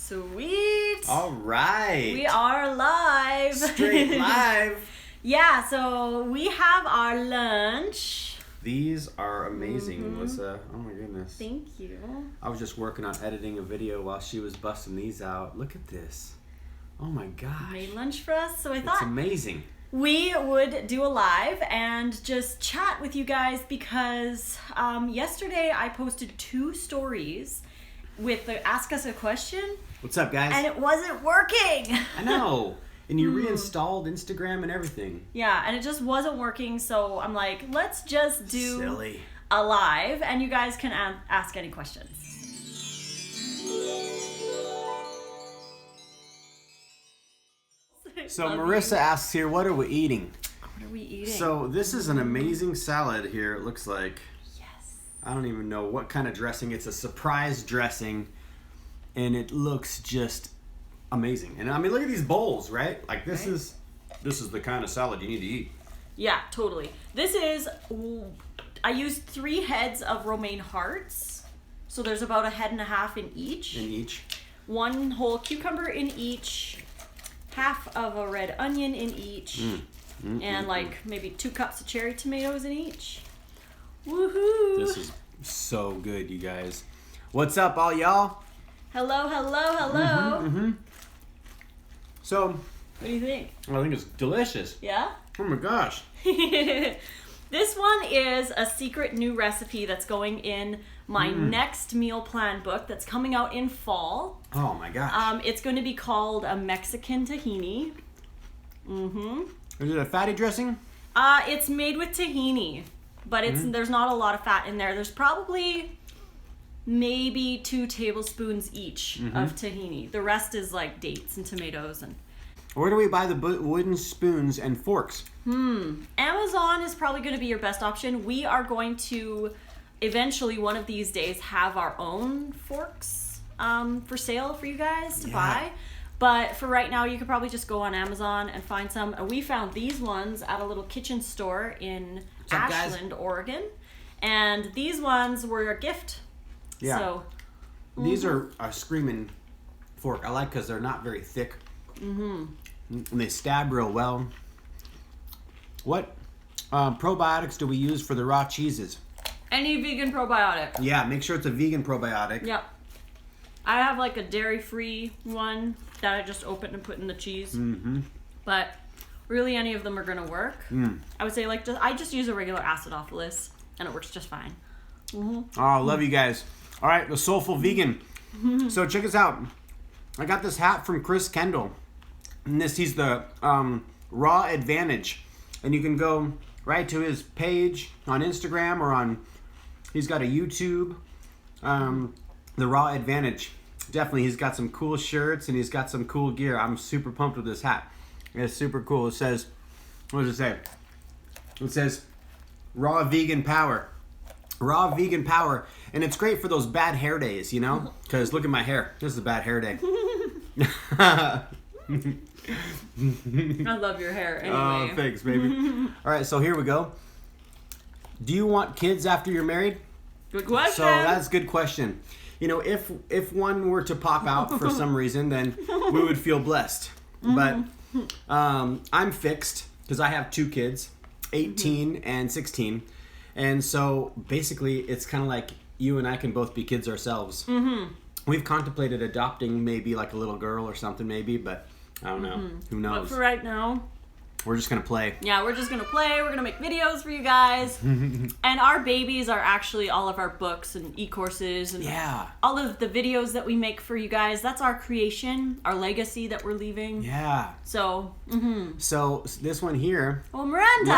Sweet. All right. We are live. Straight live. Yeah, so we have our lunch. These are amazing, Lissa. Oh my goodness. Thank you. I was just working on editing a video while she was busting these out. Look at this. Oh my gosh. Made lunch for us, so I thought it's amazing. We would do a live and just chat with you guys because yesterday I posted 2 stories with the Ask Us a Question. What's up, guys? And it wasn't working. I know. And you reinstalled Instagram and everything. Yeah, and it just wasn't working, so I'm like, let's just do Silly. a live and you guys can ask any questions. So Marissa asks here, what are we eating? What are we eating? So this is an amazing salad here, it looks like. Yes. I don't even know what kind of dressing. It's a surprise dressing, and it looks just amazing. And I mean, look at these bowls, right? Like this is the kind of salad you need to eat. Yeah, totally. This is, I used 3 heads of romaine hearts. So there's about a head and a half in each. 1 whole cucumber in each. Half of a red onion in each. And like maybe 2 cups of cherry tomatoes in each. Woohoo! This is so good, you guys. What's up, all y'all? Hello, hello, hello. So, What do you think? I think it's delicious. Yeah? Oh my gosh. This one is a secret new recipe that's going in my next meal plan book that's coming out in fall. Oh my gosh. It's going to be called a Mexican tahini. Is it a fatty dressing? It's made with tahini, but there's not a lot of fat in there. There's probably maybe 2 tablespoons each of tahini. The rest is like dates and tomatoes and. Where do we buy the wooden spoons and forks? Amazon is probably going to be your best option. We are going to eventually one of these days have our own forks for sale for you guys to buy. But for right now, you could probably just go on Amazon and find some. We found these ones at a little kitchen store in Ashland, Oregon. And these ones were a gift. Yeah. So, These are a screaming fork. I like because they're not very thick. And they stab real well. What probiotics do we use for the raw cheeses? any vegan probiotic. Yeah, make sure it's a vegan probiotic. Yep. I have like a dairy-free one that I just opened and put in the cheese. But really any of them are going to work. I would say I just use a regular acidophilus and it works just fine. Oh, I love you guys. All right, the Soulful Vegan. So check us out. I got this hat from Chris Kendall. And he's the Raw Advantage. And you can go right to his page on Instagram or he's got a YouTube. The Raw Advantage. Definitely, he's got some cool shirts and he's got some cool gear. I'm super pumped with this hat. It's super cool. It says, what does it say? It says, Raw Vegan Power. Raw Vegan Power. And it's great for those bad hair days, you know? Because look at my hair. This is a bad hair day. I love your hair anyway. Oh, thanks, baby. All right, so here we go. Do you want kids after you're married? Good question. So that's a good question. You know, if one were to pop out for some reason, then we would feel blessed. But I'm fixed because I have 2 kids, 18 and 16. And so basically it's kind of like you and I can both be kids ourselves. We've contemplated adopting maybe like a little girl or something maybe, but I don't know. Who knows? But for right now, we're just going to play. Yeah, we're just going to play. We're going to make videos for you guys. And our babies are actually all of our books and e-courses and all of the videos that we make for you guys. That's our creation, our legacy that we're leaving. Yeah. So, So this one here. Oh, Miranda.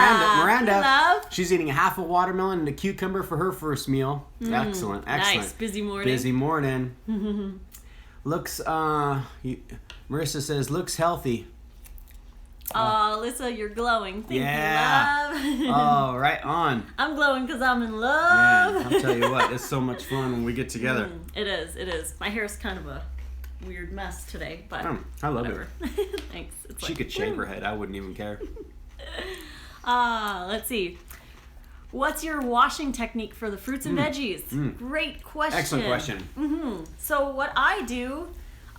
Miranda. She's eating half a watermelon and a cucumber for her first meal. Excellent. Nice. Busy morning. Busy morning. Looks, Marissa says, looks healthy. Oh, Lissa, you're glowing. Thank you, love. Oh, right on. I'm glowing because I'm in love. Man, I'll tell you what, it's so much fun when we get together. It is. My hair's kind of a weird mess today, but I love whatever. it. Thanks. It's She could shave her head. I wouldn't even care. Let's see. What's your washing technique for the fruits and veggies? Great question. Excellent question. So what I do,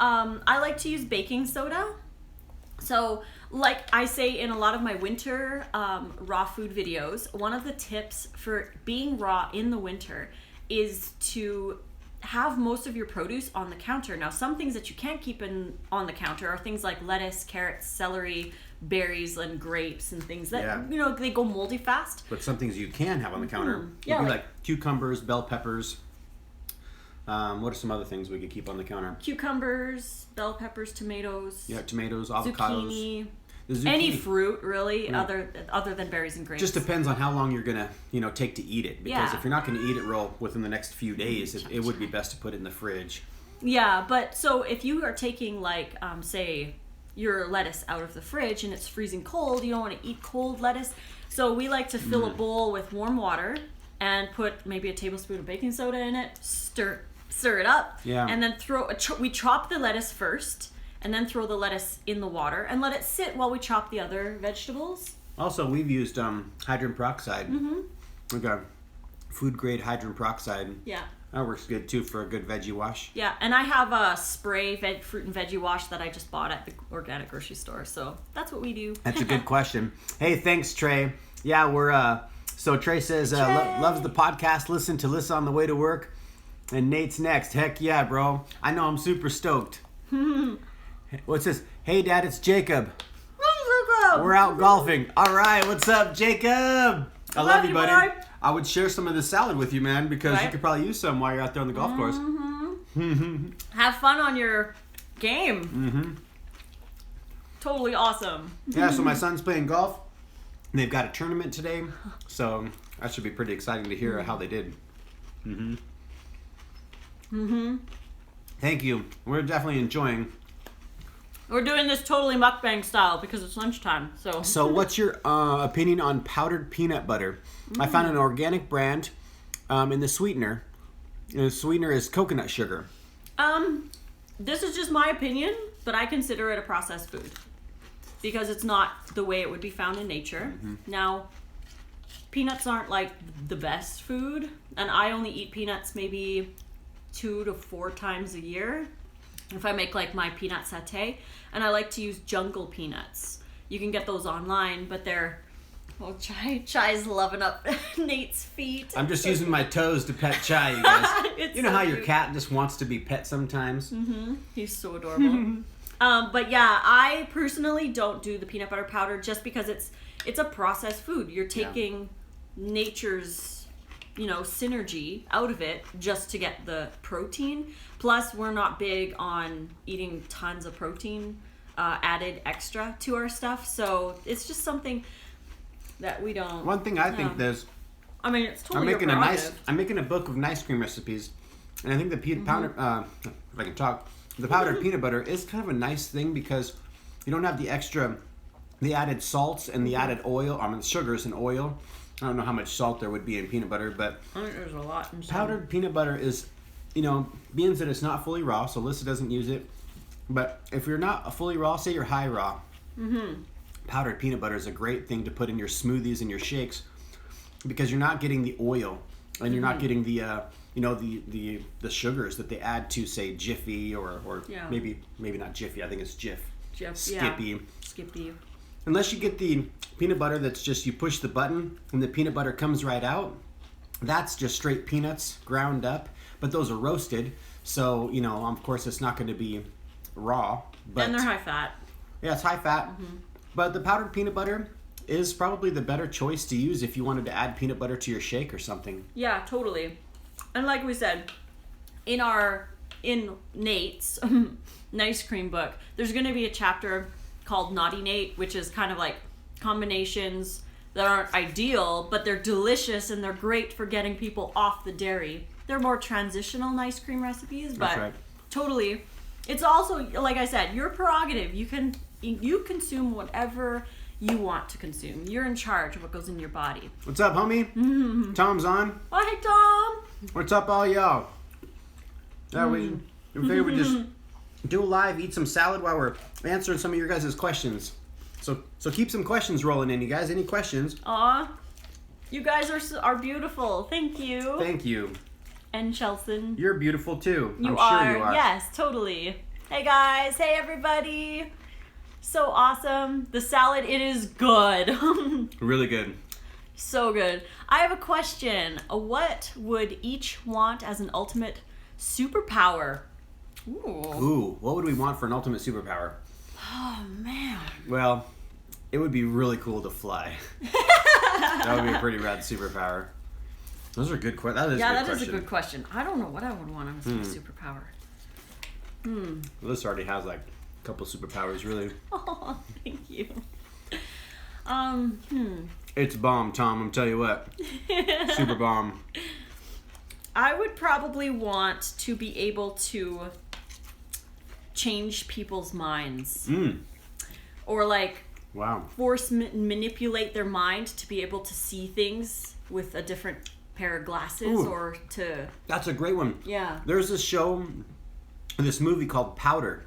I like to use baking soda. So, like I say in a lot of my winter raw food videos, one of the tips for being raw in the winter is to have most of your produce on the counter. Now, some things that you can't keep on the counter are things like lettuce, carrots, celery, berries, and grapes, and things that, they go moldy fast. But some things you can have on the counter would be like cucumbers, bell peppers. What are some other things we could keep on the counter? Cucumbers, bell peppers, tomatoes. Yeah, tomatoes, avocados. Zucchini. Any fruit, really, other than berries and grapes. Just depends on how long you're gonna, take to eat it. Because if you're not gonna eat it within the next few days, it would be best to put it in the fridge. Yeah, but so if you are taking like, say, your lettuce out of the fridge and it's freezing cold, you don't want to eat cold lettuce. So we like to fill a bowl with warm water and put maybe a tablespoon of baking soda in it, stir it up, and then we chop the lettuce first. And then throw the lettuce in the water and let it sit while we chop the other vegetables. Also, we've used hydrogen peroxide. Like a food grade hydrogen peroxide. Yeah. That works good too for a good veggie wash. Yeah, and I have a spray fruit and veggie wash that I just bought at the organic grocery store. So that's what we do. That's a good question. Hey, thanks, Trey. Yeah, we're so Trey says loves the podcast. Listen to Lissa on the way to work. And Nate's next. Heck yeah, bro. I know, I'm super stoked. What's this? Hey, Dad, it's Jacob. We're out golfing. All right, what's up, Jacob? I love you, buddy. Boy. I would share some of the salad with you, man, because you could probably use some while you're out there on the golf course. Have fun on your game. Totally awesome. Yeah, so my son's playing golf, and they've got a tournament today, so that should be pretty exciting to hear how they did. Thank you. We're definitely enjoying. We're doing this totally mukbang style because it's lunchtime. So what's your opinion on powdered peanut butter? I found an organic brand in the sweetener. And the sweetener is coconut sugar. This is just my opinion, but I consider it a processed food because it's not the way it would be found in nature. Now, peanuts aren't like the best food, and I only eat peanuts maybe 2 to 4 times a year. If I make like my peanut satay, and I like to use jungle peanuts. You can get those online, but they're, well, Chai's loving up Nate's feet. I'm just using my toes to pet Chai, you guys. You know how your cat just wants to be pet sometimes? He's so adorable. But yeah, I personally don't do the peanut butter powder just because it's a processed food. You're taking nature's synergy out of it just to get the protein. Plus, we're not big on eating tons of protein added extra to our stuff. So it's just something that we don't. One thing I think there's. I mean, it's totally your prerogative. I'm making a book of ice cream recipes, and I think the powdered, if I can talk, the powdered peanut butter is kind of a nice thing because you don't have the added salts and the added oil. I mean, the sugars and oil. I don't know how much salt there would be in peanut butter, but I think there's a lot. Powdered peanut butter is, being that it's not fully raw, so Lissa doesn't use it. But if you're not fully raw, say you're high raw, powdered peanut butter is a great thing to put in your smoothies and your shakes because you're not getting the oil and you're not getting the the sugars that they add to, say, Jiffy or maybe not Jiffy. I think it's Jif. Skippy. Unless you get the peanut butter that's just you push the button and the peanut butter comes right out, that's just straight peanuts ground up. But those are roasted, so of course it's not going to be raw. But and they're high fat. Yeah, it's high fat. But the powdered peanut butter is probably the better choice to use if you wanted to add peanut butter to your shake or something. Yeah, totally. And like we said, in Nate's ice cream book, there's going to be a chapter called Naughty Nate, which is kind of like combinations that aren't ideal, but they're delicious and they're great for getting people off the dairy. They're more transitional ice cream recipes, but totally. It's also, like I said, your prerogative. You consume whatever you want to consume. You're in charge of what goes in your body. What's up, homie? Tom's on. Oh, hey, Tom. What's up, all y'all? Yeah, we figured we'd just do a live, eat some salad while we're answering some of your guys' questions. So keep some questions rolling in, you guys. Any questions? Aw, you guys are beautiful. Thank you. Thank you. And Chelson. You're beautiful too. I'm sure you are. Yes, totally. Hey guys, hey everybody. So awesome. The salad, it is good. Really good. So good. I have a question. What would each want as an ultimate superpower? Ooh, what would we want for an ultimate superpower? Oh man. Well, it would be really cool to fly. That would be a pretty rad superpower. Those are good questions. That is a good question. Is a good question. I don't know what I would want as a superpower. Lissa already has like a couple superpowers, really. Oh, thank you. It's bomb, Tom. I'm tell you what. Super bomb. I would probably want to be able to change people's minds. Or like force manipulate their mind to be able to see things with a different pair of glasses. Or to... That's a great one. Yeah. There's this show, this movie called Powder.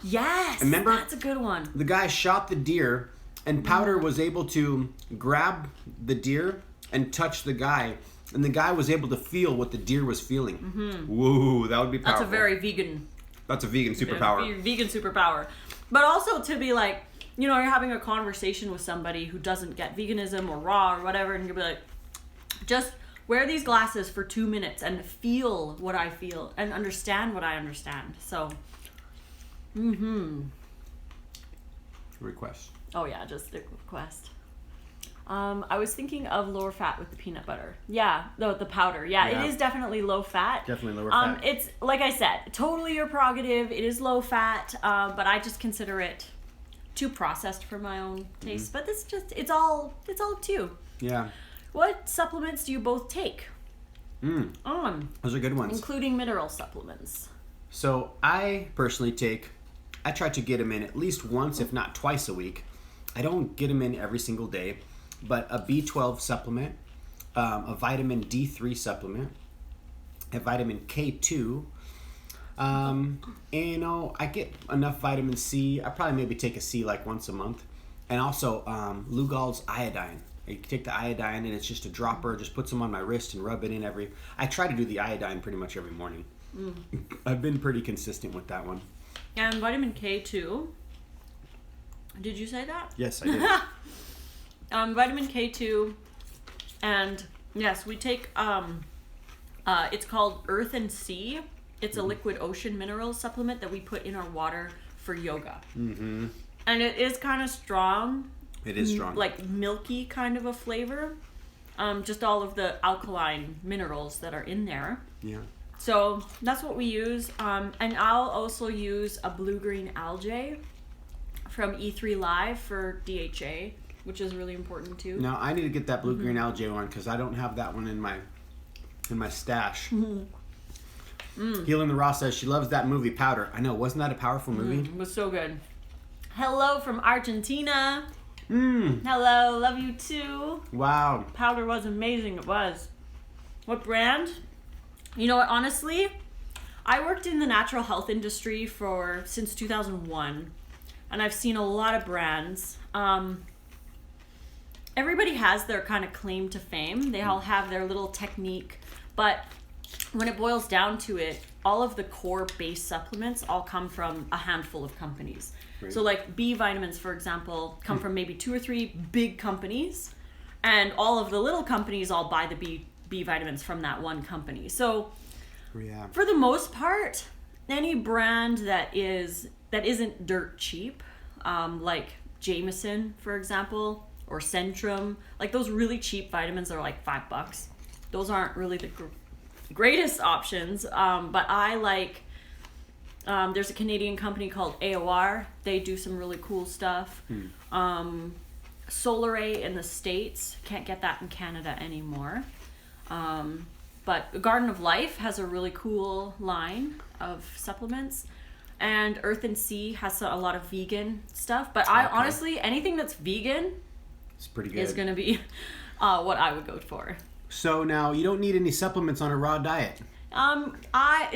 Yes! Remember? That's a good one. The guy shot the deer, and Powder was able to grab the deer and touch the guy, and the guy was able to feel what the deer was feeling. Whoa, that would be powerful. That's a very vegan... That's a vegan superpower. Vegan superpower. But also to be like, you know, you're having a conversation with somebody who doesn't get veganism or raw or whatever, and you'll be like, just wear these glasses for 2 minutes and feel what I feel and understand what I understand. So, Request. Oh yeah, just a request. I was thinking of lower fat with the peanut butter. Yeah, the powder. Yeah, it is definitely low fat. Definitely lower fat. It's, like I said, totally your prerogative. It is low fat, but I just consider it too processed for my own taste. But it's all up to you. Yeah. What supplements do you both take? Those are good ones. Including mineral supplements. So I personally I try to get them in at least once, if not twice a week. I don't get them in every single day, but a B12 supplement, a vitamin D3 supplement, a vitamin K2, and you know, I get enough vitamin C. I probably maybe take a C like once a month, and also Lugol's iodine. You take the iodine and it's just a dropper, just put some on my wrist and rub it in I try to do the iodine pretty much every morning. I've been pretty consistent with that one. And vitamin K2. Did you say that? Yes, I did. Vitamin K2, and yes, we take, it's called Earth and Sea. It's a liquid ocean mineral supplement that we put in our water for yoga. And it is kind of strong. It is strong. Like milky kind of a flavor. Just all of the alkaline minerals that are in there. Yeah. So that's what we use. And I'll also use a blue-green algae from E3 Live for DHA, which is really important too. Now I need to get that blue-green algae one because I don't have that one in my stash. Healing the Raw says she loves that movie Powder. I know, wasn't that a powerful movie? It was so good. Hello from Argentina. Hello, love you too. Wow. Powder was amazing, it was. What brand? You know what, honestly, I worked in the natural health industry since 2001, and I've seen a lot of brands. Everybody has their kind of claim to fame. They all have their little technique, but when it boils down to it, all of the core base supplements all come from a handful of companies. Right. So like B vitamins, for example, come from maybe 2 or 3 big companies, and all of the little companies all buy the B vitamins from that one company. So for the most part, any brand that isn't dirt cheap, like Jameson, for example, or Centrum, like those really cheap vitamins are like $5. Those aren't really the greatest options, but I like, there's a Canadian company called AOR. They do some really cool stuff. Solare in the States, can't get that in Canada anymore. But Garden of Life has a really cool line of supplements, and Earth and Sea has a lot of vegan stuff. But I honestly, anything that's vegan, it's pretty good. Is going to be what I would go for. So now you don't need any supplements on a raw diet. I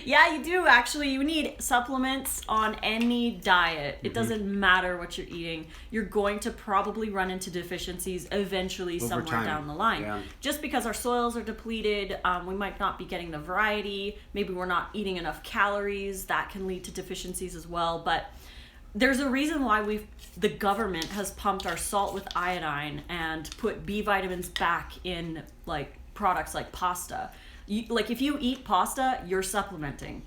yeah, you do actually. You need supplements on any diet. It doesn't matter what you're eating. You're going to probably run into deficiencies eventually Over somewhere time. down the line. Yeah. Just because our soils are depleted, we might not be getting the variety. Maybe we're not eating enough calories. That can lead to deficiencies as well. But there's a reason why the government has pumped our salt with iodine and put B vitamins back in like products like pasta. Like if you eat pasta, you're supplementing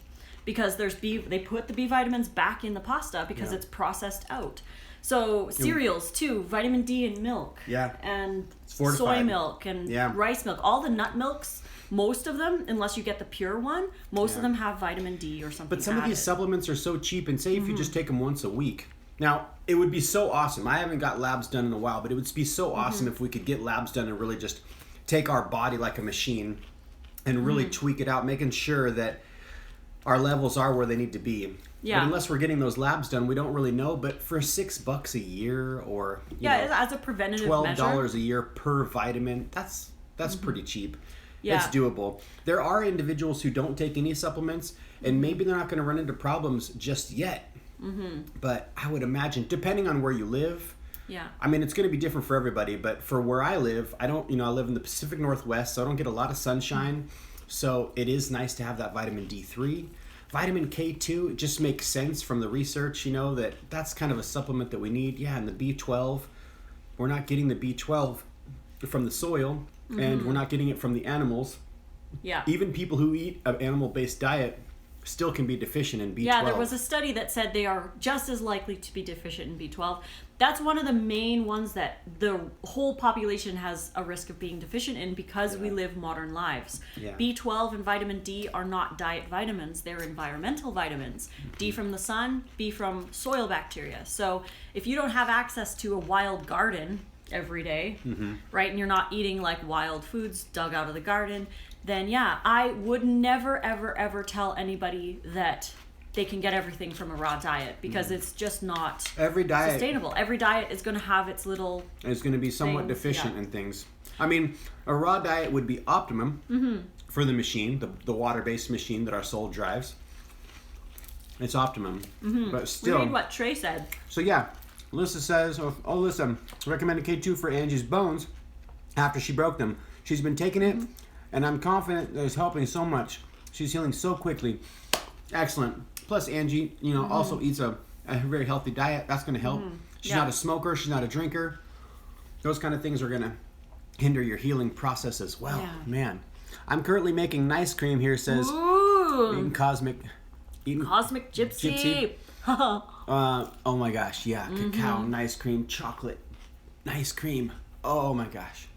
because they put the B vitamins back in the pasta because it's processed out. So cereals too, vitamin D in milk. Yeah. And fortified. soy milk and rice milk. All the nut milks, most of them, unless you get the pure one, most of them have vitamin D or something. But some of these supplements are so cheap, and say if you just take them once a week. Now, it would be so awesome. I haven't got labs done in a while, but it would be so awesome if we could get labs done and really just take our body like a machine and really tweak it out, making sure that our levels are where they need to be. Yeah. But unless we're getting those labs done, we don't really know. But for $6 a year, or you know, as a preventative $12 measure. a year per vitamin, that's pretty cheap. Yeah. It's doable. There are individuals who don't take any supplements, and maybe they're not going to run into problems just yet. But I would imagine, depending on where you live, I mean, it's going to be different for everybody, but for where I live, I live in the Pacific Northwest, so I don't get a lot of sunshine. So it is nice to have that vitamin D3. Vitamin K2, it just makes sense from the research, that's kind of a supplement that we need. Yeah, and the B12, we're not getting the B12 from the soil, and we're not getting it from the animals. Yeah. Even people who eat an animal-based diet still can be deficient in B12. Yeah, there was a study that said they are just as likely to be deficient in B12. That's one of the main ones that the whole population has a risk of being deficient in because we live modern lives. Yeah. B12 and vitamin D are not diet vitamins, they're environmental vitamins. D from the sun, B from soil bacteria. So if you don't have access to a wild garden every day, right, and you're not eating like wild foods dug out of the garden, then I would never, ever, ever tell anybody that they can get everything from a raw diet because it's just not sustainable. Every diet is going to have its little It's going to be somewhat deficient in things. I mean, a raw diet would be optimum for the machine, the water-based machine that our soul drives. It's optimum, but still. Read what Trey said. So Lissa says, Lissa recommended K2 for Angie's bones after she broke them. She's been taking it, and I'm confident that it's helping so much. She's healing so quickly. Excellent. Plus, Angie, also eats a very healthy diet. That's going to help. She's not a smoker. She's not a drinker. Those kind of things are going to hinder your healing process as well. Yeah. Man, I'm currently making nice cream here. Says eating cosmic gypsy. Oh my gosh, yeah, cacao, nice cream, chocolate, nice cream. Oh my gosh.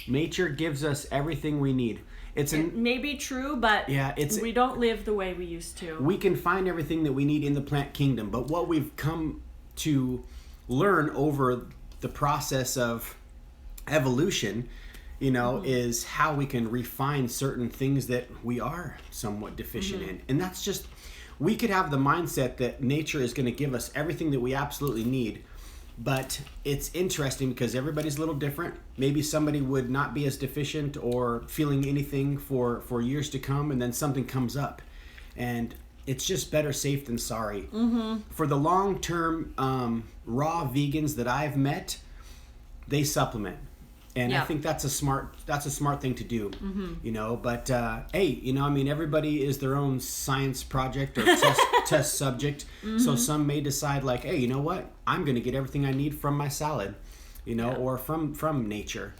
Nature gives us everything we need. It may be true, but we don't live the way we used to. We can find everything that we need in the plant kingdom, but what we've come to learn over the process of evolution, is how we can refine certain things that we are somewhat deficient in. And that's just, we could have the mindset that nature is going to give us everything that we absolutely need. But it's interesting because everybody's a little different. Maybe somebody would not be as deficient or feeling anything for years to come, and then something comes up. And it's just better safe than sorry. For the long-term raw vegans that I've met, they supplement. And I think that's a smart thing to do, But hey, everybody is their own science project or test subject. So some may decide like, hey, you know what? I'm going to get everything I need from my salad, or from nature.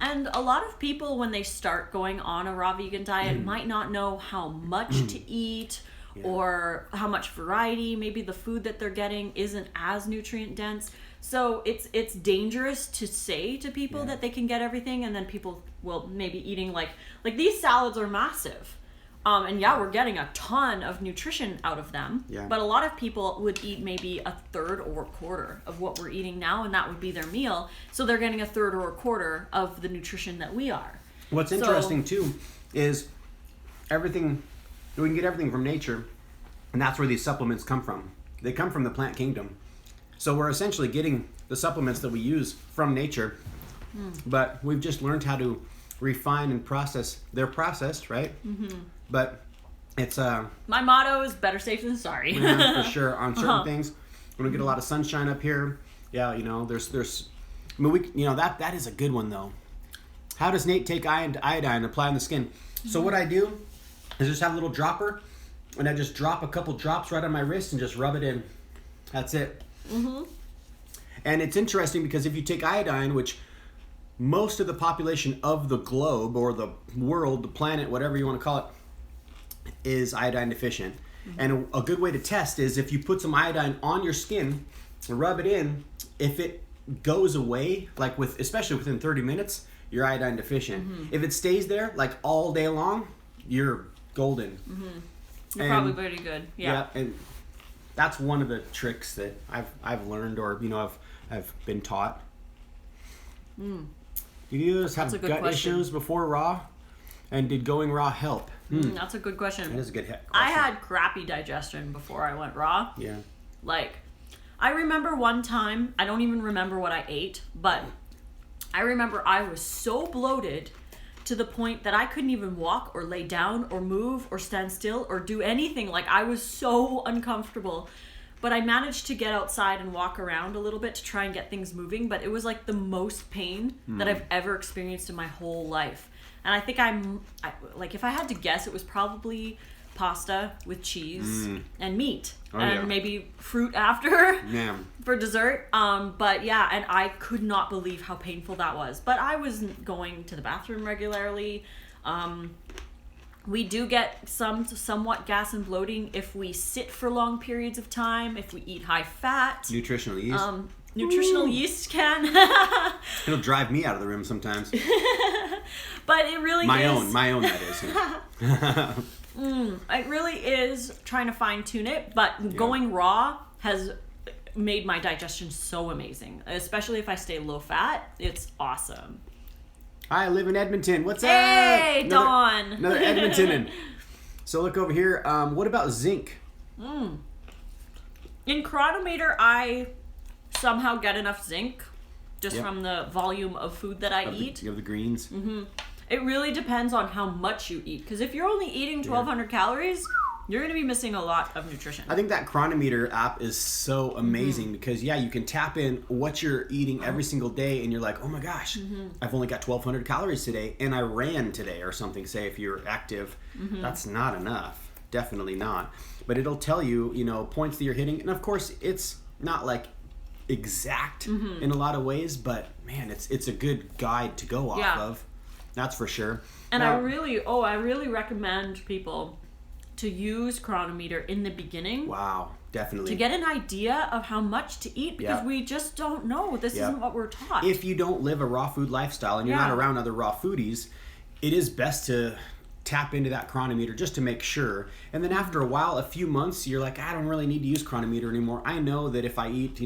And a lot of people, when they start going on a raw vegan diet, might not know how much to eat or how much variety. Maybe the food that they're getting isn't as nutrient dense. So it's dangerous to say to people that they can get everything, and then people will maybe eating like these salads are massive. And we're getting a ton of nutrition out of them. Yeah. But a lot of people would eat maybe a third or a quarter of what we're eating now, and that would be their meal. So they're getting a third or a quarter of the nutrition that we are. What's interesting too is we can get everything from nature, and that's where these supplements come from. They come from the plant kingdom. So we're essentially getting the supplements that we use from nature, But we've just learned how to refine and process. They're processed, right? But it's My motto is better safe than sorry. yeah, for sure. On certain things, when we get a lot of sunshine up here, yeah, you know, there's I mean, we, you know, that is a good one though. How does Nate take iodine and apply on the skin? So what I do is just have a little dropper, and I just drop a couple drops right on my wrist and just rub it in. That's it. And it's interesting because if you take iodine, which most of the population of the globe or the world, the planet, whatever you want to call it, is iodine deficient. And a good way to test is if you put some iodine on your skin and rub it in, if it goes away, like especially within 30 minutes, you're iodine deficient. If it stays there like all day long, you're golden. You're probably pretty good. Yeah. And that's one of the tricks that I've learned, or you know, I've been taught. Did you guys have gut issues before raw? And did going raw help? That's a good question. That is a good question. I had crappy digestion before I went raw. Yeah. Like, I remember one time, I don't even remember what I ate, but I remember I was so bloated to the point that I couldn't even walk or lay down or move or stand still or do anything. Like, I was so uncomfortable. But I managed to get outside and walk around a little bit to try and get things moving, but it was like the most pain that I've ever experienced in my whole life. And I think like, if I had to guess, it was probably pasta with cheese and meat maybe fruit after for dessert. But yeah, and I could not believe how painful that was. But I was going to the bathroom regularly. We do get somewhat gas and bloating if we sit for long periods of time, if we eat high fat. Nutritional yeast. Nutritional yeast can. It'll drive me out of the room sometimes. But it really my is. My own, that is. It really is trying to fine tune it, but going raw has made my digestion so amazing. Especially if I stay low fat, it's awesome. I live in Edmonton. What's up? Hey, Dawn. Another Edmontonin. So look over here. What about zinc? In Chronometer, I somehow get enough zinc just from the volume of food that I eat. You have the greens. It really depends on how much you eat. Because if you're only eating 1,200 calories, you're going to be missing a lot of nutrition. I think that Chronometer app is so amazing because, you can tap in what you're eating every single day and you're like, oh my gosh, I've only got 1,200 calories today and I ran today or something. Say if you're active, that's not enough. Definitely not. But it'll tell you, points that you're hitting. And of course, it's not like exact in a lot of ways, but man, it's a good guide to go off of. That's for sure. And now, I really recommend people to use Chronometer in the beginning. Wow, definitely. To get an idea of how much to eat because we just don't know. This isn't what we're taught. If you don't live a raw food lifestyle and you're not around other raw foodies, it is best to tap into that Chronometer just to make sure. And then after a while, a few months, you're like, I don't really need to use Chronometer anymore. I know that if I eat,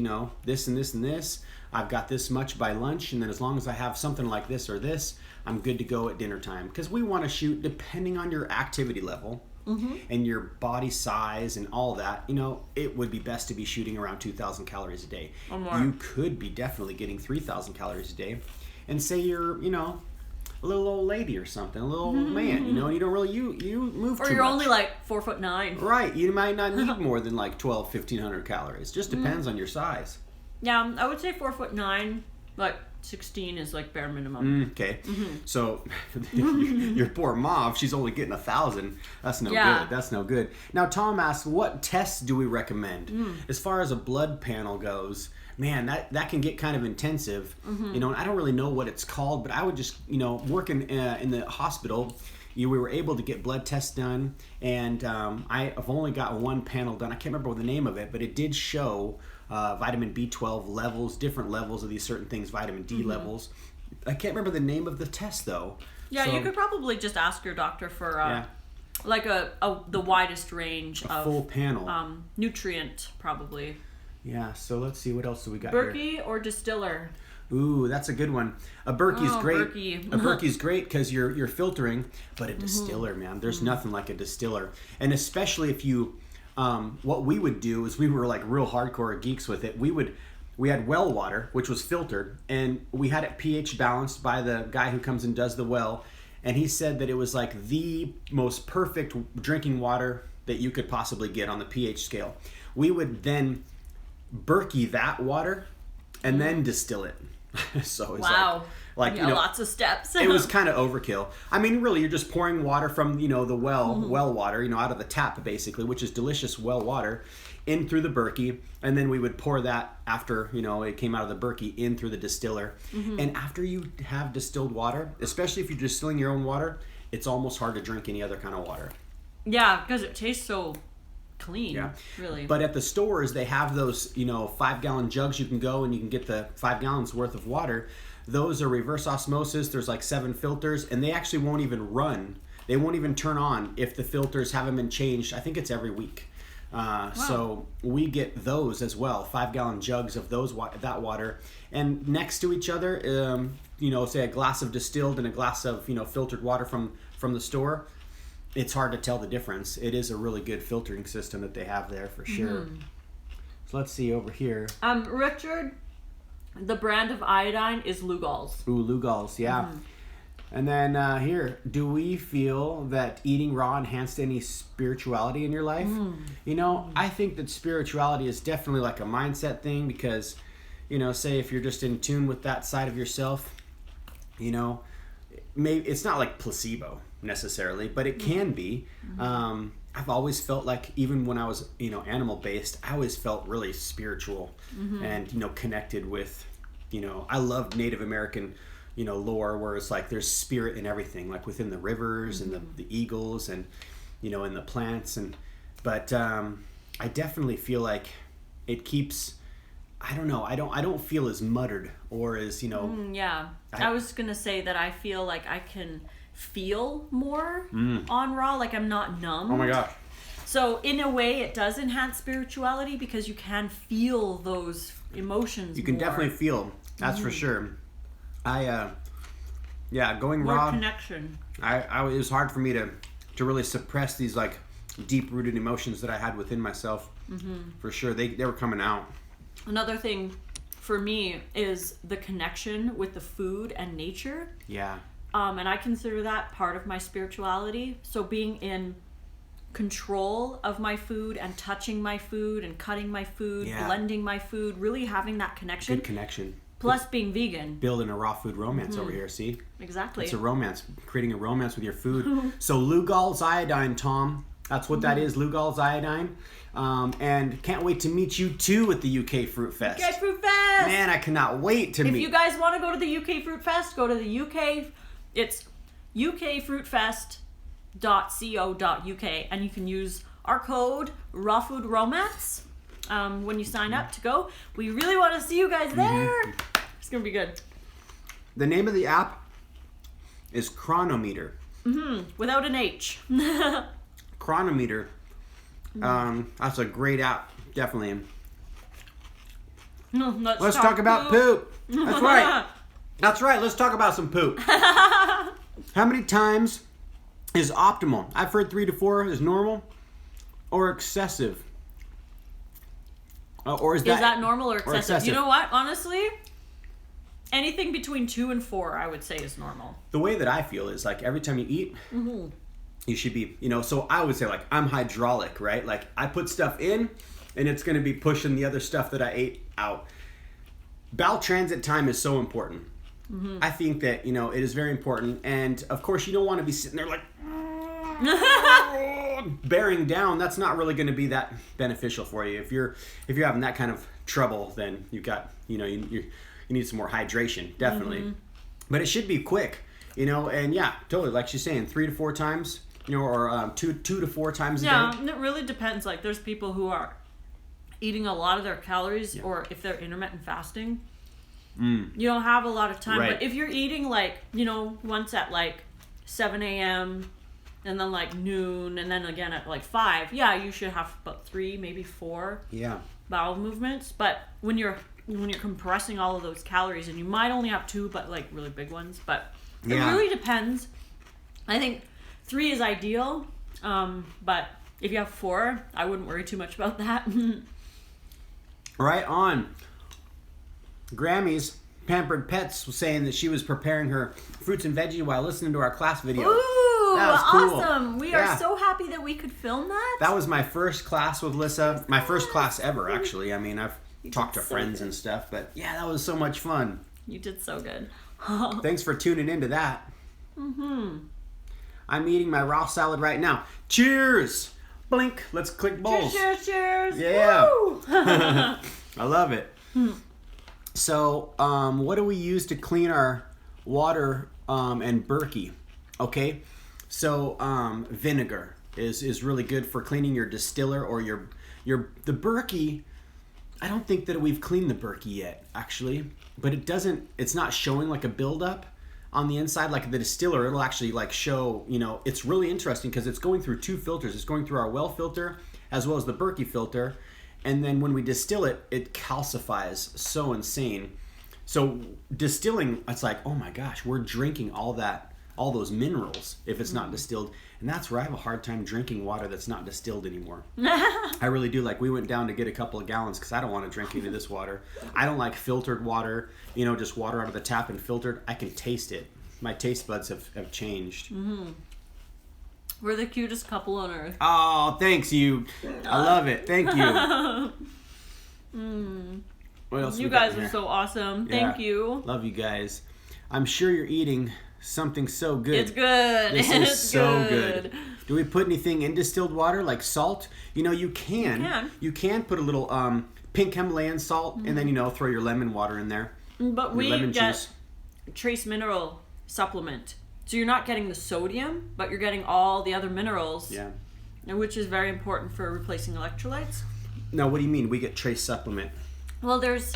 this and this and this, I've got this much by lunch, and then as long as I have something like this or this, I'm good to go at dinner time. Because we want to shoot, depending on your activity level and your body size and all that, it would be best to be shooting around 2,000 calories a day. Or more. You could be definitely getting 3,000 calories a day. And say you're, a little old lady or something, a little old man, and you don't really, you move too much. Or you're only like 4'9". Right, you might not need more than like 1,500 calories. Just depends on your size. Yeah, I would say 4'9", like 16 is like bare minimum. Okay, so your poor mom, she's only getting 1,000. That's no good. That's no good. Now Tom asks, what tests do we recommend? As far as a blood panel goes, man, that can get kind of intensive. And I don't really know what it's called, but I would just, working in the hospital, we were able to get blood tests done, and I've only got one panel done. I can't remember the name of it, but it did show vitamin B12 levels, different levels of these certain things, vitamin D levels. I can't remember the name of the test though. Yeah, so, you could probably just ask your doctor for like the widest range of full panel, nutrient probably. Yeah, so let's see, what else do we got Berkey here? or distiller? Ooh, that's a good one. A Berkey's great. Berkey. A Berkey's great because you're filtering, but a distiller, man, there's nothing like a distiller. And especially if you, what we would do is we were like real hardcore geeks with it. We would we had well water, which was filtered, and we had it pH balanced by the guy who comes and does the well. And he said that it was like the most perfect drinking water that you could possibly get on the pH scale. We would then Berkey that water and then distill it. So it's like yeah, lots of steps. It was kind of overkill. I mean, really, you're just pouring water from, the well water, out of the tap, basically, which is delicious well water, in through the Berkey. And then we would pour that after, it came out of the Berkey in through the distiller. And after you have distilled water, especially if you're distilling your own water, it's almost hard to drink any other kind of water. Yeah, because it tastes so clean, really. But at the stores, they have those, 5-gallon jugs you can go and you can get the 5 gallons worth of water. Those are reverse osmosis. There's like 7 filters, and they actually won't even run. They won't even turn on if the filters haven't been changed. I think it's every week. So we get those as well, 5-gallon jugs of that water. And next to each other, say a glass of distilled and a glass of, filtered water from the store. It's hard to tell the difference. It is a really good filtering system that they have there for sure. So let's see over here. Richard, the brand of iodine is Lugol's. Ooh, Lugol's, yeah. And then here, do we feel that eating raw enhanced any spirituality in your life? I think that spirituality is definitely like a mindset thing because, say if you're just in tune with that side of yourself, maybe it's not like placebo necessarily, but it can be. I've always felt like even when I was, animal based, I always felt really spiritual and, connected with, I love Native American, lore where it's like there's spirit in everything, like within the rivers and the eagles and, in the plants. But I definitely feel like it keeps, I don't know, I don't feel as muttered or as, I was going to say that I feel like I can feel more on raw, like I'm not numb. Oh my gosh. So in a way it does enhance spirituality because you can feel those emotions. You can definitely feel, that's for sure. Going more raw connection. it was hard for me to really suppress these like deep rooted emotions that I had within myself. For sure, they were coming out. Another thing for me is the connection with the food and nature. Yeah. And I consider that part of my spirituality. So being in control of my food and touching my food and cutting my food, blending my food, really having that connection. Good connection. Plus being vegan. Building a raw food romance over here, see? Exactly. It's a romance, creating a romance with your food. So Lugol's Iodine, Tom. That's what that is, Lugol's Iodine. And can't wait to meet you too at the UK Fruit Fest. UK Fruit Fest! Man, I cannot wait to meet. If you guys want to go to the UK Fruit Fest, go to the UK. It's ukfruitfest.co.uk, and you can use our code RawFoodRomance when you sign up to go. We really want to see you guys there. It's gonna be good. The name of the app is Chronometer. Without an H. Chronometer. That's a great app, definitely. Let's talk about poop. That's right. That's right. Let's talk about some poop. How many times is optimal? I've heard 3 to 4 is normal or excessive. Or is that normal or excessive? You know what? Honestly, anything between 2 and 4, I would say, is normal. The way that I feel is like every time you eat, you should be, so I would say like I'm hydraulic, right? Like I put stuff in and it's going to be pushing the other stuff that I ate out. Bowel transit time is so important. I think that, it is very important. And of course you don't want to be sitting there like bearing down. That's not really going to be that beneficial for you. If you're having that kind of trouble, then you've got, you need some more hydration, definitely. But it should be quick, and yeah, totally. Like she's saying, 3 to 4 times, or 2 to 4 times a day. Yeah, it really depends. Like there's people who are eating a lot of their calories, or if they're intermittent fasting, you don't have a lot of time. Right. But if you're eating like, once at like 7 a.m. and then like noon and then again at like 5, you should have about 3, maybe 4 bowel movements. But when you're compressing all of those calories, and you might only have 2, but like really big ones, but it really depends. I think 3 is ideal, but if you have 4, I wouldn't worry too much about that. Right on. Grammy's Pampered Pets was saying that she was preparing her fruits and veggies while listening to our class video. Ooh, that was cool. awesome. We are so happy that we could film that. That was my first class with Lissa. My first class ever, actually. I mean, I've talked to friends and stuff, but yeah, that was so much fun. You did so good. Thanks for tuning into that. I'm eating my raw salad right now. Cheers! Blink. Let's click bowls. Cheers, cheers, cheers. Yeah. Woo! I love it. So, what do we use to clean our water and Berkey? Okay, so vinegar is really good for cleaning your distiller or the Berkey. I don't think that we've cleaned the Berkey yet, actually, but it's not showing like a buildup on the inside like the distiller. It'll actually like show, it's really interesting because it's going through two filters. It's going through our well filter as well as the Berkey filter. And then when we distill it, it calcifies so insane. So distilling, it's like, oh my gosh, we're drinking all those minerals if it's not distilled. And that's where I have a hard time drinking water that's not distilled anymore. I really do. Like we went down to get a couple of gallons because I don't want to drink any of this water. I don't like filtered water, just water out of the tap and filtered. I can taste it. My taste buds have changed. We're the cutest couple on earth. Oh, thanks you. I love it. Thank you. What else? You guys are so awesome. Thank you. Love you guys. I'm sure you're eating something so good. It's good. This is so good. Do we put anything in distilled water like salt? You can. You can put a little pink Himalayan salt and then throw your lemon water in there. But we get trace mineral supplement. So you're not getting the sodium, but you're getting all the other minerals. Yeah. Which is very important for replacing electrolytes. No, what do you mean we get trace supplement? Well, there's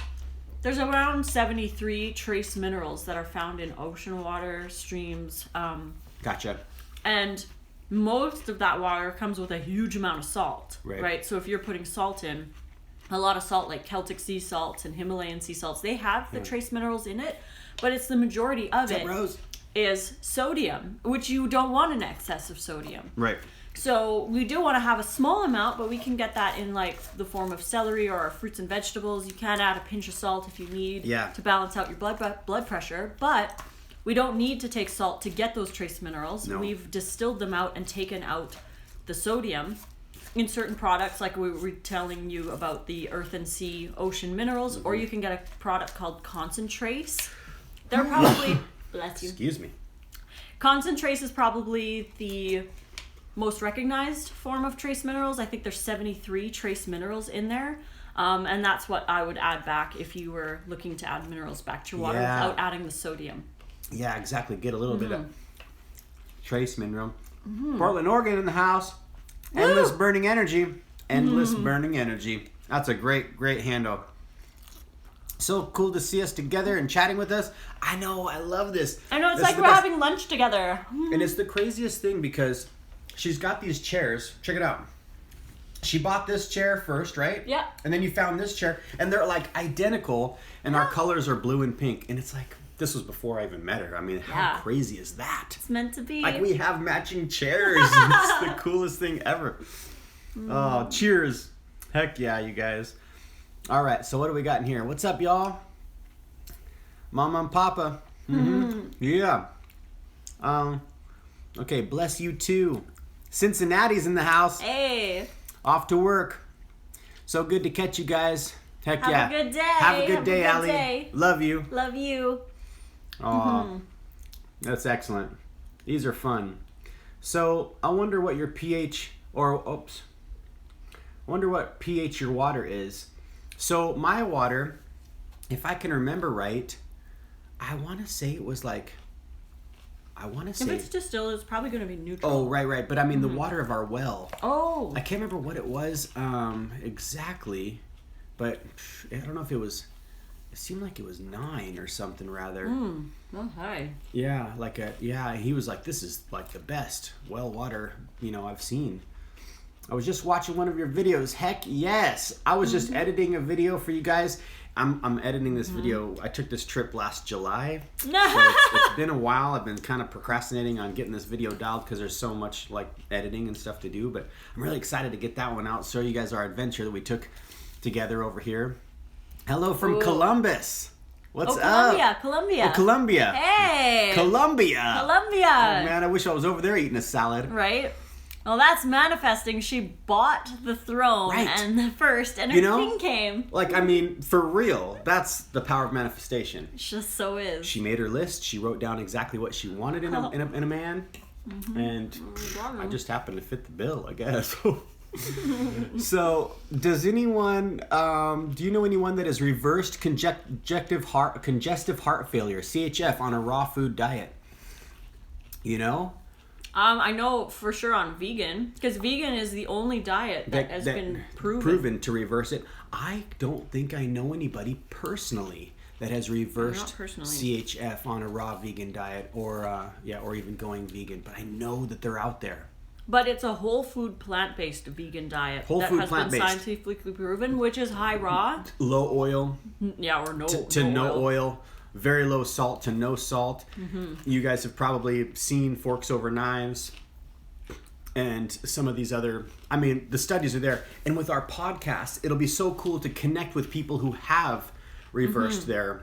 around 73 trace minerals that are found in ocean water, streams. Gotcha. And most of that water comes with a huge amount of salt, right? So if you're putting salt in, a lot of salt like Celtic sea salts and Himalayan sea salts, they have the trace minerals in it, but it's the majority of it. Rose? Is sodium, which you don't want an excess of sodium. Right. So we do want to have a small amount, but we can get that in like the form of celery or our fruits and vegetables. You can add a pinch of salt if you need to balance out your blood pressure, but we don't need to take salt to get those trace minerals. No. We've distilled them out and taken out the sodium in certain products, like we were telling you about the earth and sea ocean minerals, or you can get a product called Concentrace. They're probably... Bless you. Excuse me. Concentrace is probably the most recognized form of trace minerals. I think there's 73 trace minerals in there. And that's what I would add back if you were looking to add minerals back to your water without adding the sodium. Yeah, exactly. Get a little bit of trace mineral. Portland, Oregon in the house. Endless burning energy. Endless burning energy. That's a great handle. So cool to see us together and chatting with us. I know, I love this. I know, it's like we're having lunch together. And it's the craziest thing because she's got these chairs. Check it out. She bought this chair first, right? Yeah. And then you found this chair. And they're like identical. And our colors are blue and pink. And it's like, this was before I even met her. I mean, how crazy is that? It's meant to be. Like we have matching chairs. It's the coolest thing ever. Oh, cheers. Heck yeah, you guys. All right, so what do we got in here? What's up, y'all? Mama and Papa. Yeah. Okay, bless you too. Cincinnati's in the house. Hey. Off to work. So good to catch you guys. Heck yeah. Have a good day. Have a good day, Allie. Love you. Love you. Oh, that's excellent. These are fun. So I wonder what your pH, I wonder what pH your water is. So my water, if I can remember right, I want to say it was like, If it's distilled, it's probably going to be neutral. Oh, right. But I mean the water of our well. Oh. I can't remember what it was exactly, but I don't know if it was, it seemed like it was 9 or something rather. Oh, hi. Yeah, he was like, this is like the best well water, I've seen. I was just watching one of your videos. Heck yes. I was just editing a video for you guys. I'm editing this video. I took this trip last July. So it's been a while. I've been kind of procrastinating on getting this video dialed because there's so much like editing and stuff to do. But I'm really excited to get that one out. Show you guys our adventure that we took together over here. Hello from Columbus. What's Colombia, up? Colombia. Oh, Colombia. Hey. Colombia. Colombia. Oh, man, I wish I was over there eating a salad. Right? Well, that's manifesting. She bought the throne and the first, and her king came. Like, I mean, for real, that's the power of manifestation. It just so is. She made her list. She wrote down exactly what she wanted in a man. And I just happened to fit the bill, I guess. So, does anyone, do you know anyone that has reversed congestive heart failure, CHF, on a raw food diet? You know? I know for sure on vegan, because vegan is the only diet that has been proven to reverse it. I don't think I know anybody personally that has reversed CHF on a raw vegan diet or even going vegan, but I know that they're out there. But it's a whole food plant-based vegan diet that has been scientifically proven, which is high raw, low oil, or no oil, very low salt to no salt. You guys have probably seen Forks Over Knives and some of these other, I mean, the studies are there. And with our podcast, it'll be so cool to connect with people who have reversed their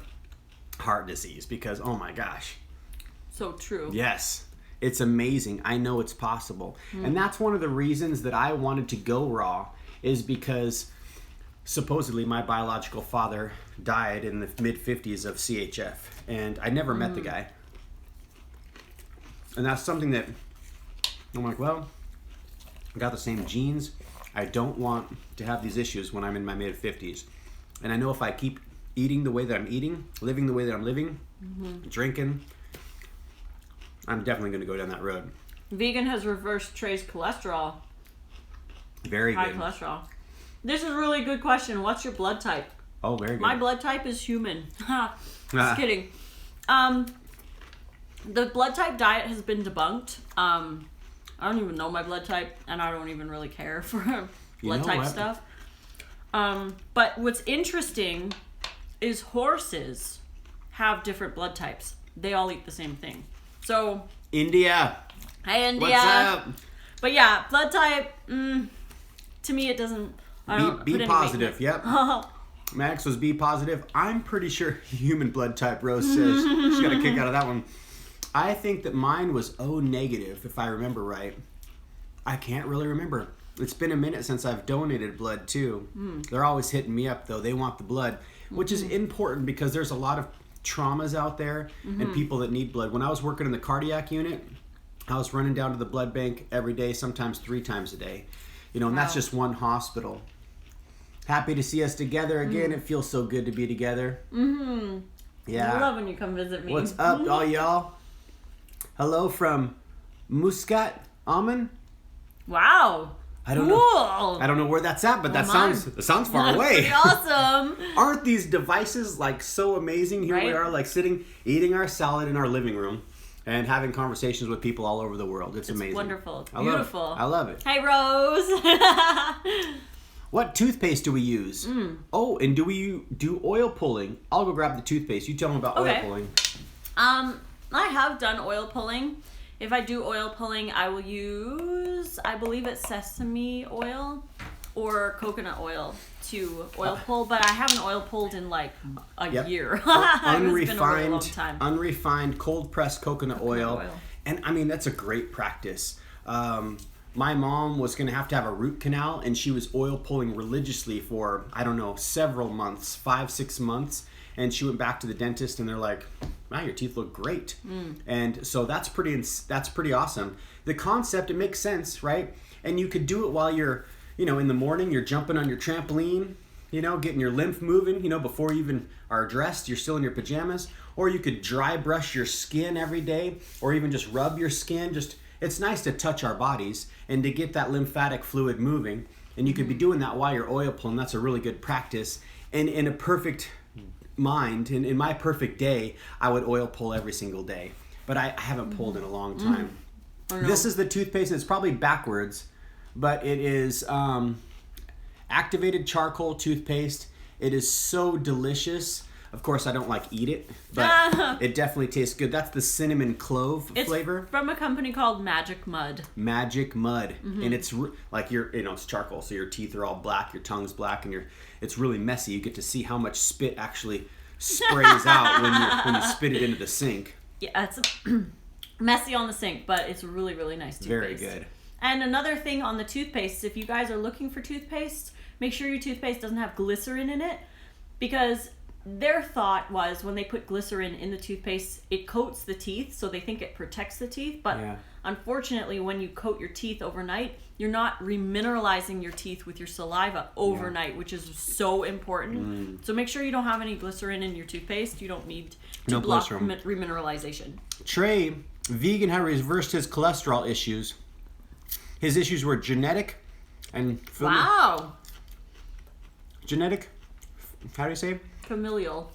heart disease, because oh my gosh, so true. Yes, it's amazing. I know it's possible. And that's one of the reasons that I wanted to go raw, is because supposedly my biological father died in the mid-50s of CHF, and I never met the guy. And that's something that I'm like, well, I got the same genes. I don't want to have these issues when I'm in my mid-50s. And I know if I keep eating the way that I'm eating, living the way that I'm living, drinking, I'm definitely going to go down that road. Vegan has reversed Trey's cholesterol. Very High good. cholesterol. This is a really good question. What's your blood type? Oh, very good. My blood type is human. Just kidding. The blood type diet has been debunked. I don't even know my blood type, and I don't even really care for blood type stuff. But what's interesting is horses have different blood types. They all eat the same thing. So India. Hi, India. What's up? But yeah, blood type, to me it doesn't, I don't B positive, yep. Max was B positive. I'm pretty sure human blood type, Rose says. She got a kick out of that one. I think that mine was O negative, if I remember right. I can't really remember. It's been a minute since I've donated blood too. They're always hitting me up though. They want the blood, which is important because there's a lot of traumas out there and people that need blood. When I was working in the cardiac unit, I was running down to the blood bank every day, sometimes 3 times a day. You know, and that's just one hospital. Happy to see us together again. It feels so good to be together. Yeah. I love when you come visit me. What's up, all y'all? Hello from Muscat, Aman. Wow. I don't know. I don't know where that's at, but that sounds far away. Pretty awesome. Aren't these devices like so amazing? Here we are, like sitting, eating our salad in our living room, and having conversations with people all over the world. It's amazing. Wonderful. It's beautiful. I love it. Hey, Rose. What toothpaste do we use? Oh, and do we do oil pulling? I'll go grab the toothpaste. You tell them about oil pulling. I have done oil pulling. If I do oil pulling, I will use, I believe it's sesame oil or coconut oil to oil pull, but I haven't oil pulled in like a year. It's been a really long time. Unrefined cold pressed coconut oil. And I mean, that's a great practice. My mom was going to have a root canal, and she was oil pulling religiously for, I don't know, several months, 5-6 months. And she went back to the dentist, and they're like, wow, your teeth look great. And so that's pretty awesome. The concept, it makes sense, right? And you could do it while you're, you know, in the morning, you're jumping on your trampoline, you know, getting your lymph moving, you know, before you even are dressed, you're still in your pajamas. Or you could dry brush your skin every day, or even just rub your skin. It's nice to touch our bodies and to get that lymphatic fluid moving. And you could be doing that while you're oil pulling. That's a really good practice. And in a perfect mind, in my perfect day, I would oil pull every single day. But I haven't pulled in a long time. This is the toothpaste. It's probably backwards, but it is activated charcoal toothpaste. It is so delicious. Of course, I don't eat it, but it definitely tastes good. That's the cinnamon clove flavor. It's from a company called Magic Mud. Magic Mud, and it's it's charcoal, so your teeth are all black, your tongue's black, and it's really messy. You get to see how much spit actually sprays out when you spit it into the sink. Yeah, it's messy on the sink, but it's really, really nice toothpaste. Very good. And another thing on the toothpaste, if you guys are looking for toothpaste, make sure your toothpaste doesn't have glycerin in it, because their thought was when they put glycerin in the toothpaste, it coats the teeth, so they think it protects the teeth. But unfortunately, when you coat your teeth overnight, you're not remineralizing your teeth with your saliva overnight, which is so important. So make sure you don't have any glycerin in your toothpaste. You don't need to block remineralization. Trey, vegan, had reversed his cholesterol issues. His issues were genetic and genetic. How do you say? Familial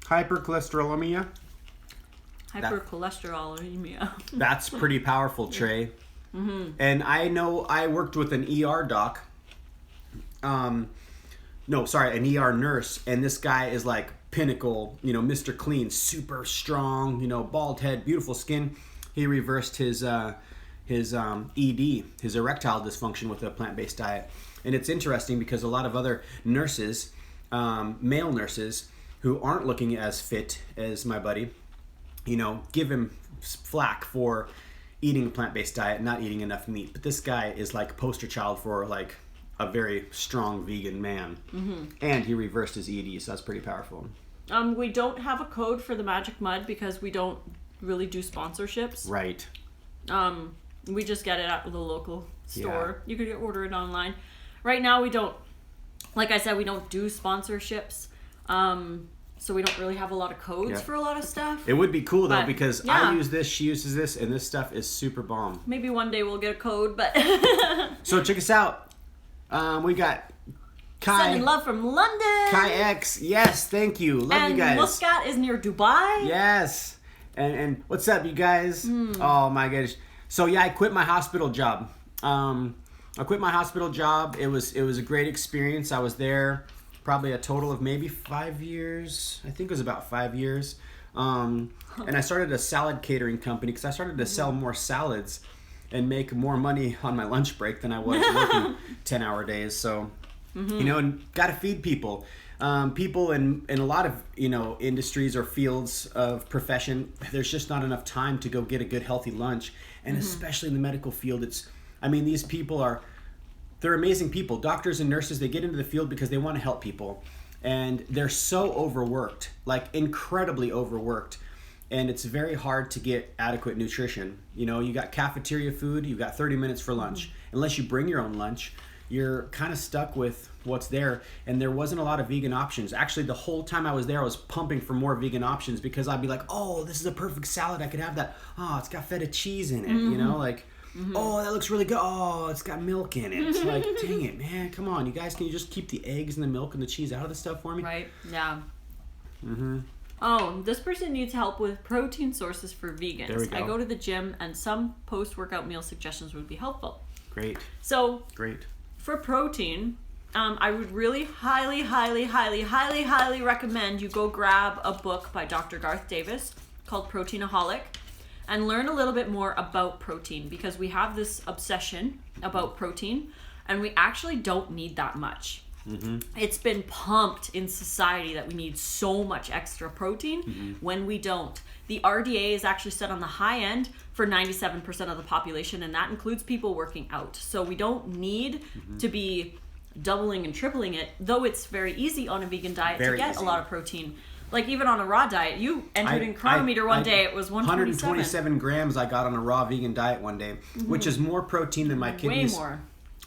hypercholesterolemia. Hypercholesterolemia. That's pretty powerful, Trey. And I know I worked with an ER doc. An ER nurse, and this guy is like pinnacle, Mr. Clean, super strong, bald head, beautiful skin. He reversed his ED, his erectile dysfunction, with a plant-based diet. And it's interesting because a lot of other nurses, male nurses, who aren't looking as fit as my buddy, give him flack for eating a plant-based diet, not eating enough meat. But this guy is like poster child for like a very strong vegan man. And he reversed his ED, so that's pretty powerful. We don't have a code for the Magic Mud because we don't really do sponsorships. Right. We just get it at the local store. You could order it online. Right now we don't, like I said, we don't do sponsorships. So we don't really have a lot of codes for a lot of stuff. It would be cool though, because I use this, she uses this, and this stuff is super bomb. Maybe one day we'll get a code, but So check us out. We got Kai. Sending love from London. Kai X. Yes, thank you. Love you guys. And Muscat is near Dubai. Yes. And what's up, you guys? Oh my gosh. So yeah, I quit my hospital job. I quit my hospital job. It was a great experience. I was there probably a total of maybe 5 years. I think it was about 5 years. And I started a salad catering company because I started to sell more salads and make more money on my lunch break than I was working 10-hour days. So, and got to feed people. People in a lot of, industries or fields of profession, there's just not enough time to go get a good, healthy lunch. And especially in the medical field, these people they're amazing people. Doctors and nurses, they get into the field because they want to help people. And they're so overworked, like incredibly overworked. And it's very hard to get adequate nutrition. You got cafeteria food, you got 30 minutes for lunch. Unless you bring your own lunch, you're kind of stuck with what's there. And there wasn't a lot of vegan options. Actually, the whole time I was there, I was pumping for more vegan options because I'd be like, oh, this is a perfect salad. I could have that. Oh, it's got feta cheese in it, oh, that looks really good. Oh, it's got milk in it. It's like, dang it, man. Come on, you guys, can you just keep the eggs and the milk and the cheese out of the stuff for me? Right, yeah. Oh, this person needs help with protein sources for vegans. There we go. I go to the gym and some post-workout meal suggestions would be helpful. Great. So, great. For protein, I would really highly, highly, highly, highly, highly recommend you go grab a book by Dr. Garth Davis called Proteinaholic and learn a little bit more about protein, because we have this obsession about protein and we actually don't need that much. It's been pumped in society that we need so much extra protein when we don't. The RDA is actually set on the high end for 97% of the population, and that includes people working out. So we don't need to be doubling and tripling it, though it's very easy on a vegan diet to get a lot of protein. Like even on a raw diet, you entered in Chronometer one day, it was 127 grams I got on a raw vegan diet one day, which is more protein than my kidneys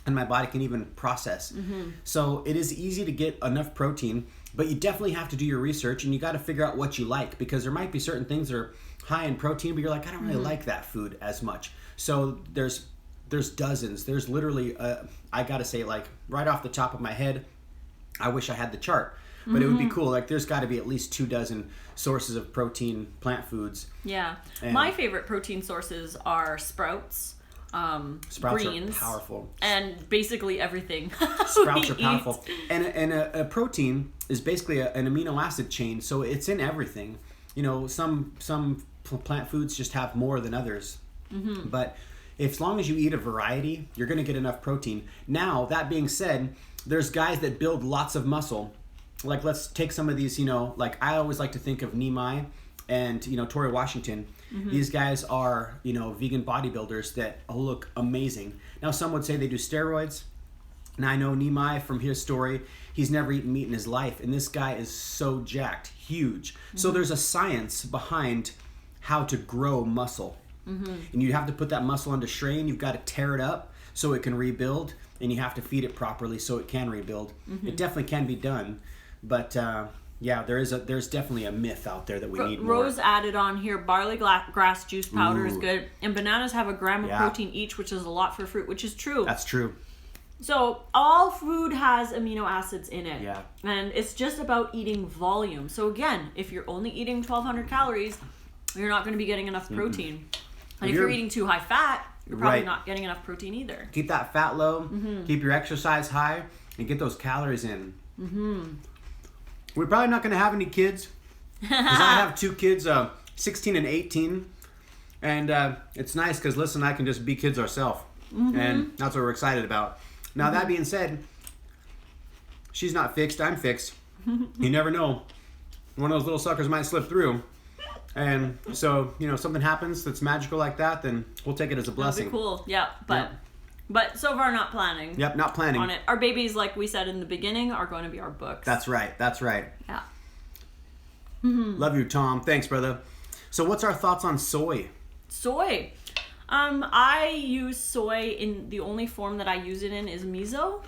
and my body can even process. So it is easy to get enough protein, but you definitely have to do your research and you got to figure out what you like, because there might be certain things that are high in protein, but you're like, I don't really like that food as much. So there's dozens. There's literally, I got to say, like right off the top of my head, I wish I had the chart. But it would be cool. Like, there's got to be at least 24 sources of protein plant foods. Yeah. My favorite protein sources are sprouts, greens, are powerful, and basically everything. Sprouts are powerful. And a protein is basically an amino acid chain, so it's in everything. Some plant foods just have more than others. But as long as you eat a variety, you're going to get enough protein. Now, that being said, there's guys that build lots of muscle like let's take some of these, like I always like to think of Nimai and, Tori Washington. These guys are, vegan bodybuilders that look amazing. Now, some would say they do steroids. And I know Nimai from his story, he's never eaten meat in his life. And this guy is so jacked, huge. So there's a science behind how to grow muscle. And you have to put that muscle under strain. You've got to tear it up so it can rebuild. And you have to feed it properly so it can rebuild. It definitely can be done. But yeah, there's definitely a myth out there that we need more. Rose added on here, barley grass juice powder is good. And bananas have a gram of protein each, which is a lot for fruit, which is true. That's true. So all food has amino acids in it. Yeah. And it's just about eating volume. So again, if you're only eating 1,200 calories, you're not going to be getting enough protein. And if you're eating too high fat, you're probably not getting enough protein either. Keep that fat low, keep your exercise high, and get those calories in. We're probably not going to have any kids, because I have 2 kids, 16 and 18, and it's nice because Lissa and I can just be kids ourselves, and that's what we're excited about. Now, that being said, she's not fixed, I'm fixed. You never know. One of those little suckers might slip through. And so, something happens that's magical like that, then we'll take it as a blessing. That'd be cool. Yeah, but so far not planning. Yep, not planning. On it. Our babies, like we said in the beginning, are going to be our books. That's right. Yeah. Love you, Tom. Thanks, brother. So what's our thoughts on soy? Soy. I use soy in the only form that I use it in is miso.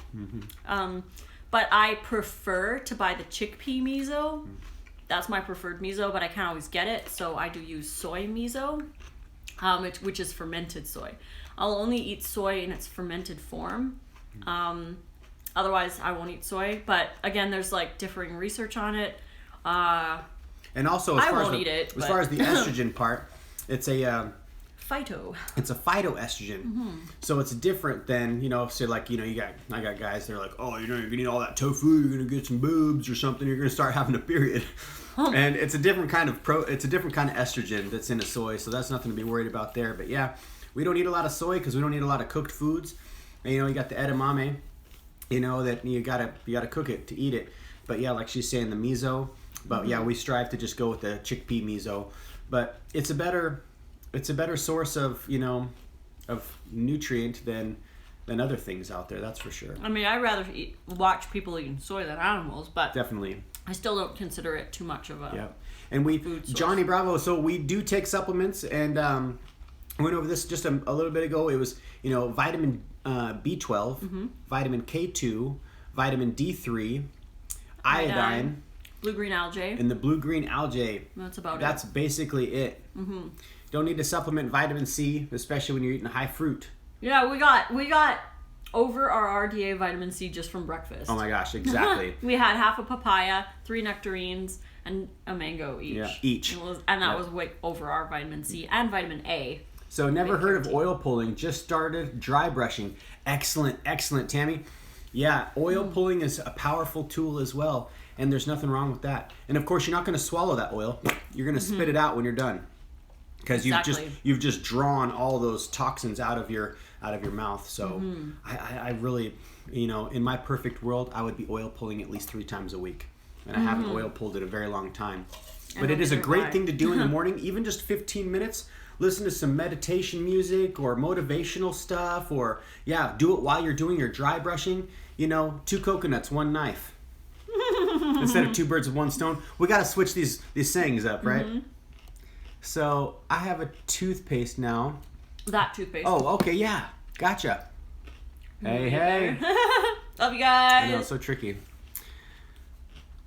But I prefer to buy the chickpea miso. That's my preferred miso, but I can't always get it, so I do use soy miso, which is fermented soy. I'll only eat soy in its fermented form. Otherwise, I won't eat soy. But again, there's like differing research on it. And also, as far as the estrogen part, it's a It's a phytoestrogen, so it's different than say like I got guys they're like, oh, you're gonna eat all that tofu, you're gonna get some boobs or something, you're gonna start having a period, and it's a different kind of estrogen that's in a soy, so that's nothing to be worried about there. But yeah, we don't eat a lot of soy because we don't eat a lot of cooked foods, and you got the edamame, that you gotta cook it to eat it. But yeah, like she's saying, the miso, but yeah, we strive to just go with the chickpea miso, but it's a better source of of nutrient than other things out there, that's for sure. I mean, I'd rather watch people eating soy than animals, but definitely I still don't consider it too much of a and food source. Johnny Bravo, so we do take supplements, and I went over this just a little bit ago. It was vitamin B12, vitamin K2, vitamin D3, iodine, blue-green algae, and the blue-green algae. That's basically it. Don't need to supplement vitamin C, especially when you're eating high fruit. Yeah, we got over our RDA vitamin C just from breakfast. Oh my gosh, exactly. We had half a papaya, 3 nectarines, and a mango each. Yeah, each. And that was way over our vitamin C and vitamin A. So never heard of oil pulling, just started dry brushing. Excellent, Tammy. Yeah, oil pulling is a powerful tool as well, and there's nothing wrong with that. And of course, you're not going to swallow that oil. You're going to spit it out when you're done. Because you've just drawn all those toxins out of your mouth. So I really, in my perfect world, I would be oil pulling at least 3 times a week, and I haven't oil pulled in a very long time. But it is a great thing to do in the morning, even just 15 minutes. Listen to some meditation music or motivational stuff, or do it while you're doing your dry brushing. 2 coconuts, 1 knife. Instead of 2 birds with 1 stone. We got to switch these sayings up, right? So I have a toothpaste now. That toothpaste. Oh, okay, yeah. Gotcha. Hey. Love you guys. I know, it's so tricky.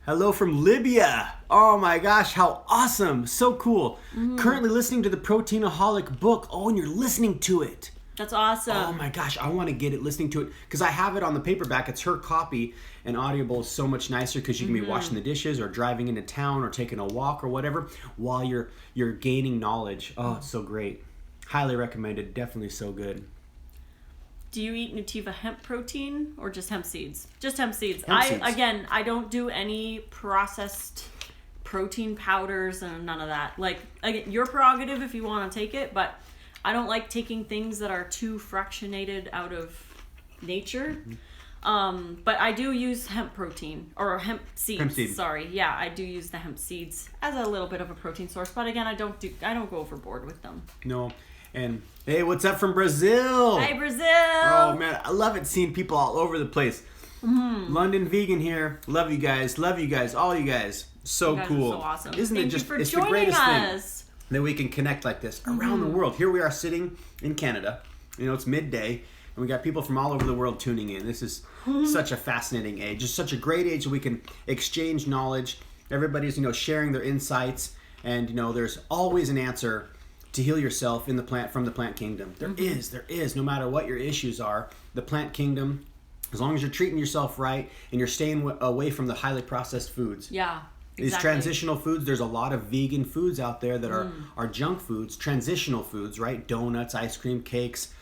Hello from Libya. Oh my gosh, how awesome. So cool. Currently listening to the Proteinaholic book. Oh, and you're listening to it. That's awesome. Oh my gosh, I want to get it, listening to it, because I have it on the paperback. It's her copy, and Audible is so much nicer because you can be washing the dishes or driving into town or taking a walk or whatever while you're gaining knowledge. Oh, it's so great. Highly recommended. Definitely so good. Do you eat Nutiva hemp protein or just hemp seeds? Just hemp seeds. Seeds. I don't do any processed protein powders and none of that. Like, again, your prerogative if you want to take it, but I don't like taking things that are too fractionated out of nature. But I do use hemp protein or hemp seeds. Hemp seed. Sorry, yeah, I do use the hemp seeds as a little bit of a protein source. But again, I don't go overboard with them. No. And hey, what's up from Brazil? Hey, Brazil! Oh man, I love it seeing people all over the place. London Vegan here. Love you guys, all you guys. So You guys cool. are so awesome. Isn't Thank it just you for it's joining the greatest us. thing that we can connect like this around the world. Here we are sitting in Canada. You know, it's midday, and we got people from all over the world tuning in. This is such a fascinating age. Just such a great age that we can exchange knowledge. Everybody's, sharing their insights, and there's always an answer to heal yourself in the plant from the plant kingdom. There is, no matter what your issues are, the plant kingdom, as long as you're treating yourself right and you're staying away from the highly processed foods. Yeah. These Exactly. transitional foods, there's a lot of vegan foods out there that are junk foods, transitional foods, right? Donuts, ice cream, cakes,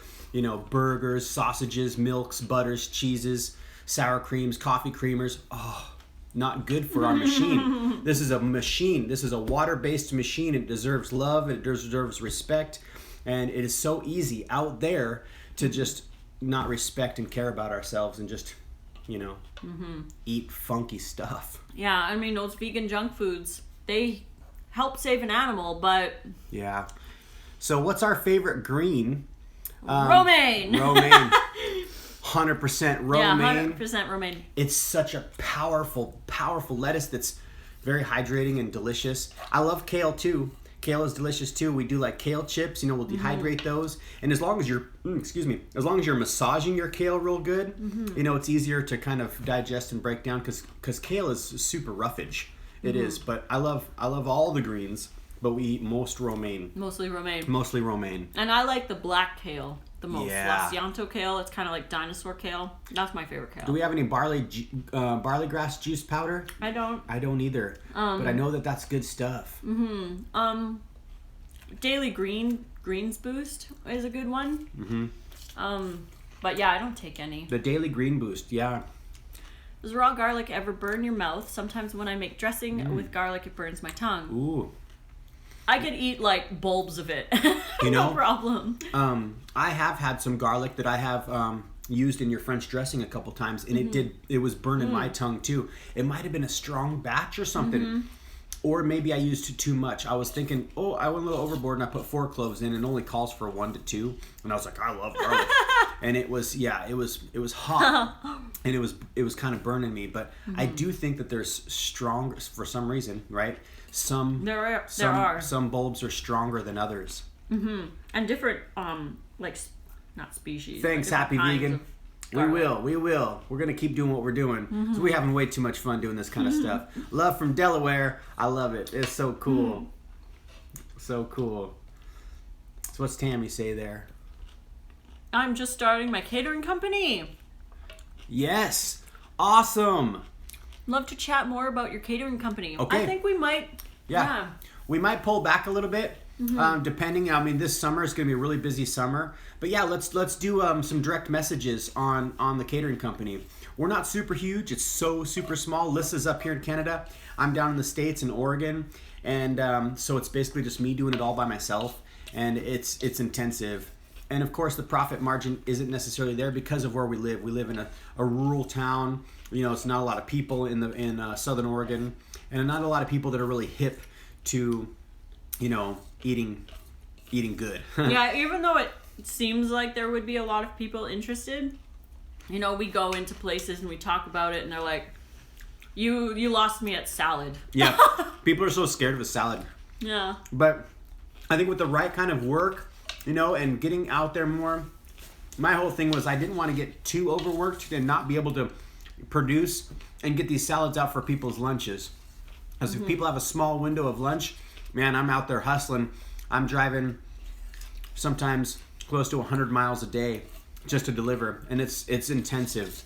burgers, sausages, milks, butters, cheeses, sour creams, coffee creamers. Oh, not good for our machine. This is a machine. This is a water-based machine. It deserves love. It deserves respect. And it is so easy out there to just not respect and care about ourselves and just, eat funky stuff. Yeah, I mean, those vegan junk foods, they help save an animal, but... Yeah. So what's our favorite green? Romaine! Romaine. 100% romaine. Yeah, 100% romaine. It's such a powerful, powerful lettuce that's very hydrating and delicious. I love kale too. Kale is delicious too. We do like kale chips, we'll dehydrate those. And as long as you're, as long as you're massaging your kale real good, it's easier to kind of digest and break down because kale is super roughage. It is, but I love all the greens, but we eat mostly romaine. Mostly romaine. And I like the black kale the most. Yeah. Lasianto kale, it's kind of like dinosaur kale. That's my favorite kale. Do we have any barley grass juice powder? I don't. I don't either, but I know that's good stuff. Daily Greens Boost is a good one. But yeah, I don't take any. The Daily Green Boost, yeah. Does raw garlic ever burn your mouth? Sometimes when I make dressing with garlic, it burns my tongue. Ooh. I could eat like bulbs of it. You No know? problem. I have had some garlic that I have used in your French dressing a couple times, and it was burning my tongue too. It might have been a strong batch or something. Or maybe I used too much. I was thinking, I went a little overboard and I put 4 cloves in, and it only calls for 1 to 2. And I was like, I love garlic. And it was hot, and it was kind of burning me. But I do think that there's strong, for some reason, right? There are. Some bulbs are stronger than others. And different, not species. Thanks, but Happy different Vegan. kinds of garlic. We will. We're going to keep doing what we're doing. So we're having way too much fun doing this kind of stuff. Love from Delaware. I love it. It's so cool. So cool. So what's Tammy say there? I'm just starting my catering company. Yes. Awesome. Love to chat more about your catering company. Okay. I think we might. Yeah. We might pull back a little bit. Depending, this summer is going to be a really busy summer, but yeah, let's do some direct messages on the catering company. We're not super huge; it's so super small. Lissa's up here in Canada. I'm down in the States in Oregon, and so it's basically just me doing it all by myself, and it's intensive. And of course, the profit margin isn't necessarily there because of where we live. We live in a rural town. It's not a lot of people in Southern Oregon, and not a lot of people that are really hip to eating good. Yeah, even though it seems like there would be a lot of people interested, we go into places and we talk about it and they're like, you lost me at salad. Yeah. People are so scared of a salad. Yeah. But I think with the right kind of work, and getting out there more, my whole thing was I didn't want to get too overworked and not be able to produce and get these salads out for people's lunches. Because if people have a small window of lunch, man, I'm out there hustling. I'm driving sometimes close to 100 miles a day just to deliver, and it's intensive.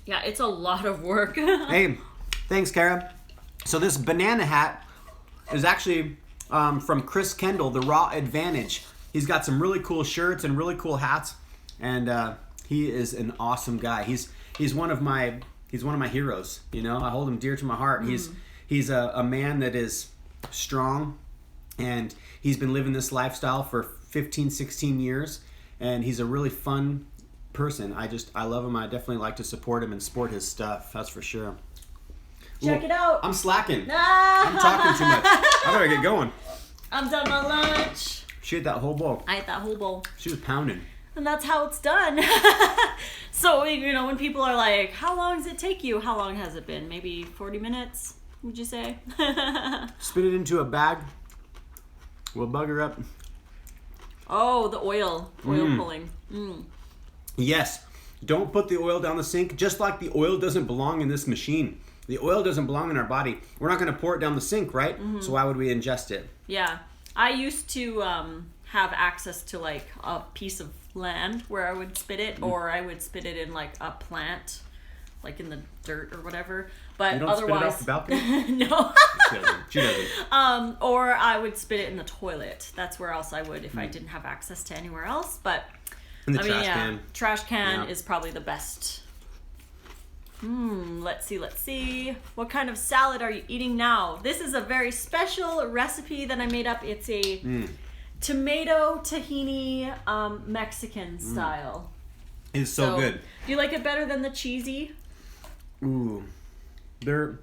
Yeah, it's a lot of work. Hey, thanks, Kara. So this banana hat is actually from Chris Kendall, the Raw Advantage. He's got some really cool shirts and really cool hats, and he is an awesome guy. He's one of my heroes. I hold him dear to my heart. He's a man that is strong. And he's been living this lifestyle for 15, 16 years. And he's a really fun person. I love him. I definitely like to support him and sport his stuff. That's for sure. Check it out. I'm slacking. I'm talking too much. I better get going. I'm done my lunch. She ate that whole bowl. I ate that whole bowl. She was pounding. And that's how it's done. So, you know, when people are like, how long does it take you? How long has it been? Maybe 40 minutes, would you say? Spit it into a bag. We'll bug her up. Oh, the oil pulling. Yes. Don't put the oil down the sink, just like the oil doesn't belong in this machine. The oil doesn't belong in our body. We're not going to pour it down the sink, right? So why would we ingest it? Yeah. I used to have access to like a piece of land where I would spit it, or I would spit it in like a plant, like in the dirt or whatever. But You don't otherwise, spit it off the balcony? no. She doesn't. Or I would spit it in the toilet. That's where else I would if I didn't have access to anywhere else. But In the trash can. Trash can Yeah. is probably the best. Let's see. What kind of salad are you eating now? This is a very special recipe that I made up. It's a tomato tahini Mexican style. It's so good. Do you like it better than the cheesy? Ooh. They're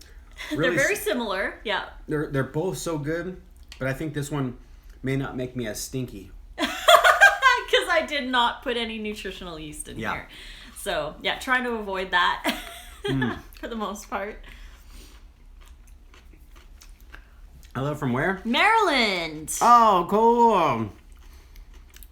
They're really very similar. Yeah. They're both so good, but I think this one may not make me as stinky. Because I did not put any nutritional yeast in here. So, yeah, trying to avoid that for the most part. Hello from where? Maryland, Oh, cool.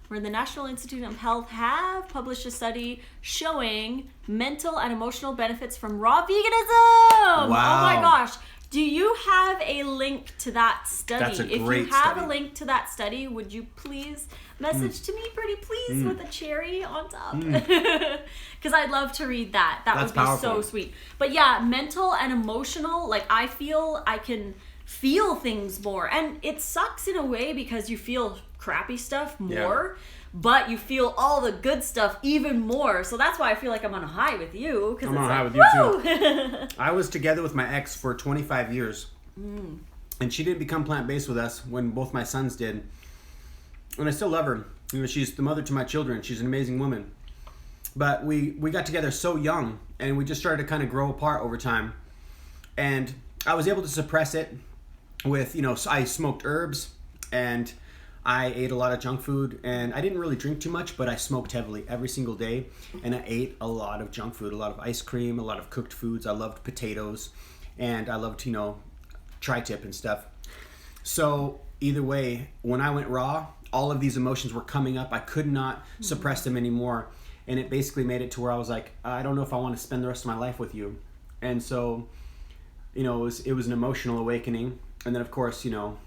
where the National Institute of Health have published a study showing mental and emotional benefits from raw veganism. Wow. Oh my gosh. Do you have a link to that study? That's a If great you have study. a link to that study, would you please message to me, pretty please, with a cherry on top? Because I'd love to read that. That That's would be powerful. so sweet. But yeah, mental and emotional, like I feel I can feel things more. And it sucks in a way because you feel crappy stuff more. But you feel all the good stuff even more. So that's why I feel like I'm on a high with you. I'm on a high with you too. I was together with my ex for 25 years. And she didn't become plant-based with us when both my sons did. And I still love her. You know, she's the mother to my children. She's an amazing woman. But we got together so young, and we just started to kind of grow apart over time. And I was able to suppress it with, you know, I smoked herbs, and I ate a lot of junk food, and I didn't really drink too much, but I smoked heavily every single day, and I ate a lot of junk food, a lot of ice cream, a lot of cooked foods. I loved potatoes, and I loved, you know, tri-tip and stuff. So either way, when I went raw, all of these emotions were coming up. I could not suppress them anymore, and it basically made it to where I was like, I don't know if I want to spend the rest of my life with you. And so, you know, it was an emotional awakening, and then of course, you know,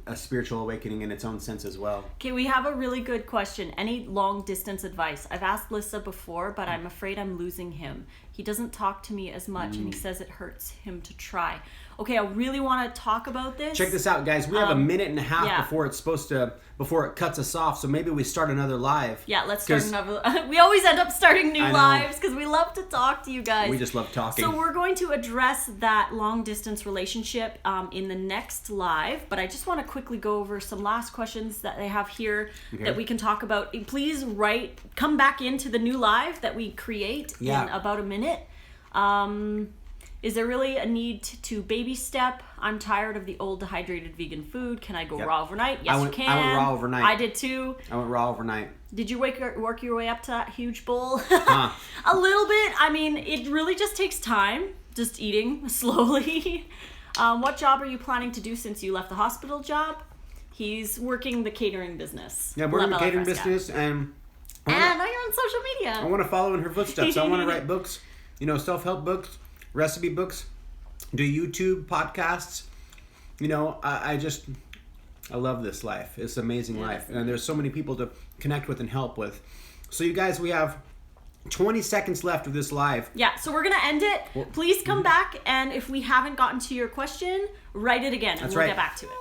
a spiritual awakening in its own sense as well. Okay, we have a really good question. Any long distance advice? I've asked Lissa before, but I'm afraid I'm losing him. He doesn't talk to me as much, and he says it hurts him to try. Okay, I really want to talk about this. Check this out, guys. We have a minute and a half yeah. before it cuts us off, so maybe we start another live. Yeah, let's start another. We always end up starting new lives because we love to talk to you guys. We just love talking. So we're going to address that long distance relationship in the next live, but I just want to quickly go over some last questions that they have here that we can talk about. Please come back into the new live that we create in about a minute. Is there really a need to baby step? I'm tired of the old dehydrated vegan food. Can I go raw overnight? Yes, you can. I went raw overnight. I did too. I went raw overnight. Did you work your way up to that huge bowl? A little bit. I mean, it really just takes time, just eating slowly. What job are you planning to do since you left the hospital job? He's working the catering business. Yeah, we're in the catering business, and now you're on social media. I want to follow in her footsteps. I want to write books, you know, self-help books, recipe books, do YouTube podcasts. You know, I love this life. It's an amazing life. And there's so many people to connect with and help with. So you guys, we have 20 seconds left of this live. Yeah, so we're going to end it. Please come back, and if we haven't gotten to your question, write it again, and we'll get back to it.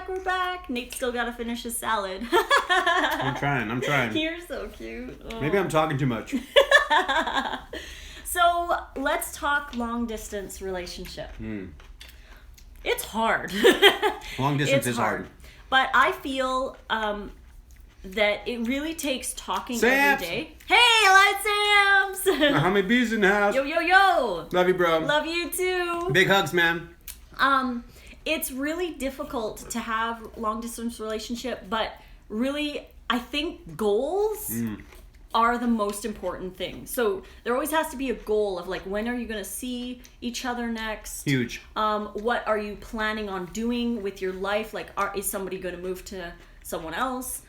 We're back. Nate's still got to finish his salad. I'm trying. You're so cute. Oh. Maybe I'm talking too much. So let's talk long distance relationship. It's hard. Long distance is hard. But I feel that it really takes talking Samps. every day. Hey, let's Samps! How many bees in the house? Yo, yo, yo! Love you, bro. Love you too. Big hugs, man. It's really difficult to have long distance relationship, but really, I think goals are the most important thing. So there always has to be a goal of like, when are you going to see each other next? Huge. What are you planning on doing with your life? Like, is somebody going to move to someone else?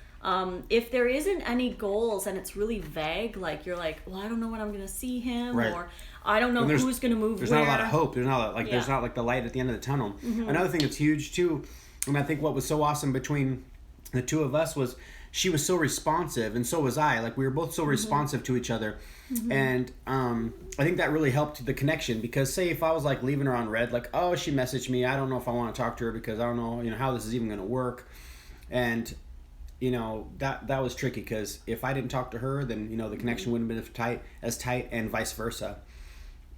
If there isn't any goals and it's really vague, like you're like, well, I don't know when I'm going to see him, Right. or I don't know who's going to move There's where. not a lot of hope. There's not like there's not like the light at the end of the tunnel. Another thing that's huge too, and I think what was so awesome between the two of us was she was so responsive and so was I. Like we were both so responsive to each other. And I think that really helped the connection, because say if I was like leaving her on red, like, oh, she messaged me, I don't know if I want to talk to her because I don't know, how this is even going to work. And that was tricky, because if I didn't talk to her, then the connection wouldn't have been as tight, and vice versa.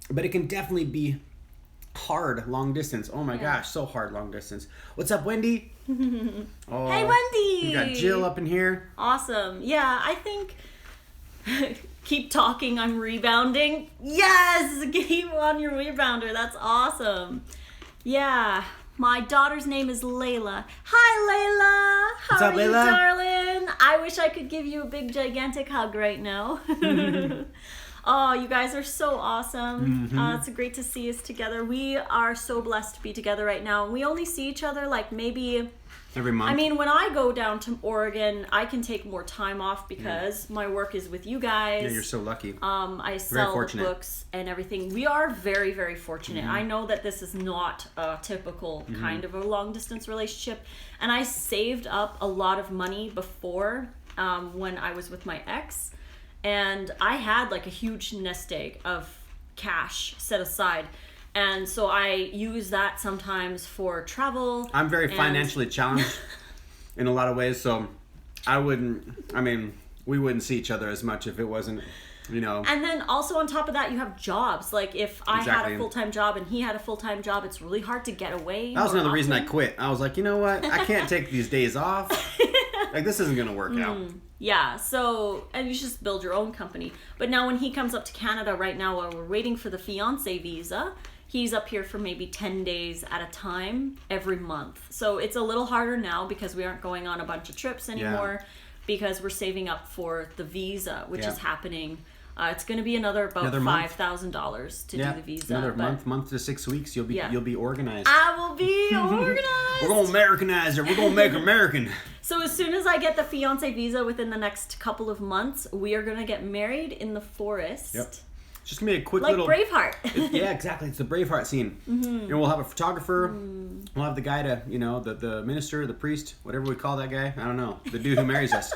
But it can definitely be hard long distance. Oh my gosh, so hard long distance. What's up, Wendy? Oh, hey, Wendy! We got Jill up in here. Awesome. Yeah, I think keep talking, I'm rebounding. Yes! Keep on your rebounder. That's awesome. Yeah. My daughter's name is Layla. Hi, Layla. What's up, How are you, Layla? darling? I wish I could give you a big, gigantic hug right now. Oh, you guys are so awesome. It's great to see us together. We are so blessed to be together right now. We only see each other like maybe every month. I mean, when I go down to Oregon, I can take more time off because my work is with you guys. Yeah, you're so lucky. I sell the books and everything. We are very, very fortunate. I know that this is not a typical kind of a long distance relationship. And I saved up a lot of money before when I was with my ex. And I had like a huge nest egg of cash set aside. And so I use that sometimes for travel. I'm very financially challenged in a lot of ways, so we wouldn't see each other as much if it wasn't, And then also on top of that, you have jobs. Like if I had a full-time job and he had a full-time job, it's really hard to get away. That was another reason I quit. I was like, you know what? I can't take these days off. Like, this isn't going to work out. Yeah, and you should just build your own company. But now when he comes up to Canada right now, while we're waiting for the fiancé visa, he's up here for maybe 10 days at a time every month. So it's a little harder now because we aren't going on a bunch of trips anymore because we're saving up for the visa, which is happening. It's going to be another $5,000 to do the visa. Another month to 6 weeks, you'll be organized. I will be organized. We're going to Americanize her. We're going to make her American. So as soon as I get the fiancé visa within the next couple of months, we are going to get married in the forest. Yep. It's just going to be a quick like little... Braveheart. Yeah, exactly. It's the Braveheart scene. We'll have a photographer. We'll have the guy to, the minister, the priest, whatever we call that guy. I don't know. The dude who marries us.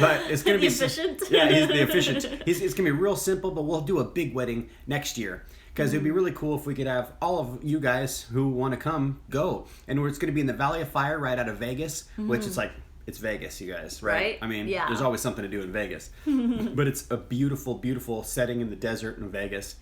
But it's going to be... efficient. Yeah, he's the efficient. It's going to be real simple, but we'll do a big wedding next year. Because it'd be really cool if we could have all of you guys who want to come go. And it's going to be in the Valley of Fire right out of Vegas, which is like... It's Vegas, you guys, right? I mean, there's always something to do in Vegas. But it's a beautiful, beautiful setting in the desert in Vegas.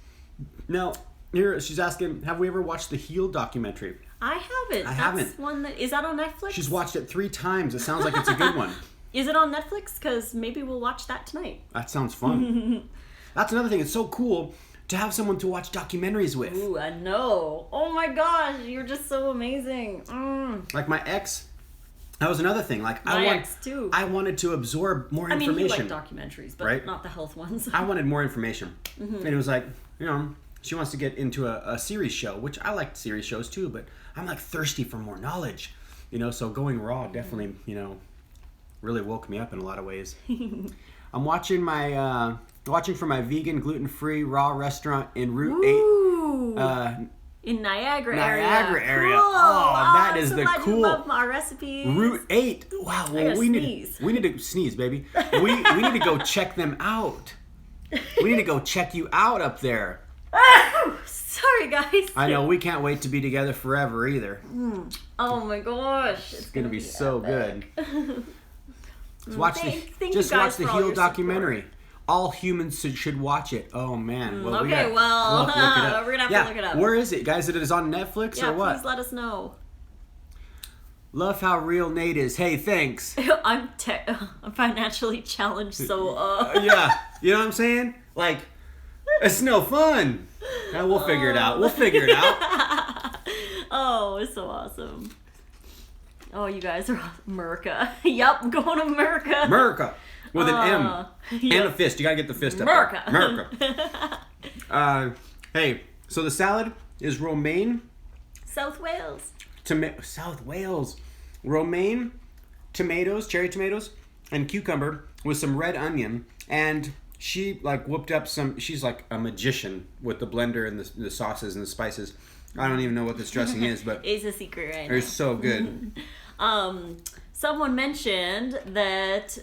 Now, here she's asking, have we ever watched the Heal documentary? I haven't. I haven't. Is that on Netflix? She's watched it 3 times. It sounds like it's a good one. Is it on Netflix? Because maybe we'll watch that tonight. That sounds fun. That's another thing. It's so cool to have someone to watch documentaries with. Ooh, I know. Oh my gosh, you're just so amazing. Like my ex... That was another thing. Like ex too. I wanted to absorb more information. I mean, he liked documentaries, but not the health ones. I wanted more information, and it was like, she wants to get into a series show, which I like series shows too. But I'm like thirsty for more knowledge, So going raw definitely, really woke me up in a lot of ways. I'm watching for my vegan, gluten-free, raw restaurant in Route 8. In Niagara area. Cool. Oh, that is the glad cool. You love our recipes. Route 8. Wow. Well, we need to sneeze, baby. We need to go check them out. We need to go check you out up there. Sorry, guys. I know we can't wait to be together forever either. Oh my gosh, it's gonna be so good. Watch the Heal documentary. All humans should watch it. Oh man. Well, we're gonna have to look it up. Where is it, guys? It is on Netflix or what? Please let us know. Love how real Nate is. Hey, thanks. I'm financially challenged, so Yeah, you know what I'm saying? Like, it's no fun. Yeah, we'll figure it out. We'll figure it out. Oh, it's so awesome. Oh, you guys are America. Yep, I'm going to America. America with an M yep. and a fist. You gotta get the fist America. up there. America. Hey, so the salad is romaine. South Wales. South Wales. Romaine, tomatoes, cherry tomatoes, and cucumber with some red onion. And she like whooped up some. She's like a magician with the blender and the sauces and the spices. I don't even know what this dressing is, but it's a secret right now. It's so good. Someone mentioned that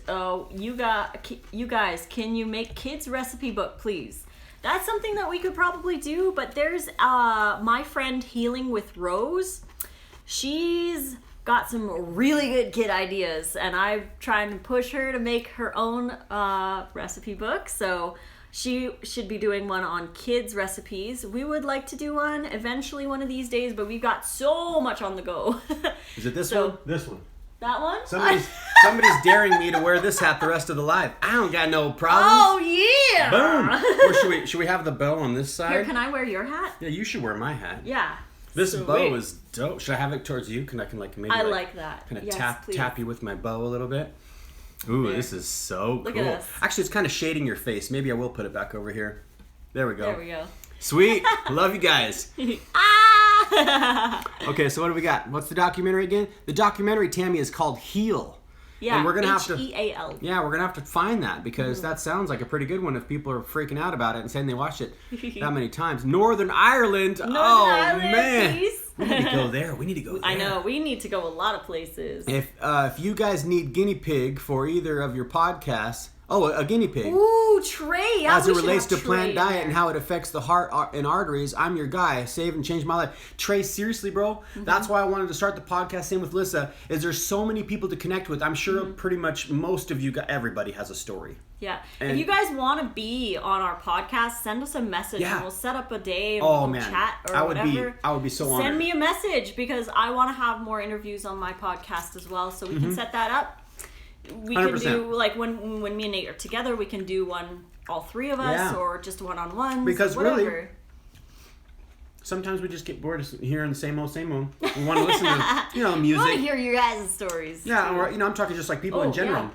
you guys, can you make kids recipe book, please? That's something that we could probably do, but there's my friend Healing with Rose. She's got some really good kid ideas, and I'm trying to push her to make her own recipe book. So she should be doing one on kids' recipes. We would like to do one eventually one of these days, but we've got so much on the go. Is it this one? This one. That one? Somebody's daring me to wear this hat the rest of the life. I don't got no problems. Oh, yeah! Boom! Or should we have the bow on this side? Here, can I wear your hat? Yeah, you should wear my hat. Yeah. This Sweet. bow is dope. Should I have it towards you? I can like maybe I like that. Kind of Yes, tap you with my bow a little bit. Ooh, There. this is so Look cool. at this. Actually, it's kind of shading your face. Maybe I will put it back over here. There we go. There we go. Sweet. Love you guys. Ah! Okay, so what do we got? What's the documentary again? The documentary, Tammy, is called Heal. Yeah, and we're gonna have to Heal. Yeah, we're gonna have to find that because that sounds like a pretty good one if people are freaking out about it and saying they watched it that many times. Northern Ireland. Ireland, man. please. We need to go there. We need to go there. I know, we need to go a lot of places. If you guys need guinea pig for either of your podcasts, a guinea pig. Ooh, Trey. Yeah, As we it should relates have to plant Trey in diet there. and how it affects the heart and arteries, I'm your guy. Save and change my life. Trey, seriously, bro, that's why I wanted to start the podcast. Same with Lissa. Is there's so many people to connect with. I'm sure pretty much most of you, everybody has a story. Yeah. And- if you guys want to be on our podcast, send us a message and we'll set up a day and we'll chat or whatever. I would be so honored. Send me a message because I want to have more interviews on my podcast as well, so we can set that up. We 100%. can do like when me and Nate are together, we can do one all three of us or just one-on-ones. Because whatever. really, sometimes we just get bored of hearing the same old. We want to listen to music. I want to hear your guys' stories. Yeah, too. or I'm talking just like people in general. Yeah.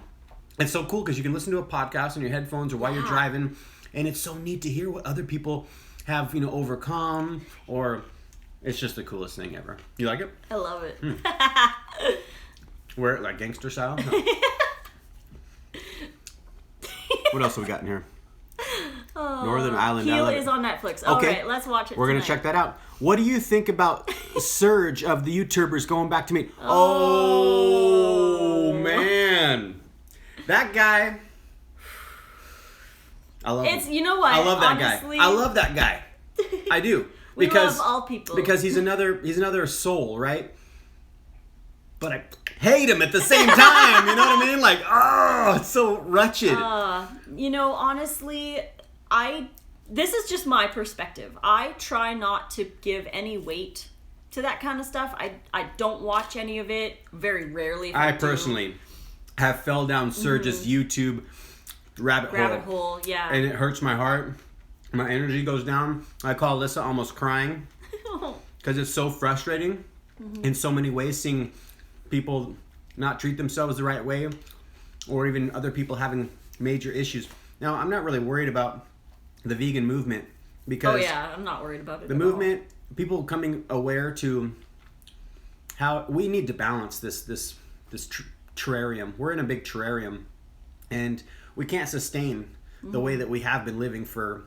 It's so cool because you can listen to a podcast on your headphones or while you're driving, and it's so neat to hear what other people have overcome, or it's just the coolest thing ever. You like it? I love it. Wear it like gangster style. No. What else have we got in here? Northern Ireland. Heal is on Netflix. All right, let's watch it. We're gonna check that out. What do you think about surge of the YouTubers going back to meat? Oh man, that guy. I love him. You know what? I love that honestly, guy. I love that guy. I do. We love all people. Because he's another soul, right? But I hate him at the same time. You know what I mean? Like, oh, it's so wretched. Honestly, this is just my perspective. I try not to give any weight to that kind of stuff. I don't watch any of it. Very rarely. If I do. personally have fell down Surge's YouTube rabbit hole. Yeah. And it hurts my heart. My energy goes down. I call Lissa almost crying because it's so frustrating in so many ways, seeing people not treat themselves the right way, or even other people having major issues. Now, I'm not really worried about the vegan movement because I'm not worried about it. The movement, people coming aware to how we need to balance this terrarium. We're in a big terrarium, and we can't sustain the way that we have been living for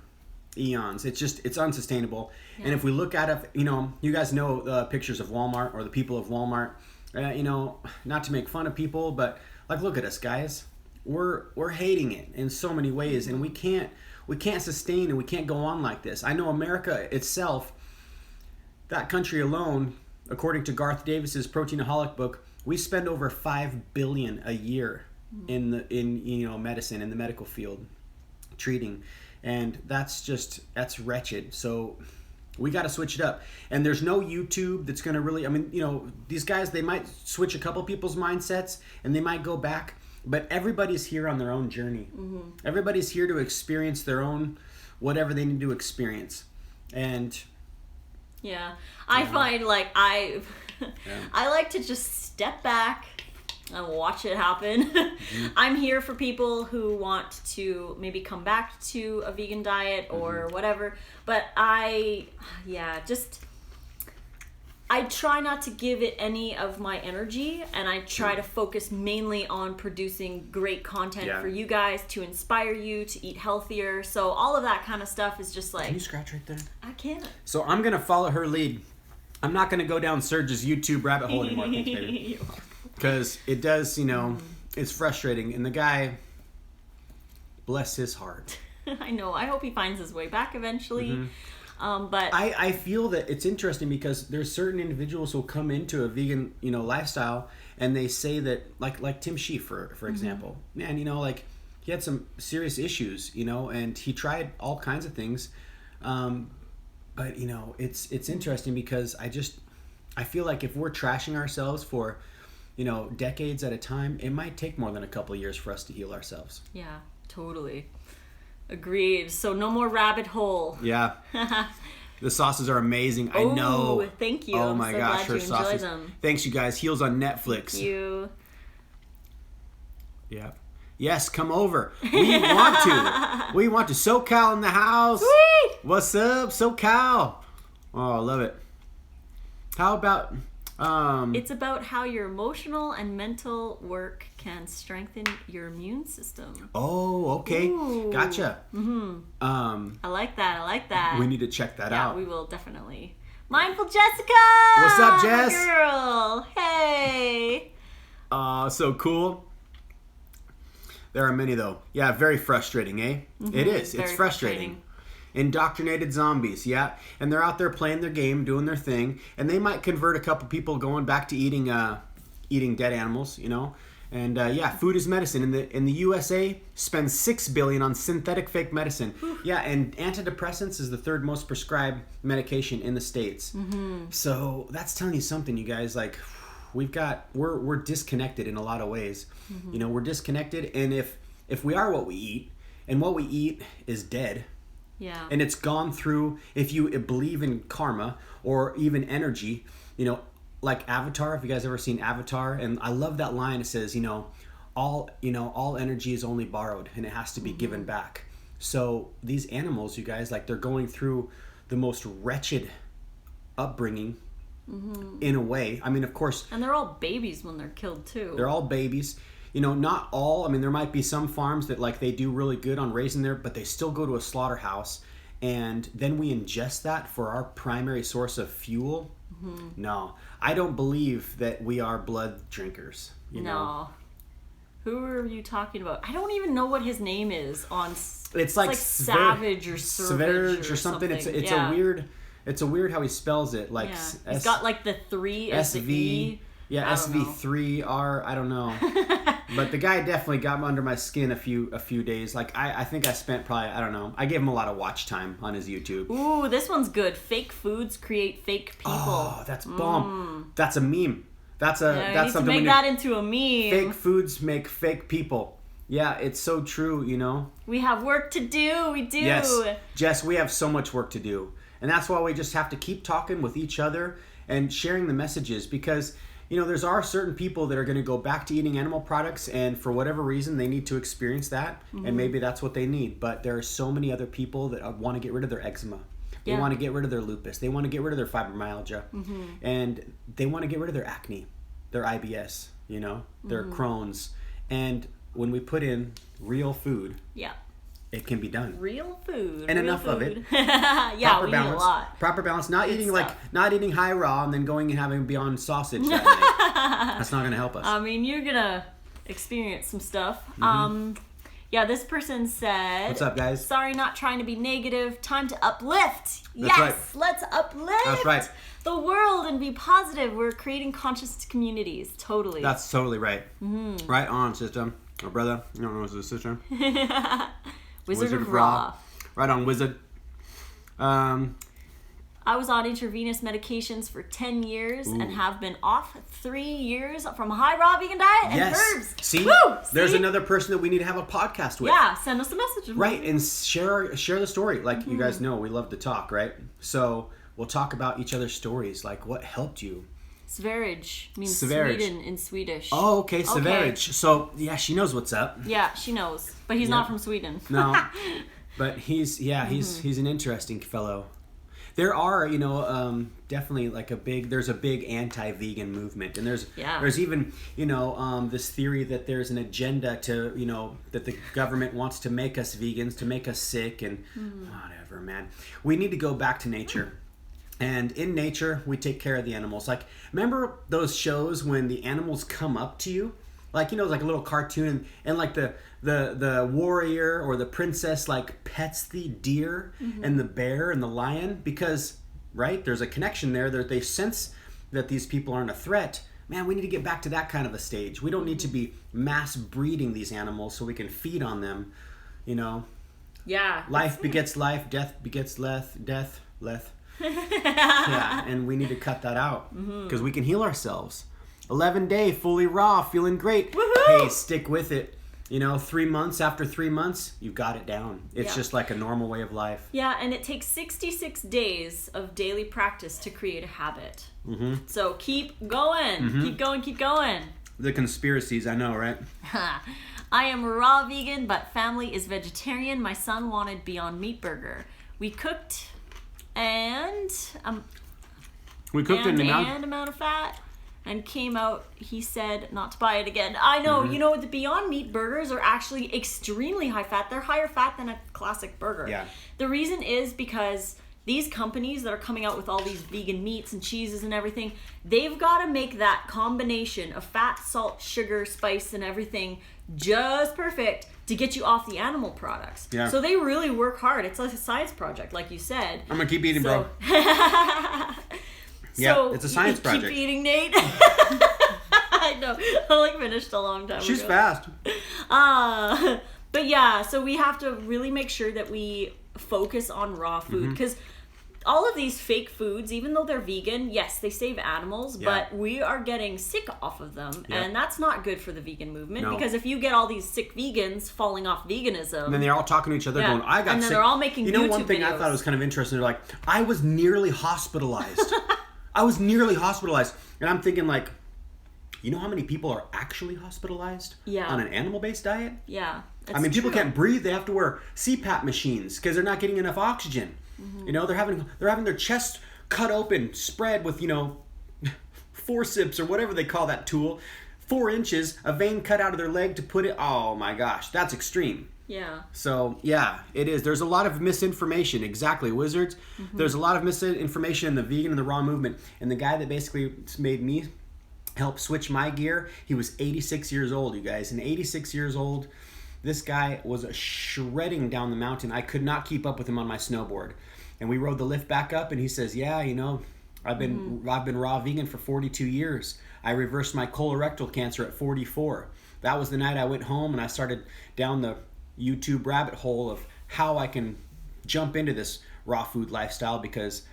eons. It's unsustainable. Yeah. And if we look at it, you guys know the pictures of Walmart or the people of Walmart. Not to make fun of people, but like, look at us, guys. We're hating it in so many ways, and we can't sustain and we can't go on like this. I know America itself, that country alone, according to Garth Davis's Proteinaholic book, we spend over $5 billion a year in medicine, in the medical field, treating, and that's wretched. So We got to switch it up. And there's no YouTube that's going to really, I mean, you know, these guys, they might switch a couple people's mindsets and they might go back, but everybody's here on their own journey. Everybody's here to experience their own, whatever they need to experience. And yeah, I find like I like to just step back and watch it happen. I'm here for people who want to maybe come back to a vegan diet or whatever, but I try not to give it any of my energy, and I try to focus mainly on producing great content for you guys to inspire you to eat healthier. So all of that kind of stuff is just like... Can you scratch right there? I can't. So I'm going to follow her lead. I'm not going to go down Serge's YouTube rabbit hole anymore. Because it does, you know, it's frustrating. And the guy, bless his heart. I know. I hope he finds his way back eventually. But I feel that it's interesting because there's certain individuals who come into a vegan, you know, lifestyle, and they say that, like Tim Shee, for example, man, you know, like he had some serious issues, you know, and he tried all kinds of things, but you know, it's interesting because I feel like if we're trashing ourselves for, you know, decades at a time, it might take more than a couple of years for us to heal ourselves. Yeah, totally. Agreed. So no more rabbit hole. Yeah. The sauces are amazing. I know. Thank you. Oh my I'm so gosh, glad her you enjoy sauces. them. Thanks, you guys. Heels on Netflix. Thank you. Yeah. Yes, come over. We want to. We want to. SoCal in the house. Sweet. What's up, SoCal? Oh, I love it. How about... It's about how your emotional and mental work can strengthen your immune system. Oh, okay. Ooh. Gotcha. I like that. We need to check that out. Yeah, we will definitely. Mindful Jessica! What's up, Jess? Girl, hey! So cool. There are many, though. Yeah, very frustrating, eh? It is. It's frustrating. Indoctrinated zombies, yeah. And they're out there playing their game, doing their thing, and they might convert a couple people going back to eating dead animals, you know. And food is medicine. In the USA, spends $6 billion on synthetic fake medicine. Yeah, and antidepressants is the third most prescribed medication in the States. So that's telling you something, you guys. Like, we're disconnected in a lot of ways. You know, we're disconnected, and if we are what we eat, and what we eat is dead. Yeah. And it's gone through, if you believe in karma or even energy, you know, like Avatar, if you guys ever seen Avatar, and I love that line, it says, all energy is only borrowed and it has to be given back. So these animals, you guys, like they're going through the most wretched upbringing in a way. I mean, of course. And they're all babies when they're killed too. They're all babies. You know, not all. I mean, there might be some farms that like they do really good on raising their, but they still go to a slaughterhouse, and then we ingest that for our primary source of fuel. No, I don't believe that we are blood drinkers. You know? Who are you talking about? I don't even know what his name is on. It's like Savage or Savage or something. It's a weird. It's a weird how he spells it. Like it's got like the 3 as the E. Yeah, SV3R, I don't know. But the guy definitely got under my skin a few days. Like, I think I spent probably, I don't know. I gave him a lot of watch time on his YouTube. Ooh, this one's good. Fake foods create fake people. Oh, that's bomb. That's a meme. That's something. To make that into a meme. Fake foods make fake people. Yeah, it's so true, you know. We have work to do. We do. Yes, Jess, we have so much work to do. And that's why we just have to keep talking with each other and sharing the messages, because... You know, there are certain people that are going to go back to eating animal products, and for whatever reason, they need to experience that, and maybe that's what they need. But there are so many other people that want to get rid of their eczema. They want to get rid of their lupus. They want to get rid of their fibromyalgia. And they want to get rid of their acne, their IBS, you know, their Crohn's. And when we put in real food... Yeah. It can be done. Real food. And enough of it. Proper balance. Eat a lot. Proper balance. Not eating high raw and then going and having Beyond Sausage that night. That's not going to help us. I mean, you're going to experience some stuff. Yeah, this person said... What's up, guys? Sorry, not trying to be negative. Time to uplift. Yes, let's uplift. That's right. The world and be positive. We're creating conscious communities. Totally. That's totally right. Right on, sister. Or brother. You don't know what's the sister. Wizard of Raw. Right on, Wizard. I was on intravenous medications for 10 years and have been off 3 years from a high raw vegan diet and herbs. See? Woo! There's See? another person that we need to have a podcast with. Yeah, send us a message. Right, and share the story. Like you guys know, we love to talk, right? So we'll talk about each other's stories, like what helped you. Sverige means Sverige. Sweden in Swedish. Oh, okay, Sverige. So yeah, she knows what's up. Yeah, she knows, but he's not from Sweden. No, but he's an interesting fellow. There are, definitely like there's a big anti-vegan movement, and there's even, this theory that there's an agenda to, that the government wants to make us vegans, to make us sick, and whatever, man. We need to go back to nature. And in nature, we take care of the animals. Like, remember those shows when the animals come up to you? Like, it's like a little cartoon, and like the warrior or the princess like pets the deer and the bear and the lion because, right, there's a connection there that they sense that these people aren't a threat. Man, we need to get back to that kind of a stage. We don't need to be mass breeding these animals so we can feed on them, Yeah. Life begets life, death begets death. Yeah, and we need to cut that out because we can heal ourselves. 11-day, fully raw, feeling great. Woohoo! Hey, stick with it. 3 months, after 3 months, you've got it down. It's just like a normal way of life. Yeah, and it takes 66 days of daily practice to create a habit. So keep going. Keep going. The conspiracies, I know, right? I am raw vegan, but family is vegetarian. My son wanted Beyond Meat Burger. We cooked and amount of fat. And came out, he said, not to buy it again. I know, the Beyond Meat burgers are actually extremely high fat. They're higher fat than a classic burger. Yeah. The reason is because these companies that are coming out with all these vegan meats and cheeses and everything, they've got to make that combination of fat, salt, sugar, spice, and everything just perfect to get you off the animal products. Yeah. So they really work hard. It's like a science project, like you said. I'm going to keep eating, bro. Yeah, So it's a science project. Keep eating, Nate. I know. I like finished a long time She's ago. fast. But yeah, so we have to really make sure that we focus on raw food because all of these fake foods, even though they're vegan, yes, they save animals, but we are getting sick off of them, and that's not good for the vegan movement because if you get all these sick vegans falling off veganism, and then they're all talking to each other going, I got sick. And then they're all making YouTube one thing videos. I thought was kind of interesting, they're like, I was nearly hospitalized. And I'm thinking like, you know how many people are actually hospitalized on an animal-based diet? Yeah. I mean, people can't breathe. They have to wear CPAP machines because they're not getting enough oxygen. They're having their chest cut open, spread with, forceps or whatever they call that tool. 4 inches, a vein cut out of their leg to put it. Oh my gosh, that's extreme. Yeah. So, yeah, it is. There's a lot of misinformation. Exactly, wizards. There's a lot of misinformation in the vegan and the raw movement. And the guy that basically made me help switch my gear, he was 86 years old, you guys. And 86 years old, this guy was shredding down the mountain. I could not keep up with him on my snowboard. And we rode the lift back up, and he says, yeah, I've been raw vegan for 42 years. I reversed my colorectal cancer at 44. That was the night I went home, and I started down the YouTube rabbit hole of how I can jump into this raw food lifestyle because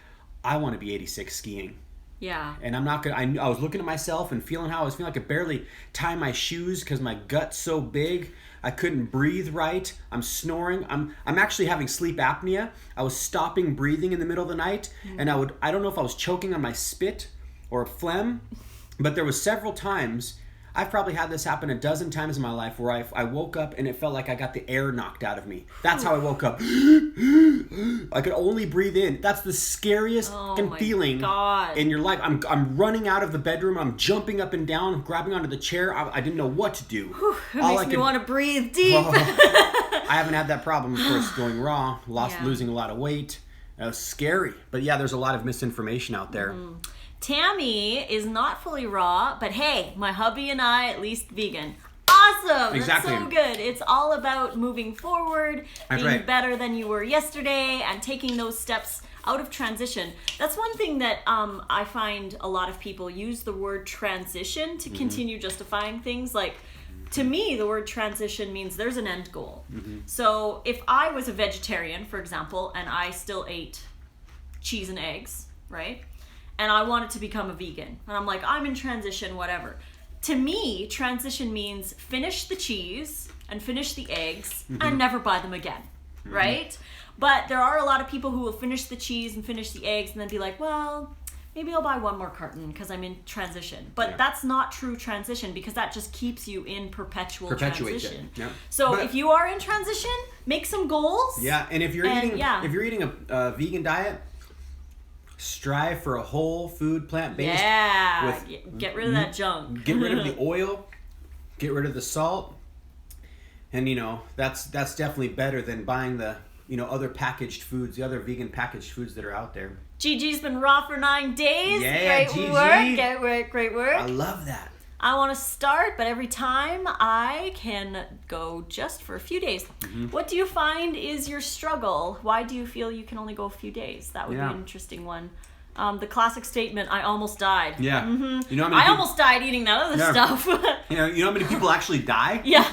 I want to be 86 skiing. Yeah. And I'm not gonna. I was looking at myself and feeling how I was feeling like I could barely tie my shoes because my gut's so big. I couldn't breathe right. I'm snoring. I'm actually having sleep apnea. I was stopping breathing in the middle of the night, and I don't know if I was choking on my spit or phlegm, but there was several times. I've probably had this happen a dozen times in my life where I woke up and it felt like I got the air knocked out of me. That's how I woke up. I could only breathe in. That's the scariest feeling in your life. I'm running out of the bedroom. I'm jumping up and down, grabbing onto the chair. I didn't know what to do. It makes me want to breathe deep. I haven't had that problem, of course, going raw, losing a lot of weight. It was scary. But yeah, there's a lot of misinformation out there. Tammy is not fully raw, but hey, my hubby and I at least vegan. Awesome! Exactly. That's so good. It's all about moving forward, being better than you were yesterday, and taking those steps out of transition. That's one thing that I find a lot of people use the word transition to continue justifying things. Like, to me, the word transition means there's an end goal. So if I was a vegetarian, for example, and I still ate cheese and eggs, right? And I wanted to become a vegan. And I'm like, I'm in transition, whatever. To me, transition means finish the cheese and finish the eggs and never buy them again, right? But there are a lot of people who will finish the cheese and finish the eggs and then be like, well, maybe I'll buy one more carton because I'm in transition. But that's not true transition, because that just keeps you in perpetual transition. Yeah. So if you are in transition, make some goals. Yeah, and if you're eating a vegan diet, strive for a whole food, plant-based. Yeah, get rid of that junk. Get rid of the oil. Get rid of the salt. And that's definitely better than buying the other packaged foods, the other vegan packaged foods that are out there. Gigi's been raw for 9 days. Yeah, Great work. I love that. I want to start, but every time I can go just for a few days. What do you find is your struggle? Why do you feel you can only go a few days? That would be an interesting one. The classic statement, I almost died. Yeah. I almost died eating that other stuff. You know how many people actually die? Yeah.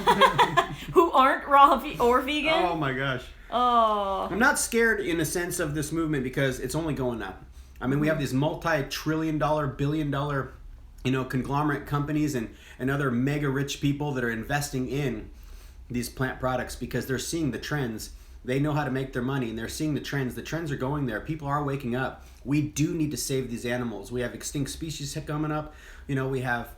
Who aren't raw or vegan? Oh my gosh. Oh. I'm not scared in the sense of this movement because it's only going up. I mean, we have these multi-trillion-dollar, billion-dollar, conglomerate companies and other mega rich people that are investing in these plant products because they're seeing the trends. They know how to make their money, and they're seeing the trends. The trends are going there. People are waking up. We do need to save these animals. We have extinct species coming up. We have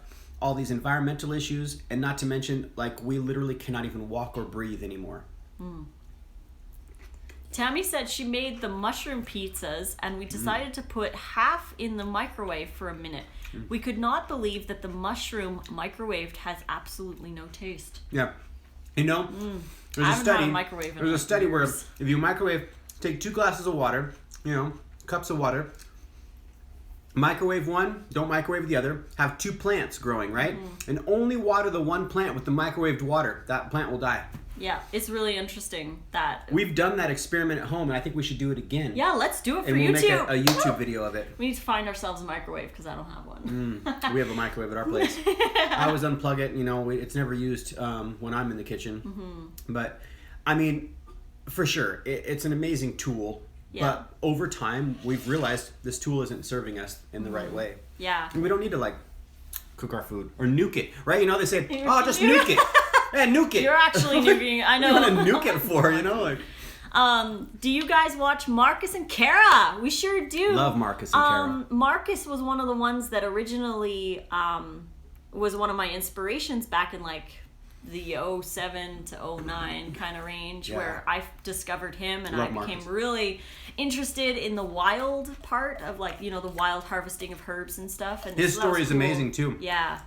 all these environmental issues, and not to mention, we literally cannot even walk or breathe anymore. Tammy said she made the mushroom pizzas, and we decided to put half in the microwave for a minute. We could not believe that the mushroom microwaved has absolutely no taste. Yeah. There's a study where if you take 2 glasses of water, cups of water, microwave one, don't microwave the other, have 2 plants growing, right? And only water the one plant with the microwaved water. That plant will die. Yeah, it's really interesting that... We've done that experiment at home, and I think we should do it again. Yeah, let's do it for YouTube. And we'll make make a YouTube video of it. We need to find ourselves a microwave, because I don't have one. We have a microwave at our place. I always unplug it. It's never used when I'm in the kitchen. But, I mean, for sure, it's an amazing tool. Yeah. But over time, we've realized this tool isn't serving us in the right way. Yeah. And we don't need to, cook our food or nuke it, right? They say, just nuke it. Yeah, nuke it. You're actually nuking. I know. What to nuke it for, Do you guys watch Marcus and Kara? We sure do. Love Marcus and Kara. Marcus was one of the ones that originally was one of my inspirations back in the 07 to 09 kind of range, where I discovered him and I became really interested in the wild part of the wild harvesting of herbs and stuff. And his story is amazing too. Yeah.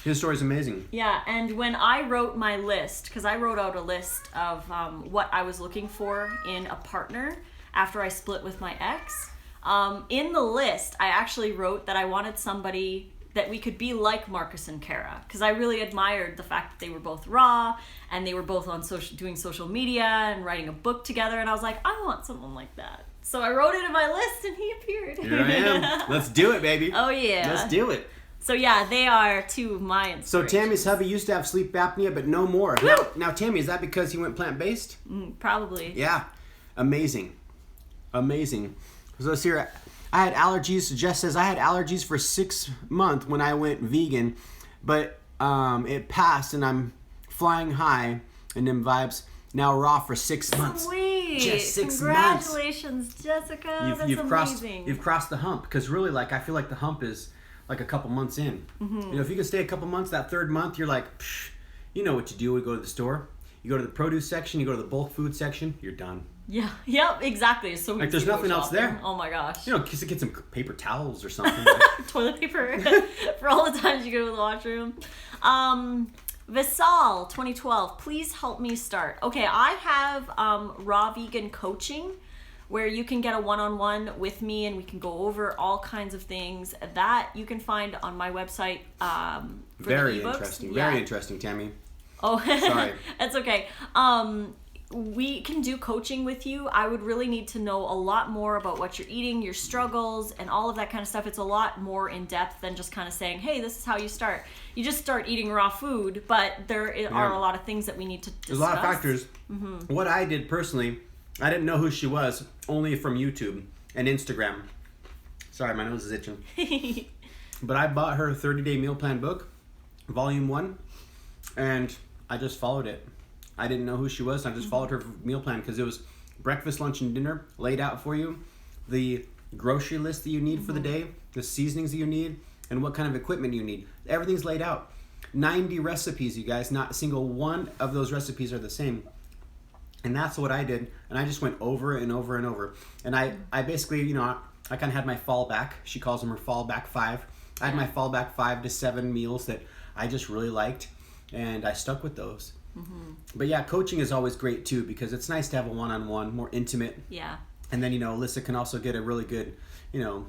His story is amazing. Yeah, and when I wrote my list, because I wrote out a list of what I was looking for in a partner after I split with my ex, in the list, I actually wrote that I wanted somebody that we could be like Marcus and Kara, because I really admired the fact that they were both raw and they were both on doing social media and writing a book together, and I was like, I want someone like that. So I wrote it in my list, and he appeared. Here I am. Let's do it, baby. Oh yeah. Let's do it. So yeah, they are 2 of my inspirations. So Tammy's hubby used to have sleep apnea, but no more. Now Tammy, is that because he went plant-based? Probably. Yeah. Amazing. So let's hear it. I had allergies. Jess says I had allergies for 6 months when I went vegan, but it passed and I'm flying high and them vibes. Now raw for 6 months. Sweet. Just 6 months. Congratulations, Jessica. That's amazing. You've crossed the hump, because really, I feel like the hump is a couple months in. If you can stay a couple months, that 3rd month, you're like, you know what to do. We go to the store. You go to the produce section. You go to the bulk food section. You're done. Yeah. Yep. Exactly. So there's nothing else there. Oh my gosh. Just get some paper towels or something. Toilet paper for all the times you go to the washroom. Visal 2012. Please help me start. Okay, I have raw vegan coaching, where you can get a one-on-one with me and we can go over all kinds of things that you can find on my website. Very interesting. Very interesting, Tammy. Oh, sorry. That's okay. We can do coaching with you. I would really need to know a lot more about what you're eating, your struggles, and all of that kind of stuff. It's a lot more in depth than just kind of saying, hey, this is how you start. You just start eating raw food, but there are a lot of things that we need to discuss. There's a lot of factors. What I did personally, I didn't know who she was, only from YouTube. and Instagram. Sorry, my nose is itching. But I bought her 30-day meal plan book, volume 1, and I just followed it. I didn't know who she was. I just followed her meal plan because it was breakfast, lunch, and dinner laid out for you. The grocery list that you need for the day, the seasonings that you need, and what kind of equipment you need. Everything's laid out. 90 recipes, you guys. Not a single one of those recipes are the same. And that's what I did. And I just went over and over and over. And I basically, you know, I kind of had my fallback. She calls them her fallback 5. I had my fallback 5 to 7 meals that I just really liked. And I stuck with those. But yeah, coaching is always great too because it's nice to have a one-on-one, more intimate. Yeah. And then, you know, Lissa can also get a really good, you know,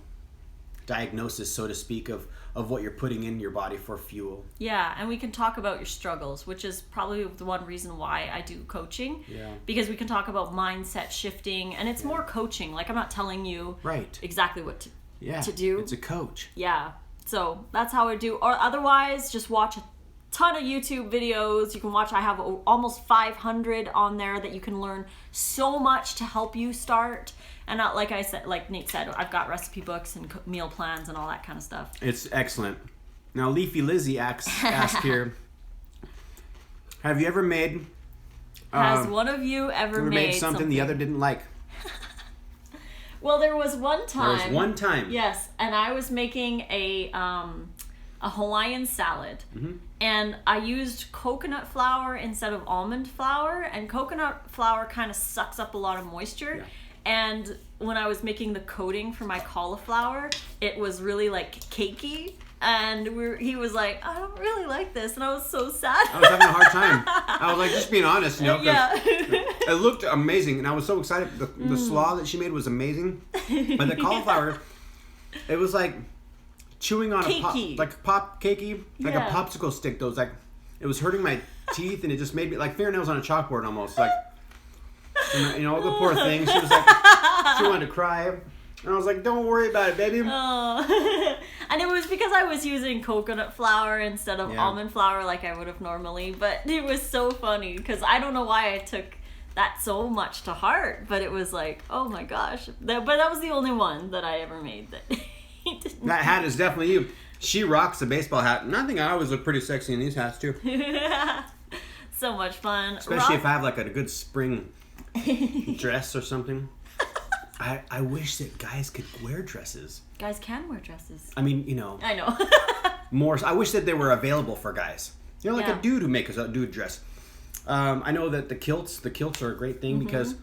diagnosis, so to speak, of what you're putting in your body for fuel. Yeah, and we can talk about your struggles, which is probably the one reason why I do coaching. Yeah. Because we can talk about mindset shifting, and it's more coaching. Like, I'm not telling you exactly what to do. It's a coach. Yeah. So that's how I do. Or otherwise, just watch a ton of YouTube videos. You can watch. I have almost 500 on there that you can learn so much to help you start. And not, like I said, like Nate said, I've got recipe books and meal plans and all that kind of stuff. It's excellent. Now, Leafy Lizzie asked here, have you ever made... Has one of you ever made something the other didn't like? Well, there was one time. There was one time. Yes, and I was making a Hawaiian salad. And I used coconut flour instead of almond flour. And coconut flour kind of sucks up a lot of moisture. Yeah. And when I was making the coating for my cauliflower, it was really like cakey. And he was like, I don't really like this. And I was so sad. I was having a hard time. I was like, just being honest, you know, because Yeah. it looked amazing. And I was so excited. The slaw that she made was amazing. But the cauliflower, it was like chewing on Cakey. a pop cakey, like Yeah. a popsicle stick. Though, like it was hurting my teeth, and it just made me like fingernails on a chalkboard almost. Like, you know, the poor thing. She was like, she wanted to cry, and I was like, don't worry about it, baby. Oh. And it was because I was using coconut flour instead of almond flour like I would have normally. But it was so funny because I don't know why I took that so much to heart. But it was like, oh my gosh. But that was the only one that I ever made that he didn't. That hat is definitely you. She rocks a baseball hat, and I think I always look pretty sexy in these hats too. So much fun. Especially if I have like a good spring dress or something. I wish that guys could wear dresses. Guys can wear dresses. I mean, you know. I know. More. I wish that they were available for guys. You know, like a dude who makes a dude dress. I know that the kilts are a great thing because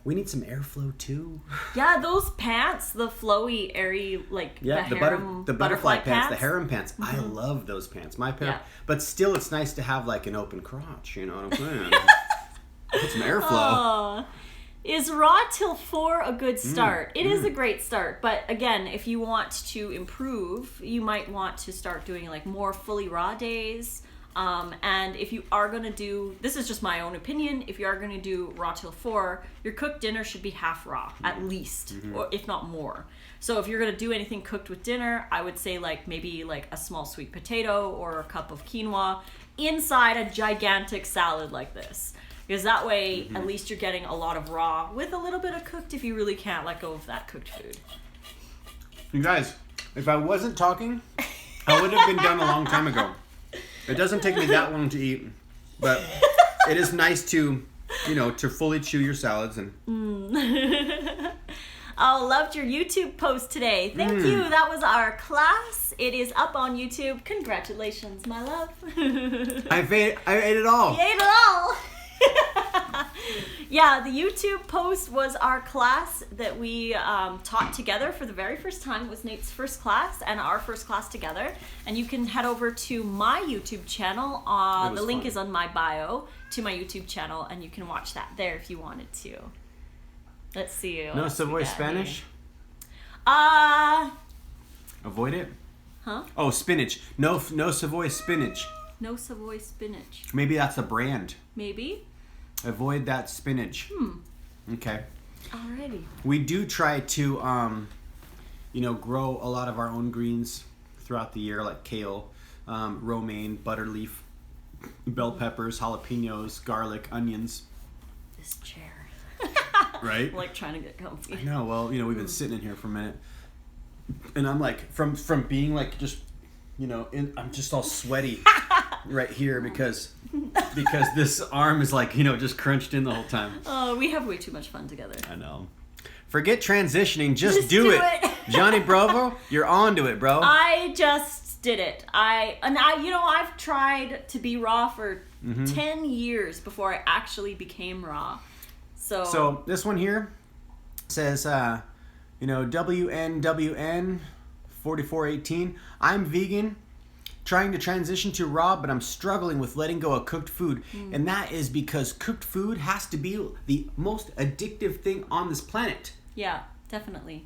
we need some airflow too. Yeah, those pants, the flowy, airy, like the butterfly pants, the harem pants. I love those pants. My pair. Yeah. But still, it's nice to have like an open crotch. You know what I'm saying? Put some airflow. Oh. Is raw till 4 a good start? It is a great start, but again, if you want to improve, you might want to start doing like more fully raw days. And if you are going to do, this is just my own opinion, if you are going to do raw till 4, your cooked dinner should be half raw, at least, or if not more. So if you're going to do anything cooked with dinner, I would say like maybe like a small sweet potato or a cup of quinoa inside a gigantic salad like this. Because that way, at least you're getting a lot of raw with a little bit of cooked if you really can't let go of that cooked food. You guys, if I wasn't talking, I would have been done a long time ago. It doesn't take me that long to eat, but it is nice to, you know, to fully chew your salads. And Oh, loved your YouTube post today. Thank you. That was our class. It is up on YouTube. Congratulations, my love. I ate it all. You ate it all. Yeah, the YouTube post was our class that we taught together for the very first time. It was Nate's first class and our first class together. And you can head over to my YouTube channel. The link is on my bio to my YouTube channel, and you can watch that there if you wanted to. Let's see. No Savoy Spanish? Avoid it? Huh? Oh, spinach. No Savoy spinach. No Savoy spinach. Maybe that's a brand. Maybe. Avoid that spinach. Okay. Alrighty. We do try to, you know, grow a lot of our own greens throughout the year, like kale, romaine, butterleaf, bell peppers, jalapenos, garlic, onions. This chair. Right? Like trying to get comfy. I know. Well, we've been sitting in here for a minute, and I'm like, from being like just, I'm just all sweaty right here because this arm is like, just crunched in the whole time. Oh, we have way too much fun together. I know. Forget transitioning. Just do it. Johnny Bravo, you're on to it, bro. I just did it. I've tried to be raw for 10 years before I actually became raw. So this one here says, WNWN 4418. I'm vegan, trying to transition to raw, but I'm struggling with letting go of cooked food. And that is because cooked food has to be the most addictive thing on this planet. Yeah, definitely.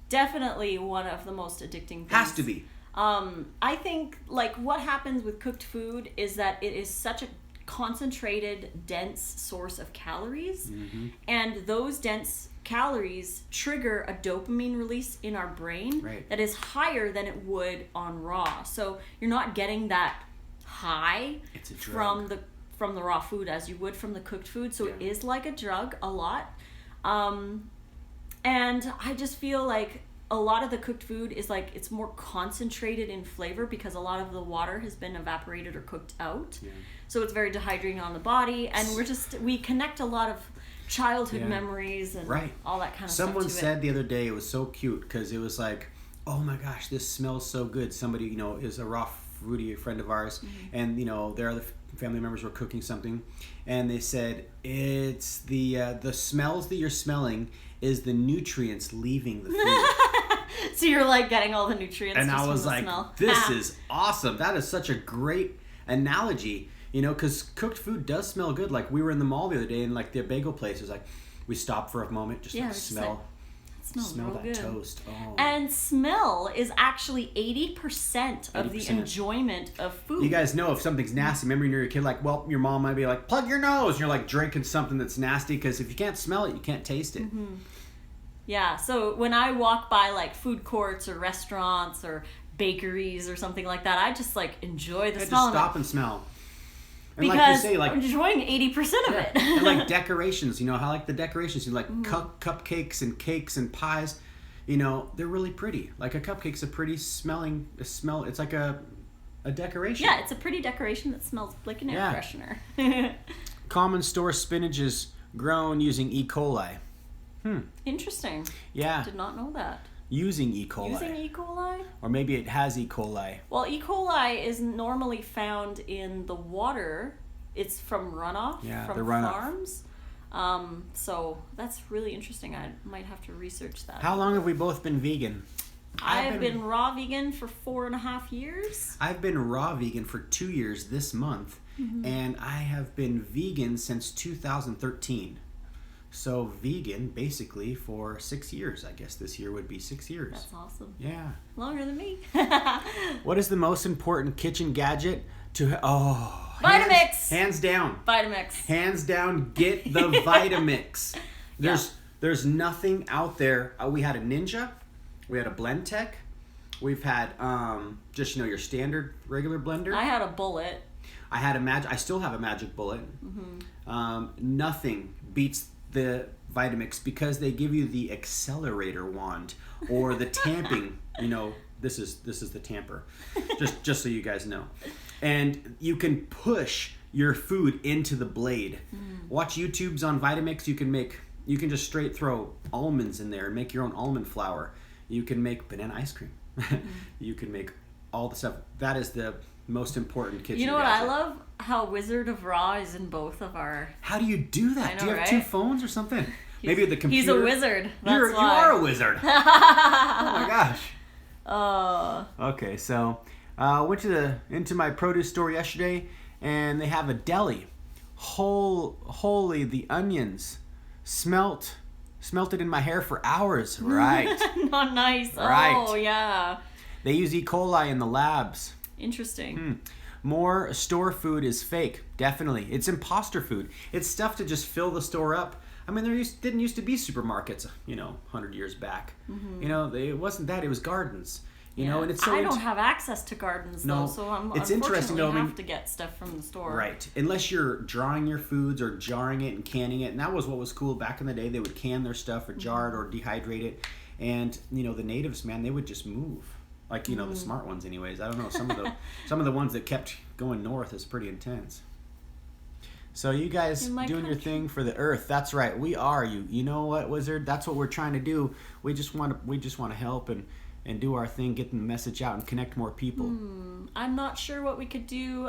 Definitely one of the most addicting things. Has to be. I think like what happens with cooked food is that it is such a concentrated, dense source of calories, and those dense calories trigger a dopamine release in our brain that is higher than it would on raw. So you're not getting that high from the raw food as you would from the cooked food. So it is like a drug a lot. And I just feel like a lot of the cooked food is like it's more concentrated in flavor because a lot of the water has been evaporated or cooked out. So it's very dehydrating on the body, and we connect a lot of childhood memories and all that kind of stuff. Someone said the other day, it was so cute because it was like, oh my gosh, this smells so good. Somebody, is a raw foodie, a friend of ours, and their other family members were cooking something, and they said it's the smells that you're smelling is the nutrients leaving the food. So you're like getting all the nutrients. And just I was from the like, smell. this is awesome. That is such a great analogy, because cooked food does smell good. Like we were in the mall the other day, and like the bagel place was like, we stopped for a moment just to smell. Smell that good. Toast. Oh. And smell is actually 80% of the enjoyment of food. You guys know if something's nasty, remember when you were a kid, like, well, your mom might be like, plug your nose. And you're like drinking something that's nasty because if you can't smell it, you can't taste it. Yeah, so when I walk by like food courts or restaurants or bakeries or something like that, I just like enjoy the smell. Just stop and smell. And because like you say, like, I'm enjoying 80% of it. And like decorations, how like the decorations, like cupcakes and cakes and pies, they're really pretty. Like a cupcake's a pretty smell. It's like a decoration. Yeah, it's a pretty decoration that smells like an air freshener. Common store spinach is grown using E. coli. Interesting. Yeah. Did not know that. Using E. coli. Using E. coli? Or maybe it has E. coli. Well, E. coli is normally found in the water. It's from runoff from farms. So that's really interesting. I might have to research that. How long have we both been vegan? I've been raw vegan for 4.5 years. I've been raw vegan for 2 years this month. And I have been vegan since 2013. So vegan basically for 6 years. I guess this year would be 6 years. That's awesome. Yeah. Longer than me. What is the most important kitchen gadget to Vitamix. Hands down. Vitamix. Hands down, get the Vitamix. There's nothing out there. We had a Ninja. We had a Blendtec. We've had just your standard regular blender. I had a Bullet. I still have a Magic Bullet. Nothing beats the Vitamix because they give you the accelerator wand or the tamping. This is the tamper. Just so you guys know. And you can push your food into the blade. Watch YouTubes on Vitamix. You can just straight throw almonds in there and make your own almond flour. You can make banana ice cream. You can make all the stuff. That is the most important kitchen. You know what I love? How Wizard of Raw is in both of our... How do you do that? Do you have 2 phones or something? Maybe the computer... He's a wizard. That's why. You are a wizard. Oh my gosh. Oh. Okay, so I went into my produce store yesterday, and they have a deli. Holy, the onions smelted in my hair for hours. Right. Not nice. Right. Oh, yeah. They use E. coli in the labs. Interesting. More store food is fake. Definitely. It's imposter food. It's stuff to just fill the store up. I mean, didn't used to be supermarkets, 100 years back. It wasn't that. It was gardens. You know, and it's so I don't have access to gardens though, so it's interesting though. I have to get stuff from the store. Right, unless you're drying your foods or jarring it and canning it, and that was what was cool back in the day. They would can their stuff or jar it or dehydrate it, and you know the natives, man, they would just move. Like you know the smart ones, anyways. I don't know some of the ones that kept going north is pretty intense. So you guys doing your thing for the earth. That's right. We are you. You know what, Wizard? That's what we're trying to do. We just want to help and do our thing, get the message out, and connect more people. I'm not sure what we could do.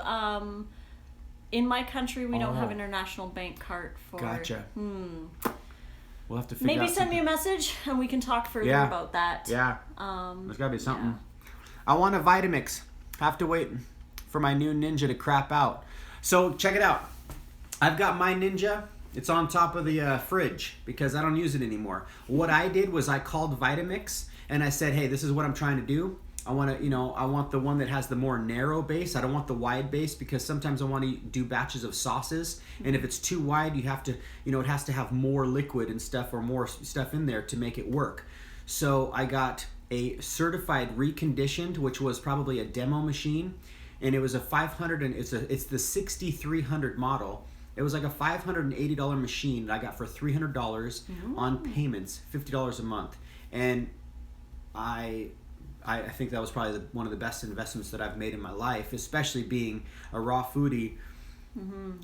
In my country, we don't have international bank card for. Gotcha. We'll have to figure out. Maybe send me a message and we can talk further about that. Yeah. There's gotta be something. Yeah. I want a Vitamix. Have to wait for my new Ninja to crap out. So check it out. I've got my Ninja. It's on top of the fridge because I don't use it anymore. What I did was I called Vitamix and I said, hey, this is what I'm trying to do. I want the one that has the more narrow base. I don't want the wide base because sometimes I want to do batches of sauces. And if it's too wide, you have to, it has to have more liquid and stuff or more stuff in there to make it work. So I got a certified reconditioned, which was probably a demo machine. And it was a 500 and it's the 6300 model. It was like a $580 machine that I got for $300 on payments, $50 a month. And I think that was probably one of the best investments that I've made in my life, especially being a raw foodie.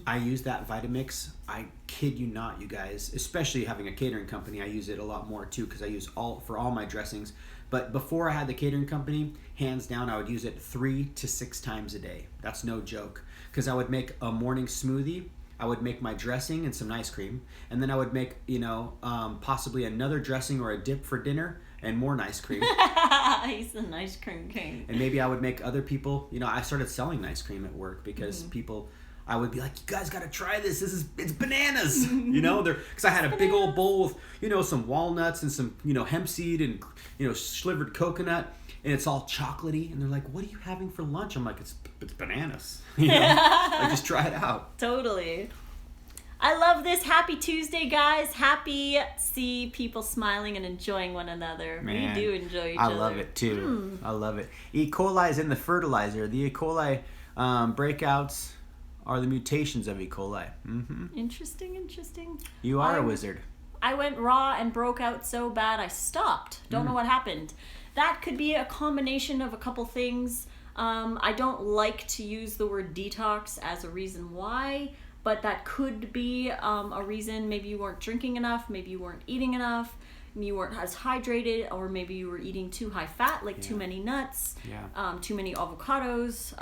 I use that Vitamix. I kid you not, you guys. Especially having a catering company, I use it a lot more too because I use for all my dressings. But before I had the catering company, hands down, I would use it 3 to 6 times a day. That's no joke. Because I would make a morning smoothie. I would make my dressing and some ice cream, and then I would make, possibly another dressing or a dip for dinner and more ice cream. He's an ice cream king. And maybe I would make other people, I started selling ice cream at work because I would be like, you guys got to try this. It's bananas, because I had a big old bowl with, some walnuts and some, hemp seed and, slivered coconut. And it's all chocolatey, and they're like, "What are you having for lunch?" I'm like, "It's bananas." Like just try it out. Totally. I love this. Happy Tuesday, guys. Happy see people smiling and enjoying one another. Man, we do enjoy each other. I love it too. I love it. E. coli is in the fertilizer. The E. coli breakouts are the mutations of E. coli. Interesting. You are a wizard. I went raw and broke out so bad I stopped. Don't know what happened. That could be a combination of a couple things. I don't like to use the word detox as a reason why, but that could be a reason. Maybe you weren't drinking enough, maybe you weren't eating enough, you weren't as hydrated, or maybe you were eating too high fat, like too many nuts, too many avocados,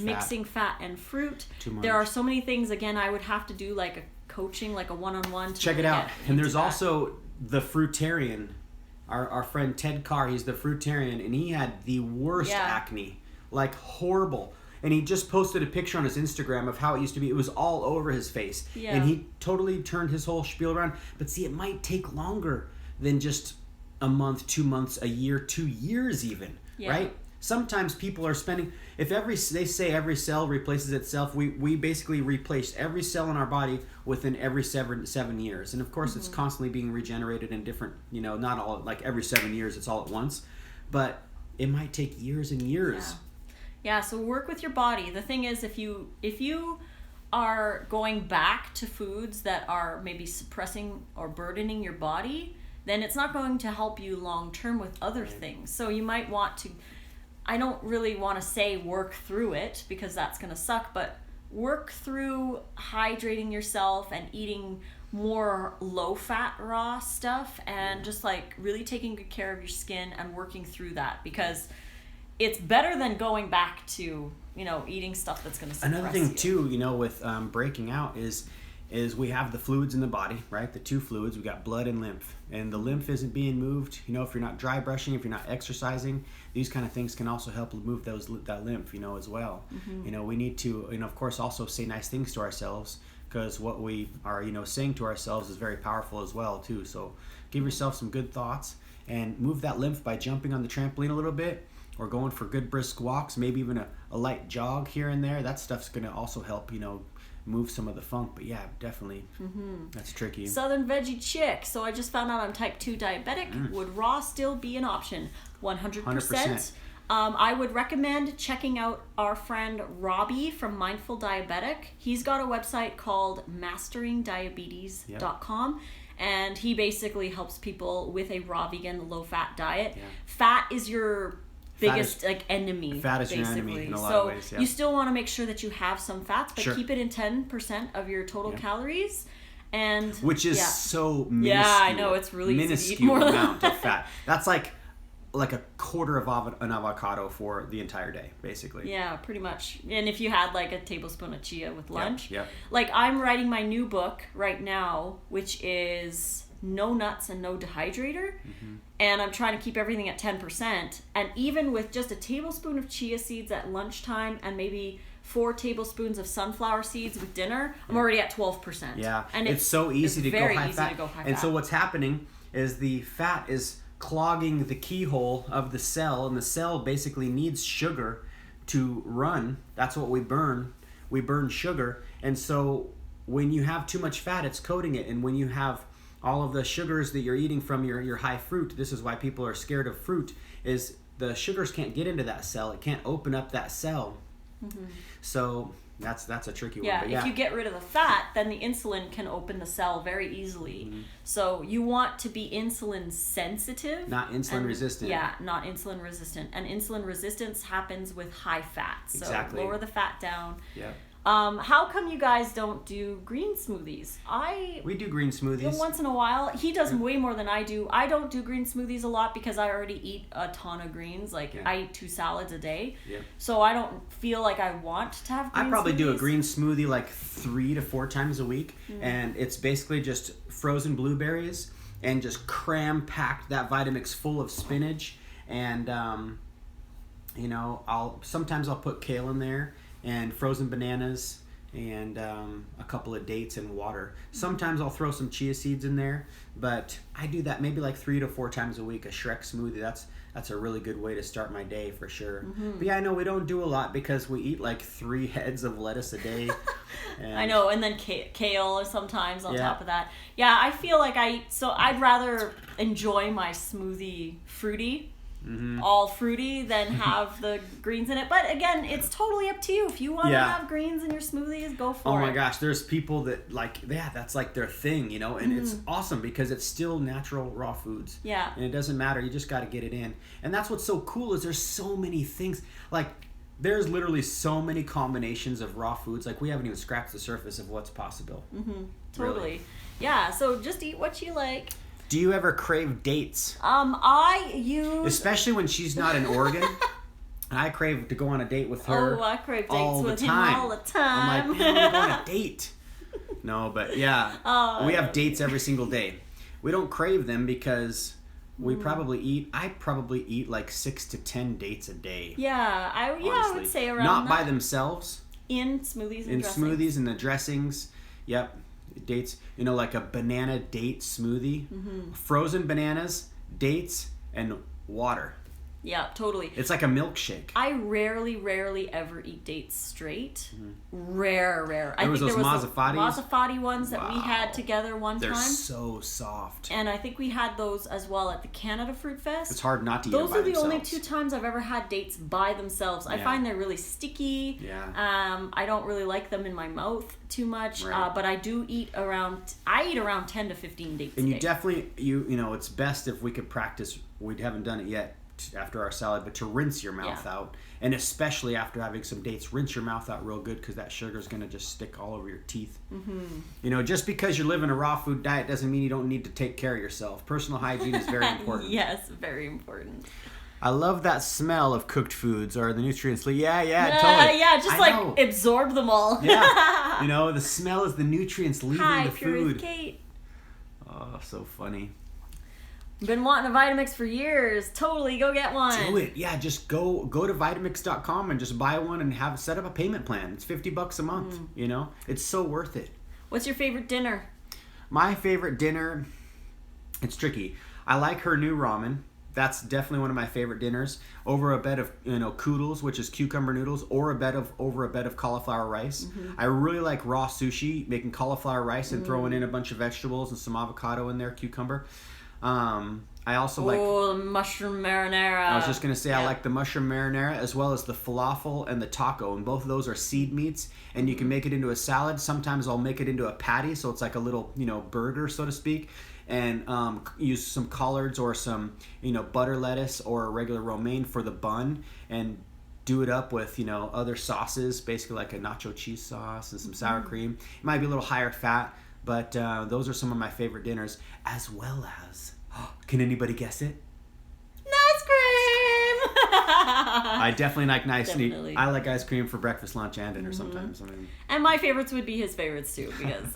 mixing fat and fruit. There are so many things. Again, I would have to do like a coaching, like a one-on-one. Check it out. And there's also the Fruitarian. Our friend Ted Carr, he's the Fruitarian, and he had the worst acne, like horrible. And he just posted a picture on his Instagram of how it used to be. It was all over his face. Yeah. And he totally turned his whole spiel around. But see, it might take longer than just a month, 2 months, a year, 2 years even, right? Sometimes people are spending, they say every cell replaces itself, we basically replace every cell in our body within every 7 years. And of course it's constantly being regenerated in different, not all, like every 7 years it's all at once, but it might take years and years. Yeah, so work with your body. The thing is, if you are going back to foods that are maybe suppressing or burdening your body, then it's not going to help you long term with other things. So you might want to, I don't really want to say work through it because that's going to suck, but work through hydrating yourself and eating more low-fat raw stuff and just like really taking good care of your skin and working through that, because it's better than going back to, eating stuff that's going to suppress you. Another thing too, with breaking out is we have the fluids in the body, right? The 2 fluids. We got blood and lymph. And the lymph isn't being moved. If you're not dry brushing, if you're not exercising, these kind of things can also help move that lymph, as well. We need to, of course, also say nice things to ourselves, because what we are, saying to ourselves is very powerful as well, too. So give yourself some good thoughts and move that lymph by jumping on the trampoline a little bit or going for good brisk walks, maybe even a light jog here and there. That stuff's going to also help, move some of the funk. But yeah, definitely that's tricky. Southern veggie chick. So I just found out I'm type 2 diabetic. Would raw still be an option? 100%. I would recommend checking out our friend Robbie from Mindful Diabetic. He's got a website called masteringdiabetes.com. And he basically helps people with a raw vegan, low-fat diet. Yeah. Fat is your biggest enemy. Fat is basically. Your enemy in a lot of ways. Yeah. You still want to make sure that you have some fats, but sure. keep it in 10% of your total calories. And which is so minuscule. Yeah, I know, it's really minuscule easy to eat more amount of fat. That's like a quarter of an avocado for the entire day, basically. Yeah, pretty much. And if you had like a tablespoon of chia with lunch. Yeah. Like I'm writing my new book right now, which is No Nuts and No Dehydrator. Mm-hmm. And I'm trying to keep everything at 10%. And even with just a tablespoon of chia seeds at lunchtime and maybe 4 tablespoons of sunflower seeds with dinner, I'm already at 12%. Yeah, and it's so easy to go high fat. And so what's happening is the fat is clogging the keyhole of the cell, and the cell basically needs sugar to run. That's what we burn. We burn sugar, and so when you have too much fat, it's coating it, and when you have all of the sugars that you're eating from your high fruit, this is why people are scared of fruit, is the sugars can't get into that cell. It can't open up that cell. Mm-hmm. So that's a tricky one. But if you get rid of the fat, then the insulin can open the cell very easily. Mm-hmm. So you want to be insulin sensitive. Not insulin resistant. Yeah, not insulin resistant. And insulin resistance happens with high fat. So exactly. Lower the fat down. Yeah. How come you guys don't do green smoothies? We do green smoothies. Once in a while. He does way more than I do. I don't do green smoothies a lot because I already eat a ton of greens. Like, I eat 2 salads a day. Yeah. So I don't feel like I want to have green smoothies. I probably do a green smoothie like 3 to 4 times a week. Mm. And it's basically just frozen blueberries and just cram-packed that Vitamix full of spinach. And, sometimes I'll put kale in there. And frozen bananas and a couple of dates and water. Sometimes I'll throw some chia seeds in there, but I do that maybe like 3 to 4 times a week. A Shrek smoothie, that's a really good way to start my day for sure. Mm-hmm. But yeah, I know we don't do a lot because we eat like 3 heads of lettuce a day. And I know, and then kale sometimes on top of that. Yeah, I feel like I'd rather enjoy my smoothie fruity. Mm-hmm. All fruity than have the greens in it. But again, it's totally up to you. If you want to have greens in your smoothies, go for it. Oh my gosh, there's people that that's like their thing, and mm-hmm. It's awesome because it's still natural raw foods. Yeah. And it doesn't matter, you just got to get it in. And that's what's so cool is there's so many things. Like there's literally so many combinations of raw foods. Like we haven't even scratched the surface of what's possible. Mm-hmm. Totally. Really. Yeah, so just eat what you like. Do you ever crave dates? Especially when she's not in Oregon. I crave to go on a date with her. Oh, I crave dates with him all the time. I'm like, man, we're going on a date. No, but yeah. We have dates every single day. We don't crave them because I probably eat like 6 to 10 dates a day. Yeah, I would say around not that. by themselves. In smoothies and dressings. Smoothies and the dressings. Yep. Dates, like a banana date smoothie, mm-hmm. Frozen bananas, dates, and water. Yeah, totally. It's like a milkshake. I rarely ever eat dates straight. Mm-hmm. Rare. There was those Mazzafatti ones that we had together one time. They're so soft. And I think we had those as well at the Canada Fruit Fest. It's hard not to eat them by themselves. Those are the only 2 times I've ever had dates by themselves. I find they're really sticky. Yeah. I don't really like them in my mouth too much. Right. But I do eat around 10 to 15 dates and a you day. definitely, it's best if we could practice, we haven't done it yet, after our salad, but to rinse your mouth out, and especially after having some dates, rinse your mouth out real good because that sugar is going to just stick all over your teeth. Mm-hmm. Just because you're living a raw food diet doesn't mean you don't need to take care of yourself. Personal hygiene is very important. Yes, very important. I love that smell of cooked foods or the nutrients. Yeah, totally. Yeah, just absorb them all. Yeah, the smell is the nutrients leaving the food. Hi, Kate. Oh, so funny. Been wanting a Vitamix for years. Totally, go get one. Do it. Yeah, just go to Vitamix.com and just buy one and set up a payment plan. It's $50 a month. It's so worth it. What's your favorite dinner? My favorite dinner, it's tricky. I like her new ramen. That's definitely one of my favorite dinners. Over a bed of koodles, which is cucumber noodles, or over a bed of cauliflower rice. Mm-hmm. I really like raw sushi, making cauliflower rice and throwing in a bunch of vegetables and some avocado in there, cucumber. I I also like... Oh, the mushroom marinara. I was just going to say, I like the mushroom marinara as well as the falafel and the taco. And both of those are seed meats. And you can make it into a salad. Sometimes I'll make it into a patty. So it's like a little, burger, so to speak. And use some collards or some, butter lettuce or a regular romaine for the bun. And do it up with, other sauces, basically like a nacho cheese sauce and some sour cream. It might be a little higher fat. But those are some of my favorite dinners. As well as... Can anybody guess it? Ice cream! I definitely like Definitely. I like ice cream for breakfast, lunch, and dinner sometimes. And my favorites would be his favorites too, because...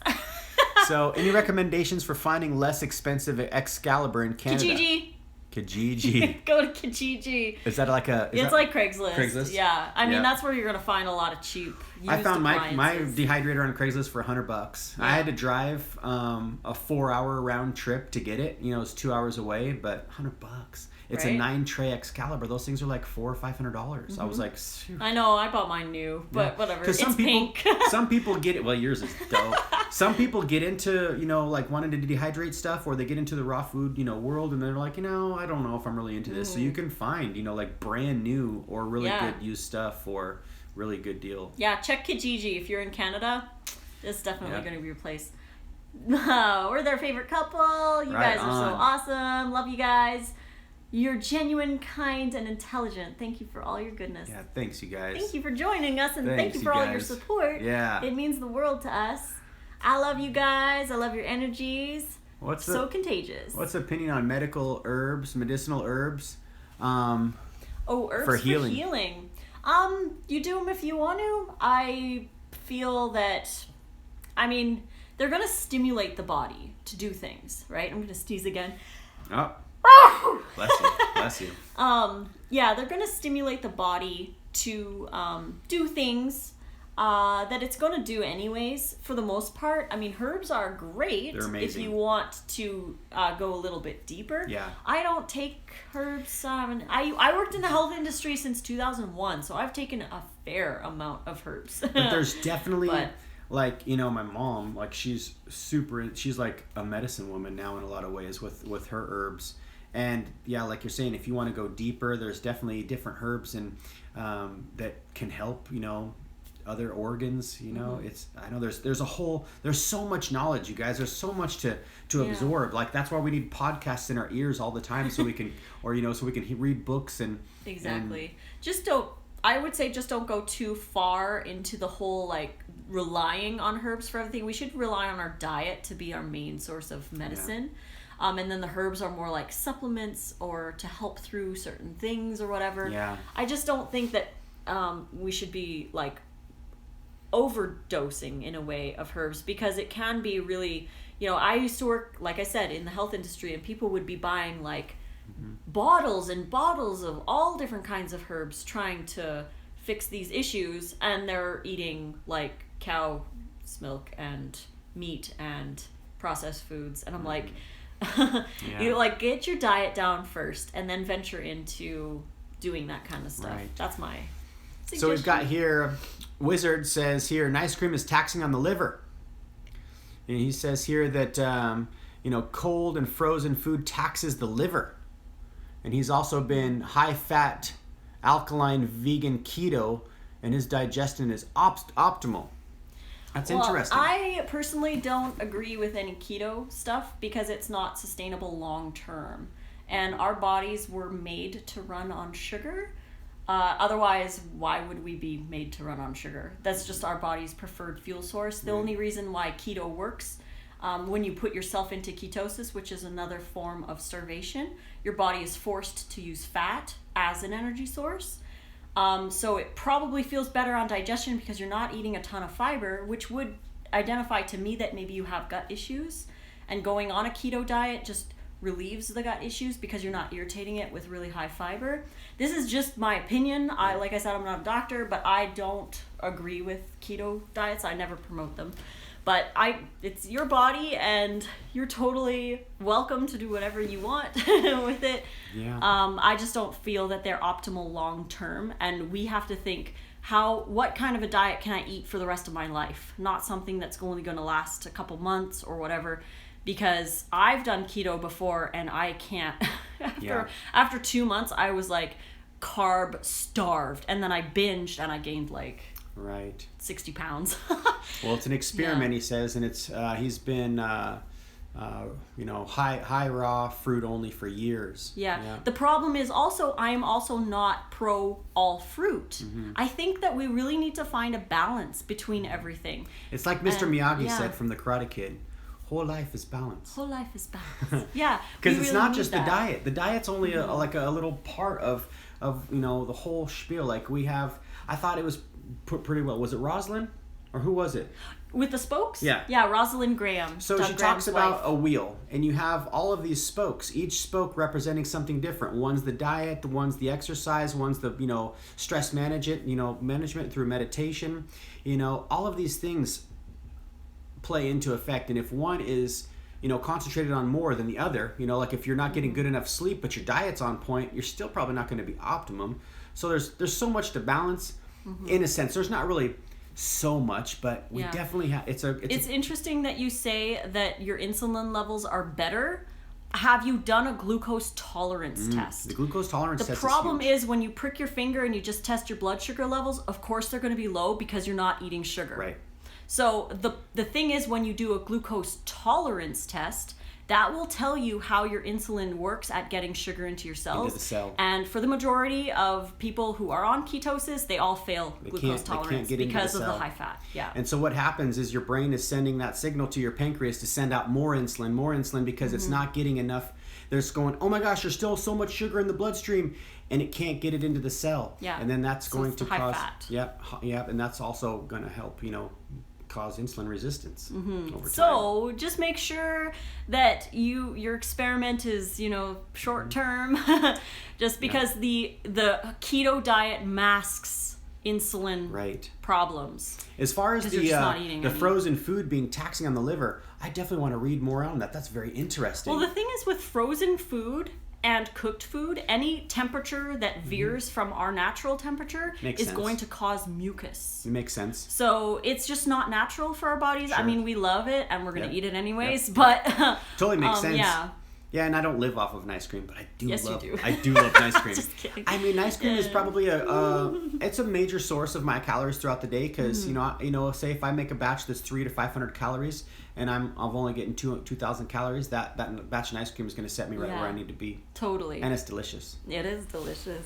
So, any recommendations for finding less expensive Excalibur in Canada? Kijiji. Go to Kijiji. Is that like a... It's like Craigslist. Craigslist? Yeah. I mean, that's where you're going to find a lot of cheap used I found my appliances. dehydrator on Craigslist for $100. Yeah. I had to drive a 4-hour round trip to get it. It's 2 hours away, but $100. It's a 9-tray Excalibur. Those things are like $400 or $500. I was like, shoot. I know. I bought mine new, but whatever. It's pink. Some people get it. Well, yours is dope. Some people get into, like wanting to dehydrate stuff, or they get into the raw food, world, and they're like, I don't know if I'm really into this. So you can find, like brand new or really good used stuff for really good deal. Yeah, check Kijiji if you're in Canada. It's definitely going to be your place. We're their favorite couple. You guys are so awesome. Love you guys. You're genuine, kind, and intelligent. Thank you for all your goodness. Yeah, thanks, you guys. Thank you for joining us, and thank you for all your support. Yeah. It means the world to us. I love you guys. I love your energies. Contagious. What's the opinion on medicinal herbs? Herbs for healing. You do them if you want to. I feel that, they're going to stimulate the body to do things, right? I'm going to sneeze again. Oh. Bless you. Yeah, they're going to stimulate the body to do things that it's going to do anyways, for the most part. Herbs are great. They're amazing. If you want to go a little bit deeper. Yeah. I don't take herbs. I worked in the health industry since 2001, so I've taken a fair amount of herbs. But there's definitely... Like, my mom, like, she's like a medicine woman now in a lot of ways with her herbs. And yeah, like you're saying, if you want to go deeper, there's definitely different herbs and that can help, other organs, I know there's so much knowledge, you guys. There's so much to absorb. Like, that's why we need podcasts in our ears all the time so we can, so we can read books and... Exactly. I would say just don't go too far into the whole, like, relying on herbs for everything. We should rely on our diet to be our main source of medicine. Yeah. And then the herbs are more like supplements or to help through certain things or whatever. Yeah. I just don't think that we should be, like, overdosing in a way of herbs, because it can be really, I used to work, like I said, in the health industry, and people would be buying, like, bottles and bottles of all different kinds of herbs trying to fix these issues, and they're eating like cow's milk and meat and processed foods, and I'm like, you get your diet down first and then venture into doing that kind of stuff. Right. That's my suggestion. So we've got here, Wizard says here, an ice cream is taxing on the liver, and he says here that cold and frozen food taxes the liver. And he's also been high-fat, alkaline, vegan, keto, and his digestion is optimal. That's interesting. I personally don't agree with any keto stuff because it's not sustainable long-term. And our bodies were made to run on sugar. Otherwise, why would we be made to run on sugar? That's just our body's preferred fuel source. The only reason why keto works, when you put yourself into ketosis, which is another form of starvation, your body is forced to use fat as an energy source. So it probably feels better on digestion because you're not eating a ton of fiber, which would identify to me that maybe you have gut issues. And going on a keto diet just relieves the gut issues because you're not irritating it with really high fiber. This is just my opinion. Like I said, I'm not a doctor, but I don't agree with keto diets. I never promote them. But it's your body, and you're totally welcome to do whatever you want with it. Yeah. I just don't feel that they're optimal long term, and we have to think what kind of a diet can I eat for the rest of my life? Not something that's only going to last a couple months or whatever, because I've done keto before and I can't After 2 months, I was like carb starved, and then I binged and I gained like 60 pounds. Well, it's an experiment, he says, and it's he's been high raw fruit only for years. Yeah. The problem is also I am also not pro all fruit. I think that we really need to find a balance between everything. It's like Mr. Miyagi said from The Karate Kid. Whole life is balance. Whole life is balance. Yeah. Because it's not just the diet. The diet's only a little part of the whole spiel. Like we have, I thought it was put pretty well. Was it Rosalind? Or who was it? With the spokes? Yeah. Yeah, Rosalind Graham. So she talks about a wheel, and you have all of these spokes, each spoke representing something different. One's the diet, one's the exercise, one's the, stress management through meditation. All of these things play into effect. And if one is, concentrated on more than the other, like if you're not getting good enough sleep, but your diet's on point, you're still probably not going to be optimum. So there's so much to balance in a sense. There's not really so much, but we definitely have. It's interesting that you say that your insulin levels are better. Have you done a glucose tolerance test? The glucose tolerance test. The problem is when you prick your finger and you just test your blood sugar levels, of course they're going to be low because you're not eating sugar. Right. So the thing is, when you do a glucose tolerance test, that will tell you how your insulin works at getting sugar into your cells. Into the cell. And for the majority of people who are on ketosis, they all fail glucose tolerance because of the high fat. Yeah. And so what happens is your brain is sending that signal to your pancreas to send out more insulin because it's not getting enough. There's going, oh my gosh, there's still so much sugar in the bloodstream, and it can't get it into the cell. Yeah. And then that's going to cause fat. Yep, and that's also going to help, cause insulin resistance over time. So just make sure that your experiment is short term, just because the keto diet masks insulin problems. As far as the frozen food being taxing on the liver, I definitely want to read more on that. That's very interesting. Well, the thing is with frozen food and cooked food, any temperature that veers from our natural temperature is going to cause mucus. It makes sense. So it's just not natural for our bodies. Sure. I mean, we love it and we're going to eat it anyways, but totally makes sense. Yeah. Yeah, and I don't live off of ice cream, but I do love you do. I do love ice cream. Just kidding. I mean, ice cream is probably it's a major source of my calories throughout the day because say if I make a batch that's 300 to 500 calories and I'm only getting 2,000 calories, that batch of ice cream is going to set me right where I need to be. Totally. And it's delicious. It is delicious.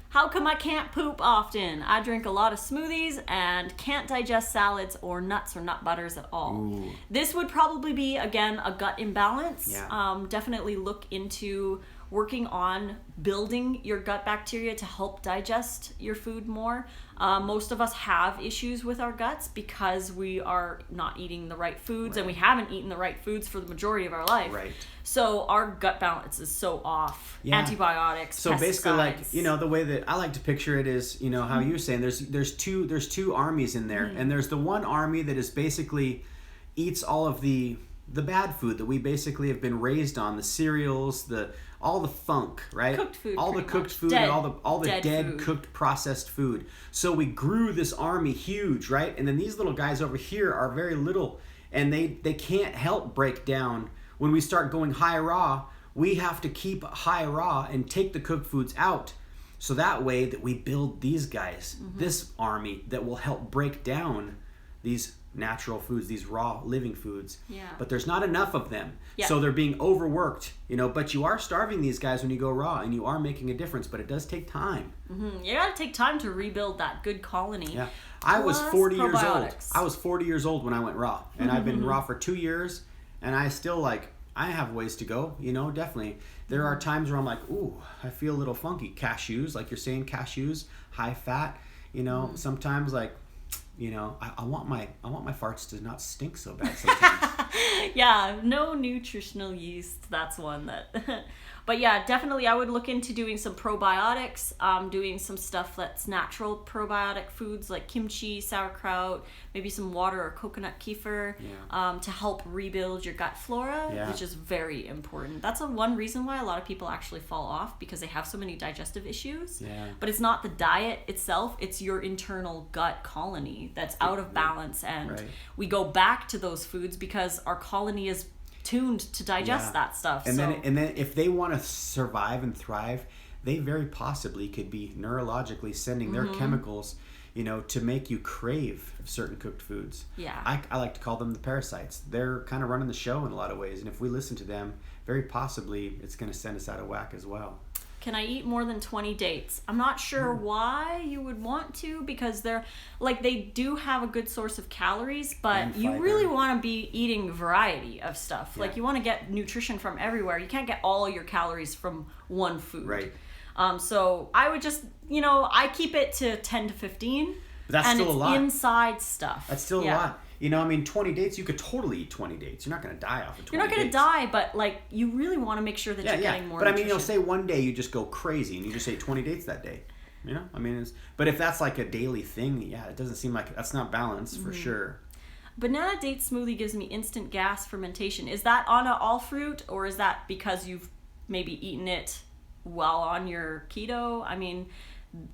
How come I can't poop often? I drink a lot of smoothies and can't digest salads or nuts or nut butters at all. Ooh. This would probably be, again, a gut imbalance. Yeah. Definitely look into working on building your gut bacteria to help digest your food more. Most of us have issues with our guts because we are not eating the right foods and we haven't eaten the right foods for the majority of our life. Right. So our gut balance is so off. Yeah. Antibiotics, so pesticides. Basically, the way that I like to picture it is, how you were saying, there's two armies in there, and there's the one army that is basically eats all of the bad food that we basically have been raised on, the cereals, all the funk, right? Cooked food, all the cooked food, dead, and all the dead food. Cooked processed food. So we grew this army huge, right? And then these little guys over here are very little, and they can't help break down. When we start going high raw, we have to keep high raw and take the cooked foods out. So that way that we build these guys, this army that will help break down these natural foods, these raw living foods. Yeah. But there's not enough of them. Yeah. So they're being overworked, but you are starving these guys when you go raw, and you are making a difference, but it does take time. You got to take time to rebuild that good colony. Yeah. I was 40 years old. probiotics. I was 40 years old when I went raw, and I've been raw for 2 years, and I still I have ways to go, definitely. There are times where I'm like, ooh, I feel a little funky. Cashews, like you're saying, high fat, sometimes I want my farts to not stink so bad sometimes. Yeah, no nutritional yeast. That's one that. But yeah, definitely I would look into doing some probiotics, doing some stuff that's natural probiotic foods like kimchi, sauerkraut, maybe some water or coconut kefir, to help rebuild your gut flora, which is very important. That's one reason why a lot of people actually fall off, because they have so many digestive issues. Yeah. But it's not the diet itself, it's your internal gut colony that's out of balance, and we go back to those foods because our colony is tuned to digest that stuff. And then if they want to survive and thrive, they very possibly could be neurologically sending their chemicals, to make you crave certain cooked foods. Yeah. I like to call them the parasites. They're kind of running the show in a lot of ways, and if we listen to them, very possibly it's going to send us out of whack as well. Can I eat more than 20 dates? I'm not sure why you would want to, because they do have a good source of calories, but you really want to be eating variety of stuff. Yeah. Like, you want to get nutrition from everywhere. You can't get all your calories from one food. Right. So I would just, I keep it to 10 to 15. But that's still a lot. And it's inside stuff. That's still a lot. 20 dates, you could totally eat 20 dates. You're not going to die off of 20 dates. You're not going to die, but, you really want to make sure that you're getting more nutrition. But, say one day you just go crazy and you just ate 20 dates that day. But if that's like a daily thing, it doesn't seem like, that's not balanced for sure. Banana date smoothie gives me instant gas fermentation. Is that on a all fruit, or is that because you've maybe eaten it while on your keto?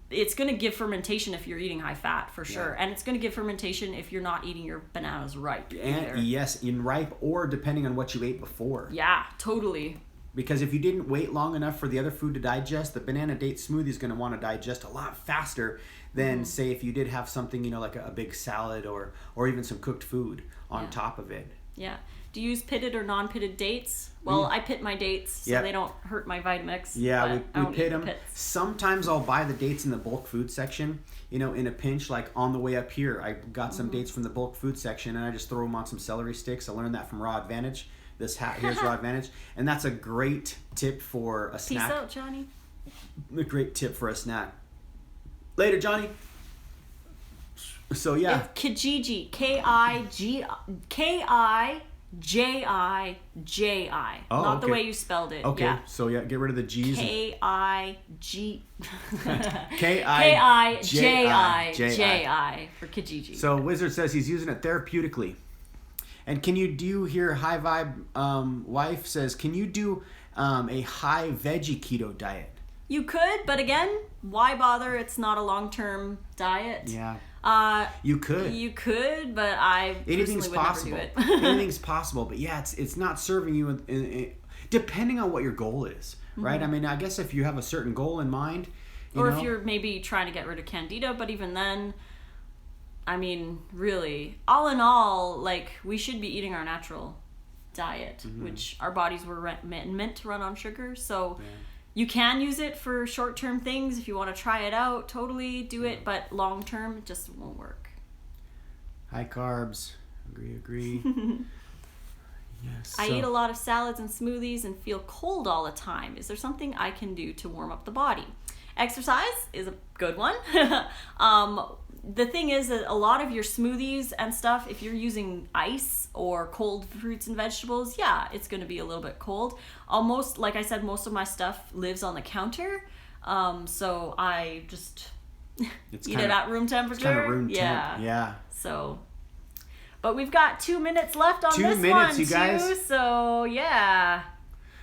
It's going to give fermentation if you're eating high fat, for sure. And it's going to give fermentation if you're not eating your bananas ripe. And yes, in ripe, or depending on what you ate before. Yeah, totally. Because if you didn't wait long enough for the other food to digest, the banana date smoothie is going to want to digest a lot faster than, say, if you did have something, like a big salad or even some cooked food on top of it. Yeah. Do you use pitted or non-pitted dates? Well, I pit my dates so they don't hurt my Vitamix. Yeah, we pit them. Sometimes I'll buy the dates in the bulk food section, in a pinch. Like on the way up here, I got some dates from the bulk food section, and I just throw them on some celery sticks. I learned that from Raw Advantage. This hat here's Raw Advantage, and that's a great tip for a snack. Peace out, Johnny. A great tip for a snack. Later, Johnny. So yeah. It's Kijiji. Kijiji. Oh, Not the way you spelled it. Okay. Yeah. So get rid of the G's. K-I-G. K-I-J-I for Kijiji. So Wizard says he's using it therapeutically. And do you hear High Vibe wife says, can you do a high veggie keto diet? You could, but again, why bother? It's not a long-term diet. Yeah. You could. You could, but I anything's would possible. never do it. Anything's possible, but it's not serving you depending on what your goal is, right? I guess if you have a certain goal in mind, or if you're maybe trying to get rid of candida, but even then, really, all in all, we should be eating our natural diet, which our bodies were meant to run on sugar. So you can use it for short-term things if you want to try it out. Totally do it, but long-term, it just won't work. High carbs. Agree. Yes. I eat a lot of salads and smoothies and feel cold all the time. Is there something I can do to warm up the body? Exercise is a good one. The thing is that a lot of your smoothies and stuff, if you're using ice or cold fruits and vegetables, it's going to be a little bit cold. Almost, like I said, most of my stuff lives on the counter. So I just eat it at room temperature. It's kind of room temp. Yeah. So, but we've got 2 minutes left on 2 this minutes, one, you guys. too. So, yeah.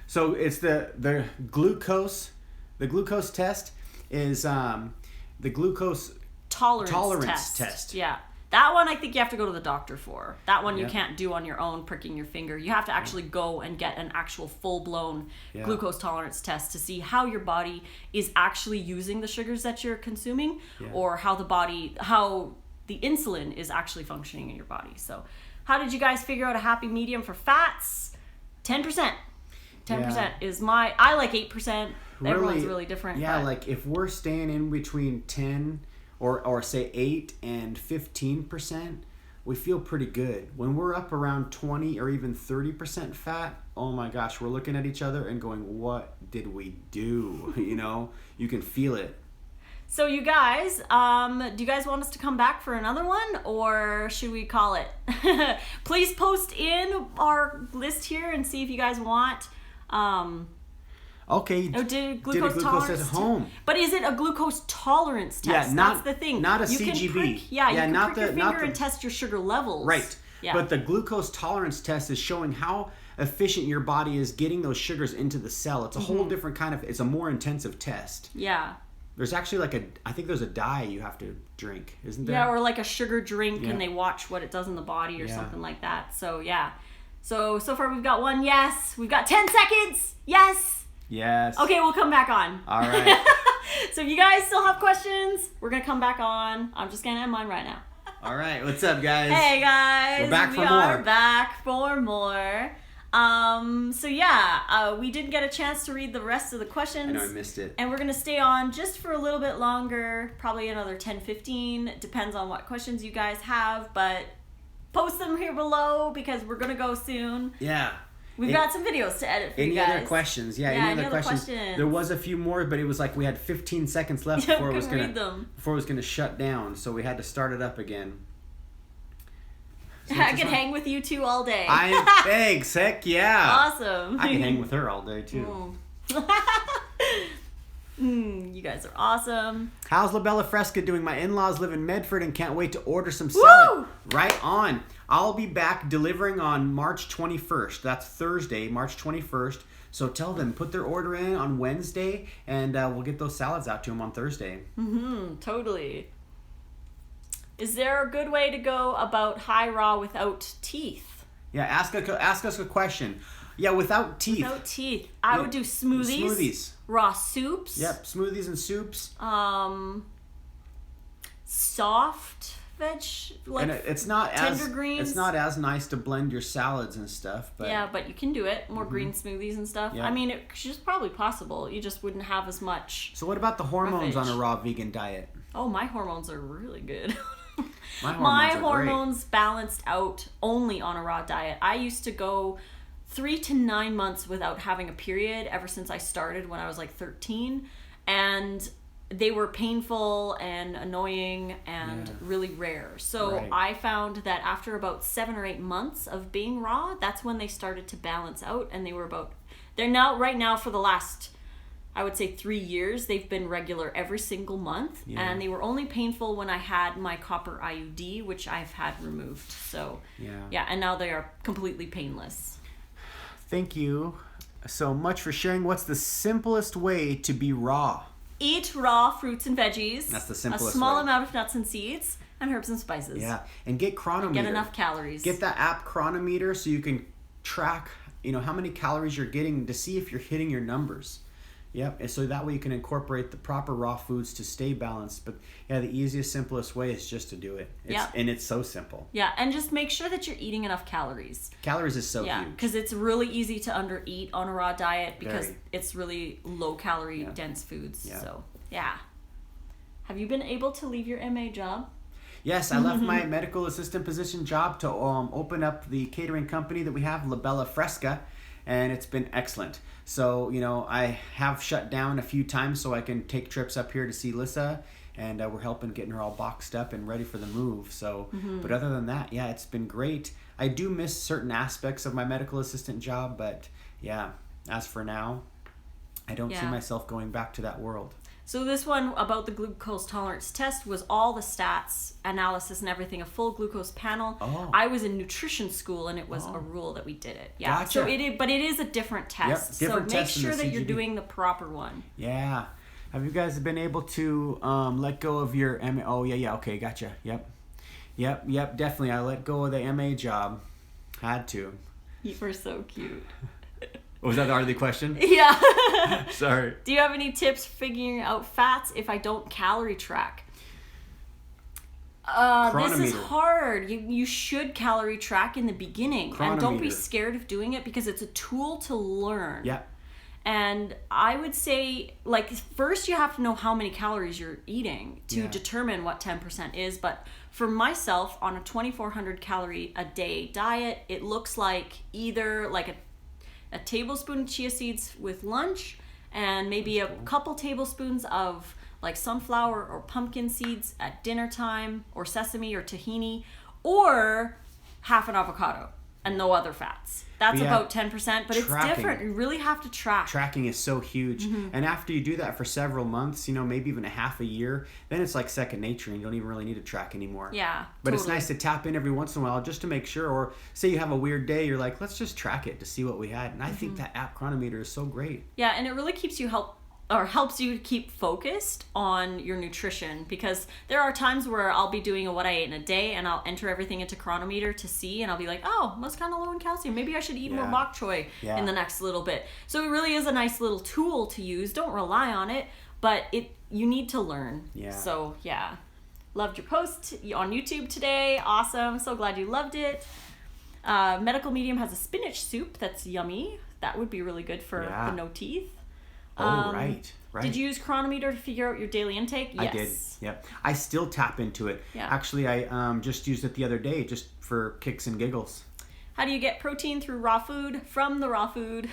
So it's the glucose. The glucose test is the glucose tolerance test. Yeah. That one I think you have to go to the doctor for. That one you can't do on your own, pricking your finger. You have to actually go and get an actual full-blown glucose tolerance test to see how your body is actually using the sugars that you're consuming, or how the insulin is actually functioning in your body. So how did you guys figure out a happy medium for fats? 10%. 10% is I like 8%. Everyone's really different. Yeah, like if we're staying in between 10 or say 8 and 15%, we feel pretty good. When we're up around 20 or even 30% fat, oh my gosh, we're looking at each other and going, what did we do? You can feel it. So you guys, do you guys want us to come back for another one, or should we call it? Please post in our list here and see if you guys want. Okay. Did a glucose tolerance at home. But is it a glucose tolerance test? Yeah, that's the thing. Not a you CGB. Can prick, you can prick your finger and test your sugar levels. Right. Yeah. But the glucose tolerance test is showing how efficient your body is getting those sugars into the cell. It's a whole different it's a more intensive test. Yeah. There's actually I think there's a dye you have to drink, isn't there? Yeah, or like a sugar drink, and they watch what it does in the body or something like that. So, yeah. So far we've got 1 yes. We've got 10 seconds. Yes. Yes. Okay, we'll come back on. All right. So if you guys still have questions, we're going to come back on. I'm just going to end mine right now. All right. What's up, guys? Hey, guys. We're back for We more. are back for more. We didn't get a chance to read the rest of the questions. I know I missed it. And we're going to stay on just for a little bit longer, probably another 10, 15. Depends on what questions you guys have, but post them here below because we're going to go soon. Yeah. We've got some videos to edit for you guys. Any other questions? Yeah, any other questions? There was a few more, but it was like we had 15 seconds left before it was gonna shut down, so we had to start it up again. So I could hang with you two all day. Thanks, heck yeah. Awesome. I can hang with her all day too. You guys are awesome. How's La Bella Fresca doing? My in-laws live in Medford and can't wait to order some salad. Woo! Right on. I'll be back delivering on March 21st. That's Thursday, March 21st. So tell them, put their order in on Wednesday, and we'll get those salads out to them on Thursday. Totally. Is there a good way to go about high raw without teeth? Yeah, ask us a question. Yeah, without teeth. Without teeth. I would do smoothies. Smoothies. Raw soups. Yep, smoothies and soups. Soft veg, like and it's not tender greens. It's not as nice to blend your salads and stuff, but yeah, but you can do it. More green smoothies and stuff. Yeah. I mean, it's just probably possible. You just wouldn't have as much. So what about the hormones roughage. on a raw vegan diet? Oh, my hormones are really good. My hormones balanced out only on a raw diet. I used to go 3 to 9 months without having a period ever since I started when I was like 13, and they were painful and annoying and really rare. So I found that after about 7 or 8 months of being raw, that's when they started to balance out, and they're now right now for the last, I would say 3 years, they've been regular every single month, and they were only painful when I had my copper IUD, which I've had removed. So and now they are completely painless. Thank you so much for sharing. What's the simplest way to be raw? Eat raw fruits and veggies. That's the simplest A small way. amount of nuts and seeds, and herbs and spices. Yeah, and get Chronometer. Get enough calories. Get that app Chronometer so you can track, how many calories you're getting to see if you're hitting your numbers. Yep, and so that way you can incorporate the proper raw foods to stay balanced. But yeah, the easiest, simplest way is just to do it. And it's so simple. Yeah, and just make sure that you're eating enough calories. Calories is so huge. because it's really easy to undereat on a raw diet because it's really low calorie, dense foods. Yeah. So, Have you been able to leave your MA job? Yes, I left my medical assistant position job to open up the catering company that we have, La Bella Fresca, and it's been excellent. So, I have shut down a few times so I can take trips up here to see Lissa, and we're helping getting her all boxed up and ready for the move. So, but other than that, it's been great. I do miss certain aspects of my medical assistant job, but as for now, I don't see myself going back to that world. So this one about the glucose tolerance test was all the stats, analysis, and everything, a full glucose panel. Oh. I was in nutrition school, and it was a rule that we did it. Yeah. Gotcha. So it is a different test. Different so make test sure than the that you're CGP. doing the proper one. Yeah. Have you guys been able to let go of your MA? Oh, yeah. Okay, gotcha. Yep, definitely. I let go of the MA job. Had to. You were so cute. Was that the question? Yeah. Sorry. Do you have any tips for figuring out fats if I don't calorie track? This is hard. You should calorie track in the beginning. And don't be scared of doing it because it's a tool to learn. Yeah. And I would say, first you have to know how many calories you're eating to determine what 10% is. But for myself, on a 2,400 calorie a day diet, it looks like either a tablespoon of chia seeds with lunch and maybe a couple tablespoons of sunflower or pumpkin seeds at dinner time, or sesame or tahini, or half an avocado and no other fats. That's about 10%, but it's different. You really have to track. Tracking is so huge. And after you do that for several months, maybe even a half a year, then it's like second nature and you don't even really need to track anymore. Yeah, But It's nice to tap in every once in a while just to make sure, or say you have a weird day, you're like, let's just track it to see what we had. And I think that app Chronometer is so great. Yeah, and it really keeps you or helps you keep focused on your nutrition, because there are times where I'll be doing a what I ate in a day and I'll enter everything into Chronometer to see, and I'll be like, oh, that's kind of low in calcium. Maybe I should eat more bok choy in the next little bit. So it really is a nice little tool to use. Don't rely on it, but you need to learn. Yeah. So loved your post on YouTube today. Awesome. So glad you loved it. Medical Medium has a spinach soup that's yummy. That would be really good for the no teeth. Right. Did you use Chronometer to figure out your daily intake? Yes. I did. Yep. I still tap into it. Yeah. Actually, I just used it the other day just for kicks and giggles. How do you get protein through raw food? From the raw food.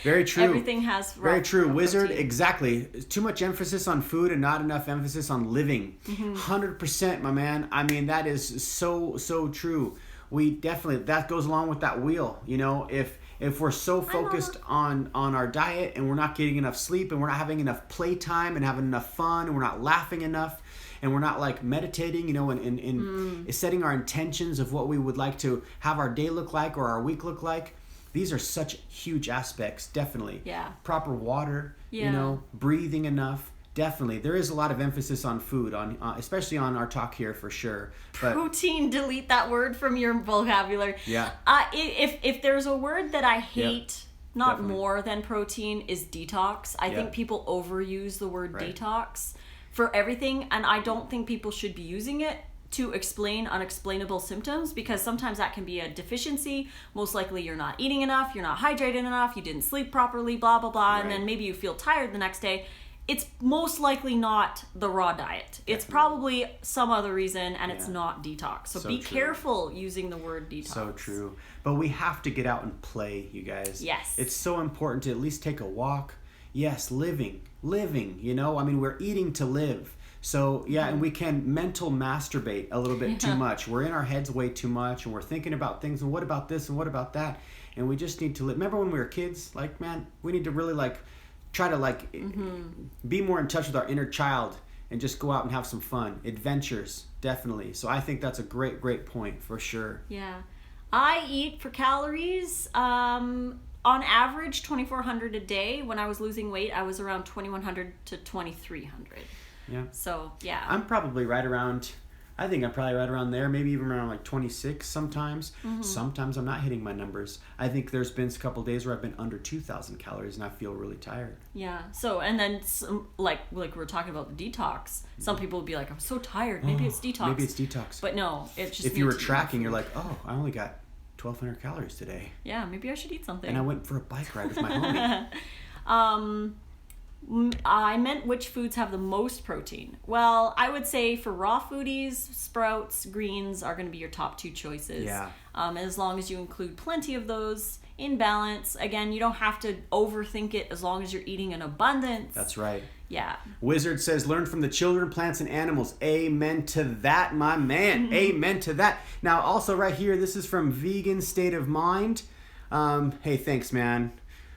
Very true. Everything has raw Very true. raw Wizard, protein. Exactly. Too much emphasis on food and not enough emphasis on living. 100%, my man. I mean, that is so true. We definitely, that goes along with that wheel. You know, if we're so focused on our diet and we're not getting enough sleep and we're not having enough playtime and having enough fun and we're not laughing enough and we're not like meditating, you know, and setting our intentions of what we would like to have our day look like or our week look like, these are such huge aspects, definitely. Yeah. Proper water, you know, breathing enough. Definitely. There is a lot of emphasis on food, especially on our talk here for sure. But protein, delete that word from your vocabulary. Yeah. If there's a word that I hate, not Definitely. more than protein, is detox. I think people overuse the word detox for everything, and I don't think people should be using it to explain unexplainable symptoms, because sometimes that can be a deficiency. Most likely you're not eating enough, you're not hydrated enough, you didn't sleep properly, blah, blah, blah, and then maybe you feel tired the next day. It's most likely not the raw diet. Definitely. It's probably some other reason, and it's not detox. So be careful using the word detox. So true. But we have to get out and play, you guys. Yes. It's so important to at least take a walk. Yes, living, you know? I mean, we're eating to live. So, and we can mental masturbate a little bit too much. We're in our heads way too much, and we're thinking about things, and what about this, and what about that? And we just need to live. Remember when we were kids? Like, man, we need to really, like, try to like be more in touch with our inner child and just go out and have some fun. Adventures, definitely. So I think that's a great point for sure. Yeah. I eat for calories, on average 2,400 a day. When I was losing weight, I was around 2,100 to 2,300. Yeah. So, yeah. I'm probably right around there, maybe even around like 26 sometimes. Sometimes I'm not hitting my numbers. I think there's been a couple days where I've been under 2,000 calories and I feel really tired. Yeah. So, and then like we're talking about the detox, some people would be like, I'm so tired. Maybe it's detox. But no, it's just, if you were tracking, you're like, oh, I only got 1,200 calories today. Yeah, maybe I should eat something. And I went for a bike ride with my homie. I meant which foods have the most protein. Well, I would say for raw foodies, sprouts, greens are going to be your top two choices. Yeah. As long as you include plenty of those in balance. Again, you don't have to overthink it as long as you're eating in abundance. That's right. Yeah. Wizard says, learn from the children, plants, and animals. Amen to that, my man. Amen to that. Now, also right here, this is from Vegan State of Mind. Hey, thanks, man.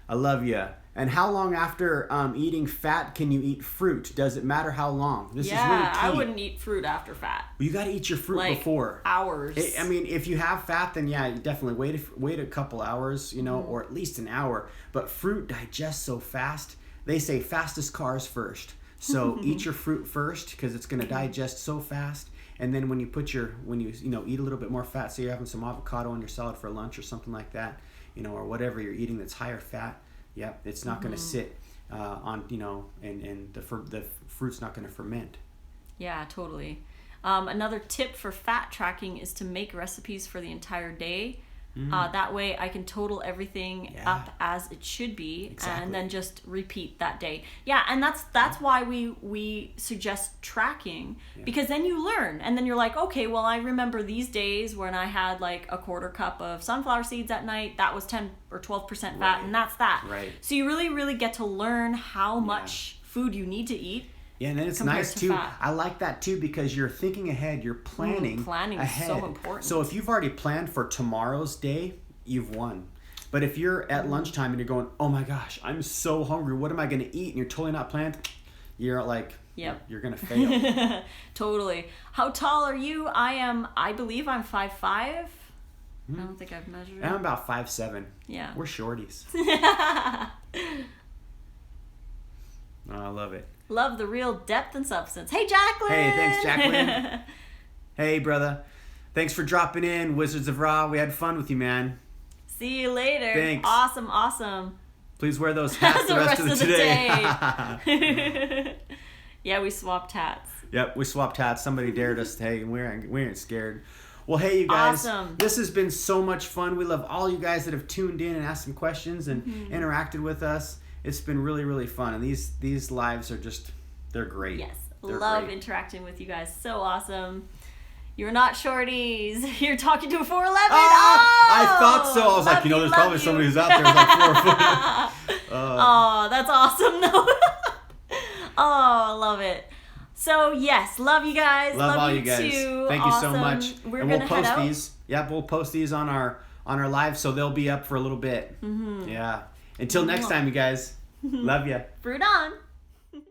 I love you. And how long after eating fat can you eat fruit? Does it matter how long? This is really key. I wouldn't eat fruit after fat. You got to eat your fruit before. Hours. I mean, if you have fat, then yeah, you definitely wait a couple hours, you know, or at least an hour. But fruit digests so fast. They say fastest cars first. So eat your fruit first because it's going to digest so fast. And then when you eat a little bit more fat, say you're having some avocado on your salad for lunch or something like that, you know, or whatever you're eating that's higher fat. Yeah, it's not going to sit on, you know, and the fruit's not going to ferment. Yeah, totally. Another tip for fat tracking is to make recipes for the entire day. That way I can total everything up as it should be, and then just repeat that day. Yeah, and that's why we suggest tracking, because then you learn, and then you're like, okay, well, I remember these days when I had like a quarter cup of sunflower seeds at night, that was 10 or 12% fat, and that's that. Right. So you really get to learn how much food you need to eat. Yeah, and then it's nice too. I like that too because you're thinking ahead. You're planning. Planning ahead. is so important. So if you've already planned for tomorrow's day, you've won. But if you're at lunchtime and you're going, oh my gosh, I'm so hungry. What am I going to eat? And you're totally not planned. You're like, you're going to fail. Totally. How tall are you? I believe I'm 5'5". I don't think I've measured. I'm about 5'7". Yeah. We're shorties. Oh, I love it. Love the real depth and substance. Hey, Jacqueline! Hey, thanks, Jacqueline. Hey, brother. Thanks for dropping in, Wizards of Raw. We had fun with you, man. See you later. Thanks. Awesome. Please wear those hats the rest of the day. Yeah, we swapped hats. Yep, we swapped hats. Somebody dared us. Hey, we ain't scared. Well, hey, you guys. Awesome. This has been so much fun. We love all you guys that have tuned in and asked some questions and interacted with us. It's been really, really fun. And these lives are just, they're great. Yes. They're Love great. interacting with you guys. So awesome. You're not shorties. You're talking to a 4'11". I thought so. I was like, there's probably somebody who's out there who's like 4 foot. Oh, that's awesome, though. Oh, love it. So, yes, love you guys. Love all you guys. Too. Thank you so much. We're and gonna we'll head post out. these. Yep, we'll post these on our live, so they'll be up for a little bit. Yeah. Until next time, you guys. Love ya. Fruit on.